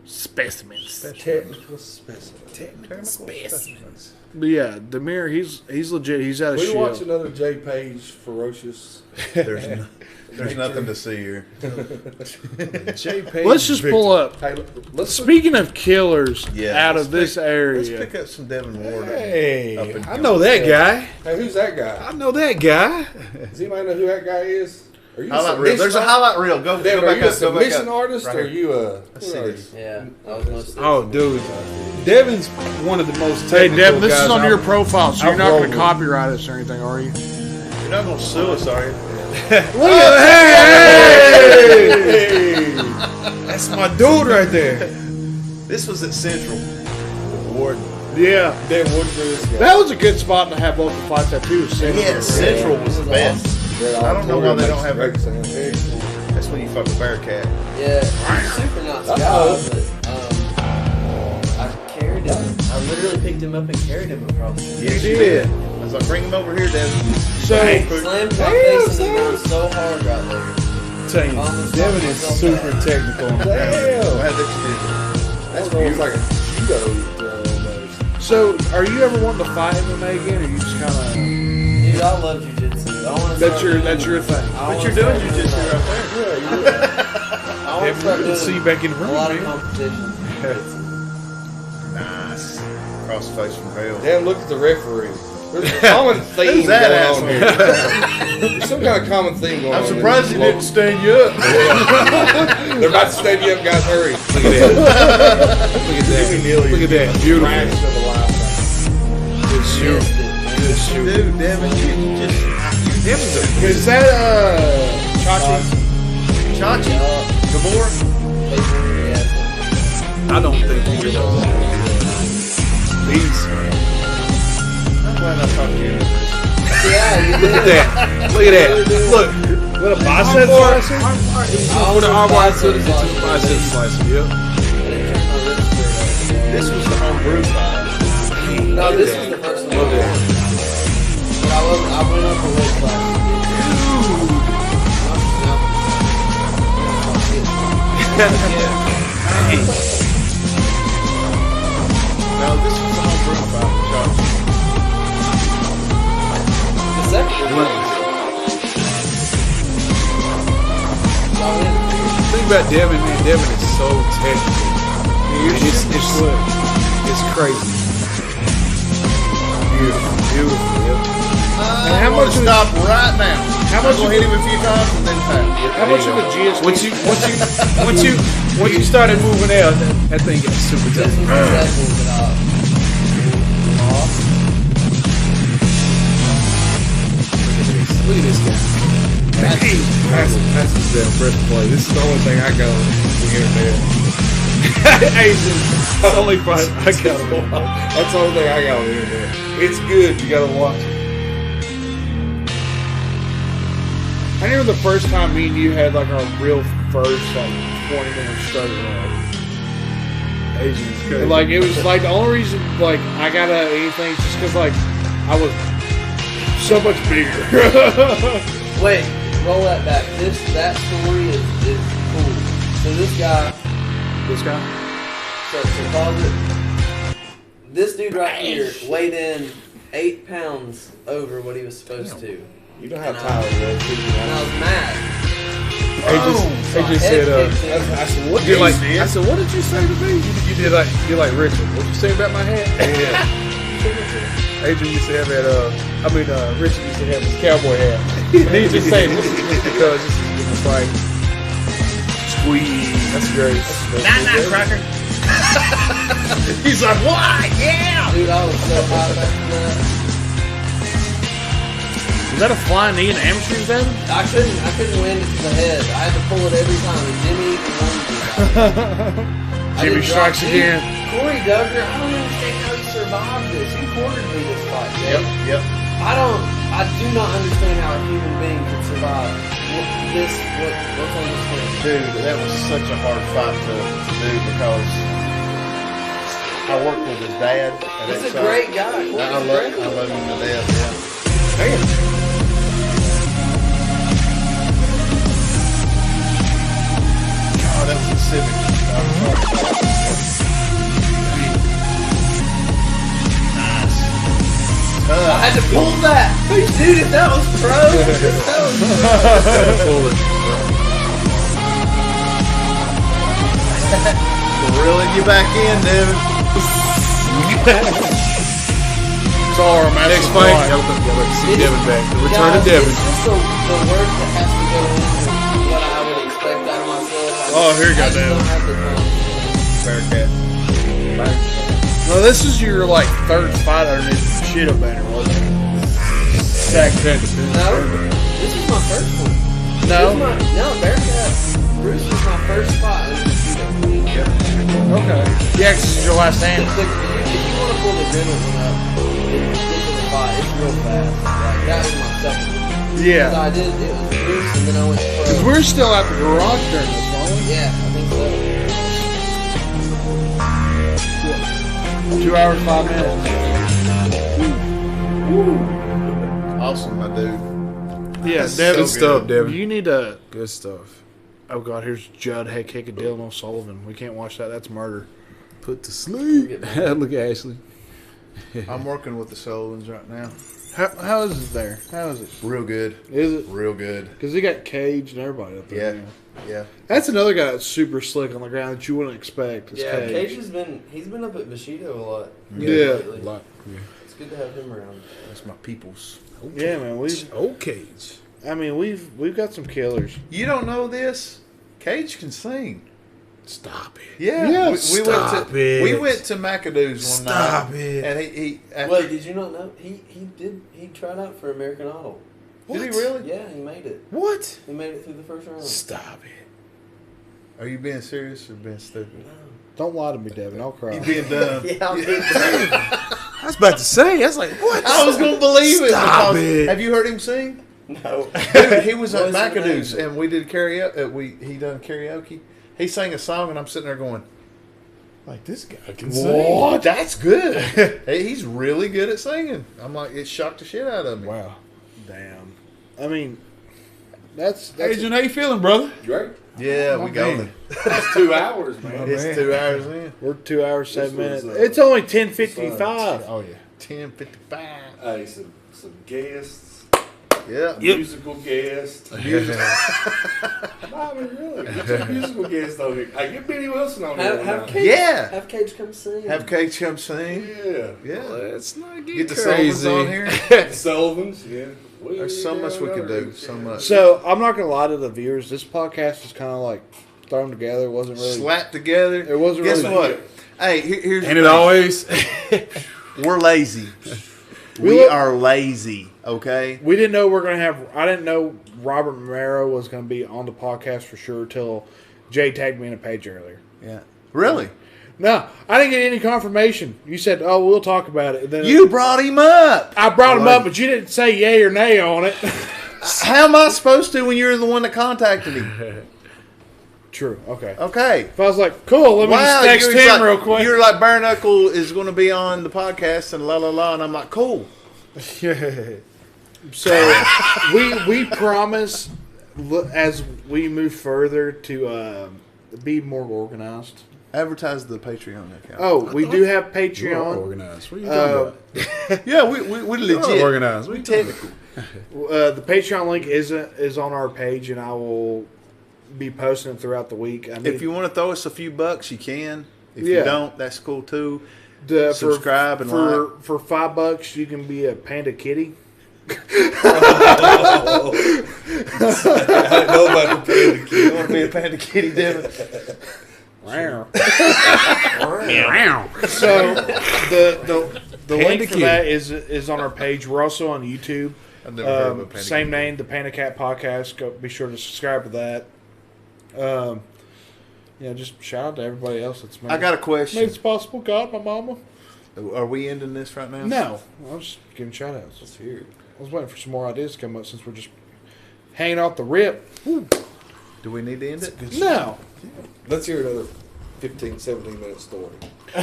Specimens. Technical specimens. But yeah, Demir, he's legit. He's out of We shit. watch another J Page ferocious. There's nothing to see here. J Page. Let's just pull up. Hey, let's Speaking of killers out of this Let's area, pick up some Devin Ward. Hey, Up in I know that guy. Hey, who's that guy? I know that guy. Does anybody know who that guy is? Are you Highlight reel. There's a highlight reel. Go Devin, are back you a up. Go back submission up. artist Right or are here. you a? Let's see this. Yeah, that was most. Oh, dude. Devin's one of the most hey technical Devin, this guys is on your I've- profile, so you're I've not going rolled to with. copyright us or anything, are you? You're not going to sue us, are you? Look at Hey! That's my dude right there. This was at Central. Warden. Yeah, Devin Warden for this guy. that was a good spot to have local fights at too. Yeah, Central was the best. I don't know why they don't have great it. sound. That's when you fuck a Bearcat. Yeah, he's a super nice guy, but I carried I literally picked him up and carried him across. Yes, you did. I was like, bring him over here, Devin. So, Slammed my face in the ground so hard right there. Tell you, Devin is super technical. Damn. Glad that you did that. That's almost like a judo throw almost. so are you ever wanting to fight MMA again, or you just kind of? Dude, I love jiu-jitsu. That's your thing. But you're doing jiu-jitsu right there. I want to start doing See you back in the a room, lot of man. competition. Nice. Cross the face from hell. Damn, look at the referee. There's a common theme Who's that going on here. There's some kind of common theme going on. I'm surprised he didn't stand you up. They're about to stand you up, guys. Hurry. Look at that. Look at that. Look at that. Beautiful. Crash of a lifetime. Good shoot. Good shoot. Dude, Devin, you just... Is that Chachi? Chachi? Gabor? I don't think he will. Please. I'm glad I talked to you. Yeah, you Look at that. Look at that. Look. What a bicep slicer? What an arm bicep is. It's a bicep slicer. Yep. This was the homebrew fight. No, this is the first one. But I went up a leg class. No, this was the homebrew fight with Chachi. The second one. The thing about Devin, man, Devin is so technical. It's crazy. Beautiful, beautiful. Yep. And how much stop right now? How much will hit him a few times and then tap? How much of a GSP? Once you started moving out, that thing got super tough. Look at this guy. That's his damn breastplate. This is the only thing I got here and there. Asian. That's the only fight I got. That's the only thing I got here and there. It's good. You gotta watch it. I remember the first time me and you had like our real first like 20 minutes straight run. Asian is crazy. Like it was like the only reason like I got out of anything just because like I was so much bigger. Wait, roll that back. That story is cool. So this guy, so pause it. This dude right here weighed in 8 pounds over what he was supposed to. You don't have Tyler, though. And I was mad. They just said, I said, what did I said, what did you say to me? You did like Richard. What you say about my hat? Yeah. Adrian used to have that. Richard used to have his cowboy hat. And he just saying this is just because this is in the fight. Squeeze. That's great. Not cracker. He's like, what? Yeah. Dude, I was so hot after that. Was that a flying knee in amateurs, Devin? I couldn't win it to the head. I had to pull it every time. And Jimmy won me. Jimmy strikes again. Corey Duggar, I don't understand how he survived this. He cornered me this fight, Jay. Yep. I do not understand how a human being can survive what's on this thing. Dude, that was such a hard fight to do because I worked with his dad. He's a great guy. I love him to death, yeah. Damn. Oh, that was a Civic. Nice. I had to pull that. Dude, if that was pro, Pull it. We're reeling you back in, Devin. Sorry, man. Next fight, let's see Devin back. The return of Devin. It's just the work that has to go into what I would expect out of myself. Oh, here you go, Devin. Bearcat. No, this is your like third fight underneath the Cheeto banner, wasn't it? No, this is my first one. No? Bearcat. Bruce was my first fight underneath the Cheeto. Okay. Yeah, 'cause this is your last hand. If you want to pull the adrenaline up and get to the fight, it's real fast. Like, that was my second one. Yeah. So I did, it was Bruce, and then I went to pro. Because we're still at the garage during this, aren't we? Yeah, I think so. 2 hours, 5 minutes. Awesome, my dude. Yeah, That's Devin. Good stuff, Devin. You need to. Good stuff. Oh God, here's Judd Heck and Dylan O'Sullivan. We can't watch that. That's murder. Put to sleep. Look at Ashley. I'm working with the Sullivans right now. How is it there? How is it? Real good. Is it? Real good. Because they got Cage and everybody up there. Yeah. now. Yeah. That's another guy that's super slick on the ground that you wouldn't expect. Is Yeah, Cage. Cage has been up at Bushido a lot. Yeah. lately. A lot. Yeah. It's good to have him around. That's my peoples. Yeah, man. Cage. I mean, we've got some killers. You don't know this? Cage can sing. Stop it. Yeah. Yeah, We went to McAdoo's one Stop night. it. And he Wait, did you not know? He tried out for American Idol. Did he really? Yeah, he made it. What? He made it through the first round. Stop it. Are you being serious or being stupid? Don't lie to me, Devin. I'll cry. You being dumb. Yeah, I'm being dumb. I was about to say. I was like, what? I was going to believe it. Stop because- it. Have you heard him sing? No. Dude, he was at What was his McAdoo's name? and we did karaoke. He done karaoke. He sang a song and I'm sitting there going, Like, this guy can sing. "What? That's good." Hey, he's really good at singing. I'm like, it shocked the shit out of me. Wow. Damn. I mean, that's Agent, how you feeling, brother? Great. Yeah, Oh, we going. man. It's 2 hours, man. It's 2 hours in. we're 2 hours, 7 This minutes. was, It's only 10:55. Oh, yeah. 10:55. Hey, some guests, Yeah. musical guests. I mean, really, get some musical guests on here. Hey, get Benny Wilson on here. Have now. Cage, Yeah. have Cage come sing. Have Cage come sing. Yeah. Yeah. Let's not Get the crazy. Sullivans on here. The Sullivans, yeah. There's so much we could do. So much. So I'm not gonna lie to the viewers. This podcast is kind of like thrown together. It wasn't really. Slapped together. It wasn't Guess really- what? Hey, here's And the it thing. always. We're lazy. We We look- are lazy. Okay. We didn't know we're gonna have. I didn't know Robert Romero was gonna be on the podcast for sure till Jay tagged me in a page earlier. Yeah. Really? No, I didn't get any confirmation. You said, "Oh, we'll talk about it." And then You brought him up. I brought him up, but you didn't say yay or nay on it. How am I supposed to when you're the one that contacted him? True. Okay. Okay. If I was like, "Cool," let me just text you was him like, real quick. You were like, Bare Knuckle is going to be on the podcast and la la la, and I'm like, cool. So we promise as we move further to be more organized. Advertise the Patreon account. Oh, we do have You're Patreon. organized. What are you talking about? Yeah, we legit. You're organized. What are you talking Technical. The Patreon link is on our page, and I will be posting it throughout the week. I mean, If you want to throw us a few bucks, you can. If Yeah. you don't, that's cool too. the, subscribe and for $5, you can be a Panda Kitty. I don't know about the Panda Kid. You want to be a Panda Kitty, Devin? So the link for Kitty. that is on our page. We're also on YouTube. I've never heard of a Panda Same Kitty. name, the Panda Cat Podcast. Go be sure to subscribe to that. Just shout out to everybody else that's made I got a made question. this possible. God, my mama. Are we ending this right now? No, I was just giving shout outs. Let's hear it. I was waiting for some more ideas to come up since we're just hanging off the rip. Do we need to end it? No. Let's hear another 15, 17-minute story.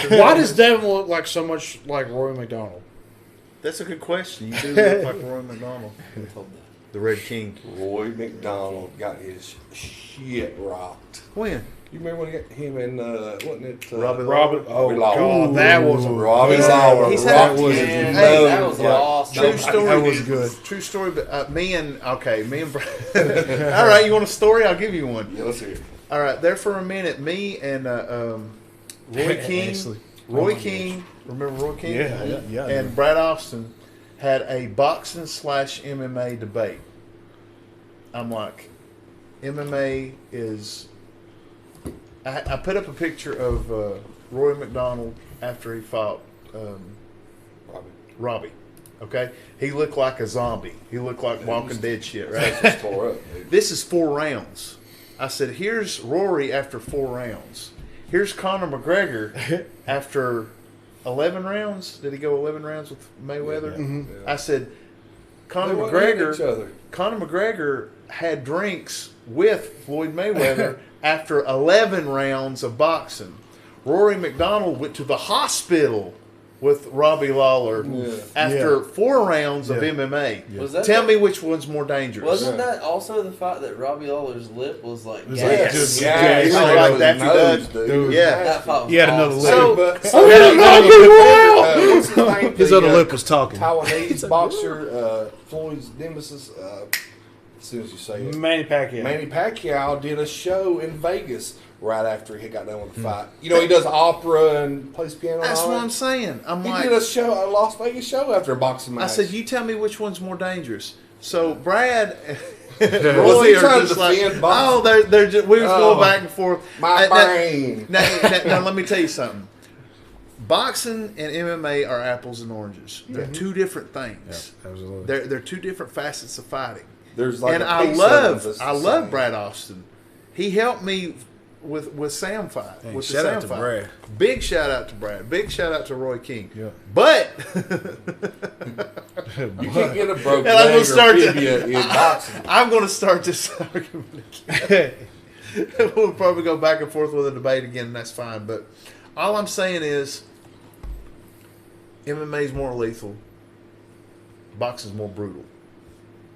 Why does Devin look like so much like Roy McDonald? That's a good question. You do look like Roy McDonald, the Red King. Roy McDonald got his shit rocked. When? You remember when he got him and wasn't it Robbie Robert, oh Robbie Lawler. God, that was a Robbie He's- Lawler. he's rocked had- his Hey, that nose. was awesome. True story. That was good. True story. But me and All right, you want a story? I'll give you one. Yeah, let's hear it. All right, there for a minute, me and Roy King. Ashley. Roy Oh my King. Remember Roy King? Yeah. And Brad Austin had a boxing / MMA debate. I'm like, MMA is. I put up a picture of Roy McDonald after he fought Robbie. Okay, he looked like a zombie. He looked like Walking Dead shit, right? Just tore up, dude. This is 4 rounds. I said, here's Rory after 4 rounds. Here's Conor McGregor after 11 rounds. Did he go 11 rounds with Mayweather? Yeah. I said, Conor They wasn't hitting each McGregor. other. Conor McGregor had drinks with Floyd Mayweather after 11 rounds of boxing. Rory McDonald went to the hospital with Robbie Lawler after 4 rounds of MMA. Was that Tell me which one's more dangerous. Wasn't that also the fact that Robbie Lawler's lip was like Gas. gas? Gas. Like Daffy Duck. Dude. Yeah. That fight was He had another awesome. lip. What's his name? His other lip was talking. Taiwanese boxer, Floyd's nemesis. As soon as you say it, Manny Pacquiao. Manny Pacquiao did a show in Vegas right after he got done with the fight. You know, he does opera and plays piano. That's and all what that. I'm saying. He did a show, a Las Vegas show after a boxing match. I said, you tell me which one's more dangerous. So Brad, Was Roy he are trying to just like, defend boxing? they're just, we was going back and forth. My brain. Now, let me tell you something. Boxing and MMA are apples and oranges. They're two different things. Yeah, absolutely. They're two different facets of fighting. There's like And a I piece of love it that's I the love same. Brad Austin. He helped me with Sam fight. Hey, with shout the out Sam to fight. Brad. Big shout out to Brad. Big shout out to Roy King. Yeah. But You can't get a broke And I'm leg gonna start or to- tibia in boxing. I'm going to start this argument again. We'll probably go back and forth with a debate again, and that's fine. But all I'm saying is, MMA is more lethal. Boxing is more brutal.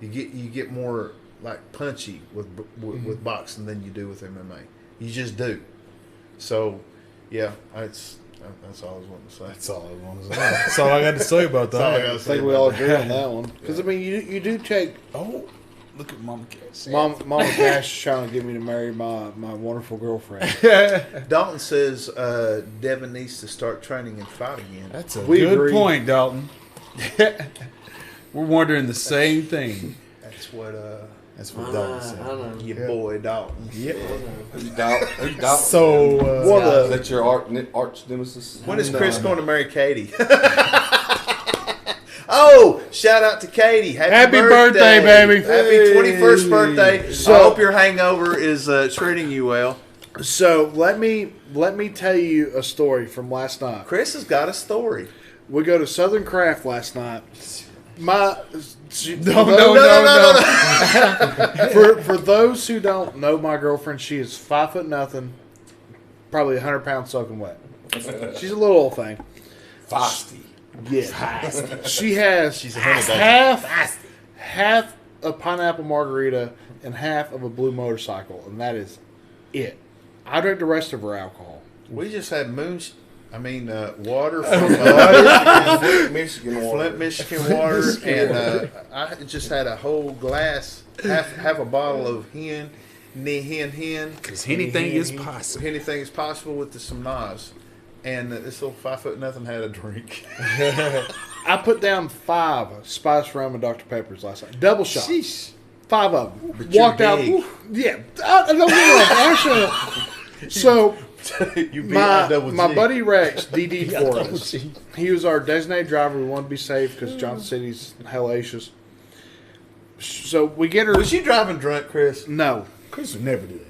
You get more like punchy with boxing than you do with MMA. You just do. So, yeah, that's all I was wanting to say. That's all I wanted to say. That's all I got to say about That's all I that. gotta I say think we about all that. agree on that one. Because, I mean, you do take... Oh, look at Mama Cass. Mama Cash is trying to get me to marry my wonderful girlfriend. Dalton says Devin needs to start training and fight again. That's a We good agree. point, Dalton. We're wondering the same thing. That's what That's what Dalton I said. know. your boy Dalton. Yep. Who's Dalton? So, One of Is the... that your arch nemesis? When is Chris going to marry Katie? Oh, shout out to Katie. Happy birthday, baby. Happy 21st birthday. So- I hope your hangover is treating you well. So, let me tell you a story from last night. Chris has got a story. We go to Southern Craft last night. no. For those who don't know my girlfriend, she is 5'0", probably 100 pounds soaking wet. She's a little old thing. Feisty. Yeah, she has She's a honey half a pineapple margarita and half of a blue motorcycle, and that is it. I drink the rest of her alcohol. We just had water Oh, from Michigan water. Flint, Michigan water, and I just had a whole glass, half a bottle of hen. Because anything is possible. Anything is possible with some Nas. And this little 5'0" had a drink. I put down 5 Spice Rum and Dr. Peppers last night. Double shot. Sheesh. 5 of them. But you're Walked out. big. Oof, yeah. I don't know. Actually, so You beat that double G. my buddy Rex DD for us. He was our designated driver. We wanted to be safe because Johnson City's hellacious. So we get her. Was you driving drunk, Chris? No. Chris would never do that.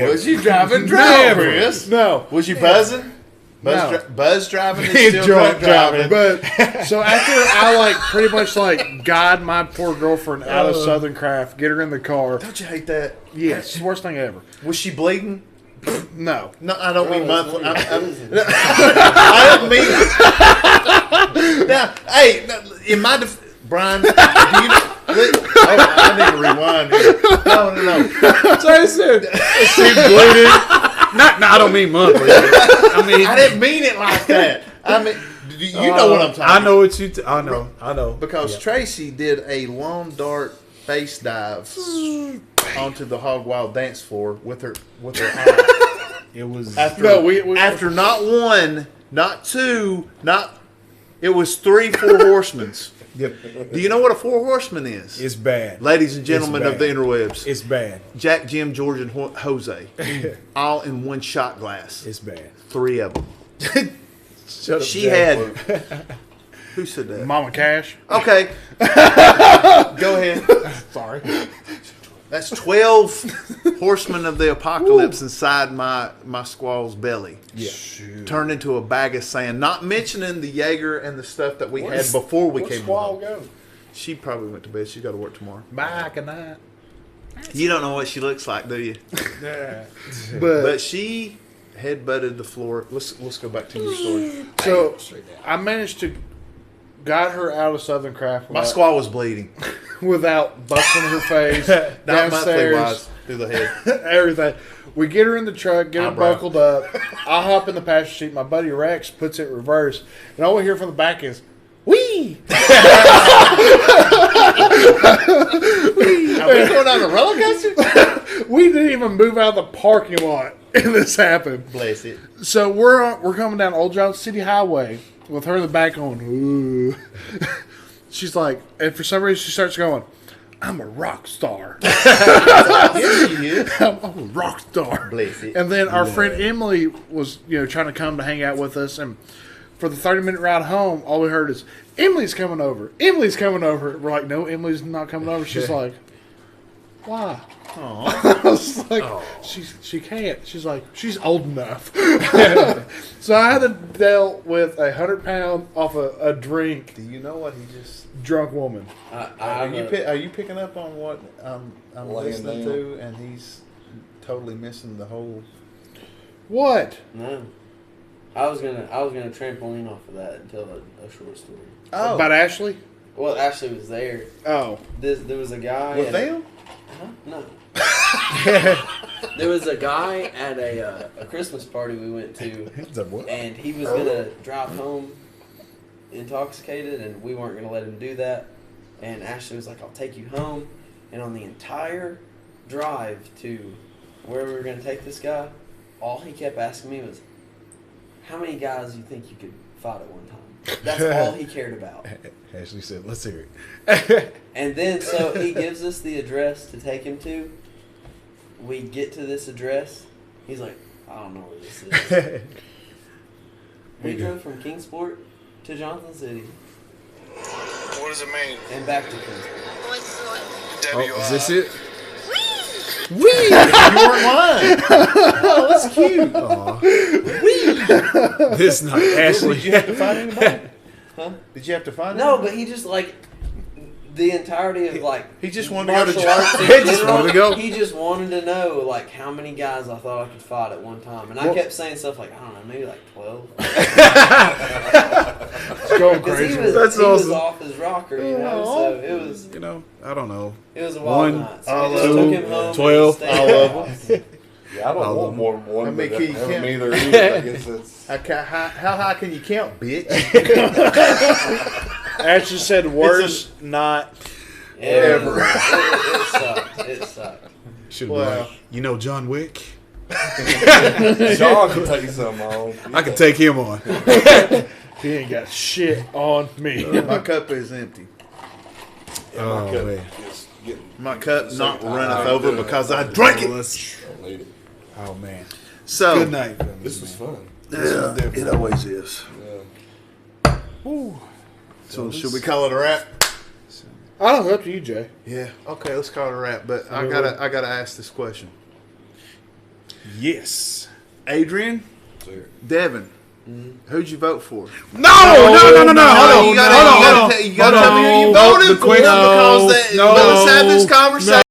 Was you driving drunk, Chris? No. Was you buzzing? No. Buzz driving is still drunk driving. But so after I pretty much guide my poor girlfriend out of Southern Craft, get her in the car. Don't you hate that? Yeah, it's the worst thing ever. Was she bleeding? No. No, I don't mean monthly. I don't mean. Now, hey, in my Brian, do you? I need to rewind here. No. So I said, she bleeding. No, I don't mean monthly. I didn't mean it like that. I mean, you know what I'm talking about. I know what you. I know. Because Tracy did a long dart base dive onto the Hog Wild dance floor with her eye. It was after not one, not two, it was 3 4 horsemen. Yep. Do you know what a 4 horseman is? It's bad. Ladies and gentlemen It's of the bad. interwebs. It's bad. Jack, Jim, George, and Jose. All in one shot glass. It's bad. 3 of them. Shut up, She Jack. had... Who said that? Mama Cash. Okay. Go ahead. Sorry. That's 12 horsemen of the apocalypse inside my squaw's belly. Yeah. Turned into a bag of sand. Not mentioning the Jaeger and the stuff that we had before we came home. Go? She probably went to bed. She's got to work tomorrow. Bye, good night. You don't know what she looks like, do you? Yeah. But she head-butted the floor. Let's go back to your story. So I managed to got her out of Southern Craft. My squaw was bleeding without busting her face not downstairs, monthly-wise, through the head. everything. We get her in the truck, get her buckled up. I hop in the passenger seat. My buddy Rex puts it in reverse, and all we hear from the back is "Wee." Are we going on a roller coaster? We didn't even move out of the parking lot, and this happened. Bless it. So we're coming down Old John City Highway with her in the back going, ooh. She's like, and for some reason she starts going, I'm a rock star. Yes, she is. I'm a rock star. Bless it. And then our friend Emily was, trying to come to hang out with us, and for the 30-minute ride home, all we heard is, Emily's coming over. Emily's coming over. We're like, no, Emily's not coming over. She's like, why? I was like, she can't. She's like, she's old enough. So I had to deal with 100 pound off a drink. Do you know what he just drunk woman? Are you picking up on what I'm listening to? And he's totally missing the whole. What? No, I was gonna trampoline off of that and tell a short story. Oh, about Ashley? Well, Ashley was there. Oh, there was a guy with them. No. There was a guy at a Christmas party we went to, and he was gonna drive home intoxicated, and we weren't gonna let him do that. And Ashley was like, "I'll take you home." And on the entire drive to where we were gonna take this guy, all he kept asking me was, "How many guys do you think you could fight at one time?" That's all he cared about. Ashley said, "Let's hear it." And then, so he gives us the address to take him to. We get to this address. He's like, I don't know where this is. We drove from Kingsport to Johnson City. What does it mean? And back to Kingsport. Oh, is this it? Wee! You weren't lying. Oh, that's cute. Wee! This not Ashley. Did you have to find anybody? Huh? Did you have to find No, anybody? but he just the entirety of he just wanted to go to martial arts in He just general, wanted to go. He just wanted to know how many guys I thought I could fight at one time, and I kept saying stuff like, I don't know, maybe 12. It's going crazy. He was, That's he awesome. was off his rocker, so it was. I don't know. It was a wild One, night. So we just took him home. 12, all of them. Yeah, I don't want more than one. How many but can you I count? mean, either I guess that's. How high can you count, bitch? Ashley said worse, not ever. It sucked. It sucked. Should be like, John Wick? John can take something on. I can take him on. He ain't got shit on me. My cup is empty. Oh, man. My cup not runneth over because I drank it. Oh, man. So good night, fellas, This was fun. Yeah, it always is. Yeah. So should we call it a wrap? I don't know, up to you, Jay. Yeah. Okay, let's call it a wrap. But I gotta ask this question. Yes. Adrian, Devin, who'd you vote for? No. Hold on. You gotta tell me who you voted for because let's have this conversation.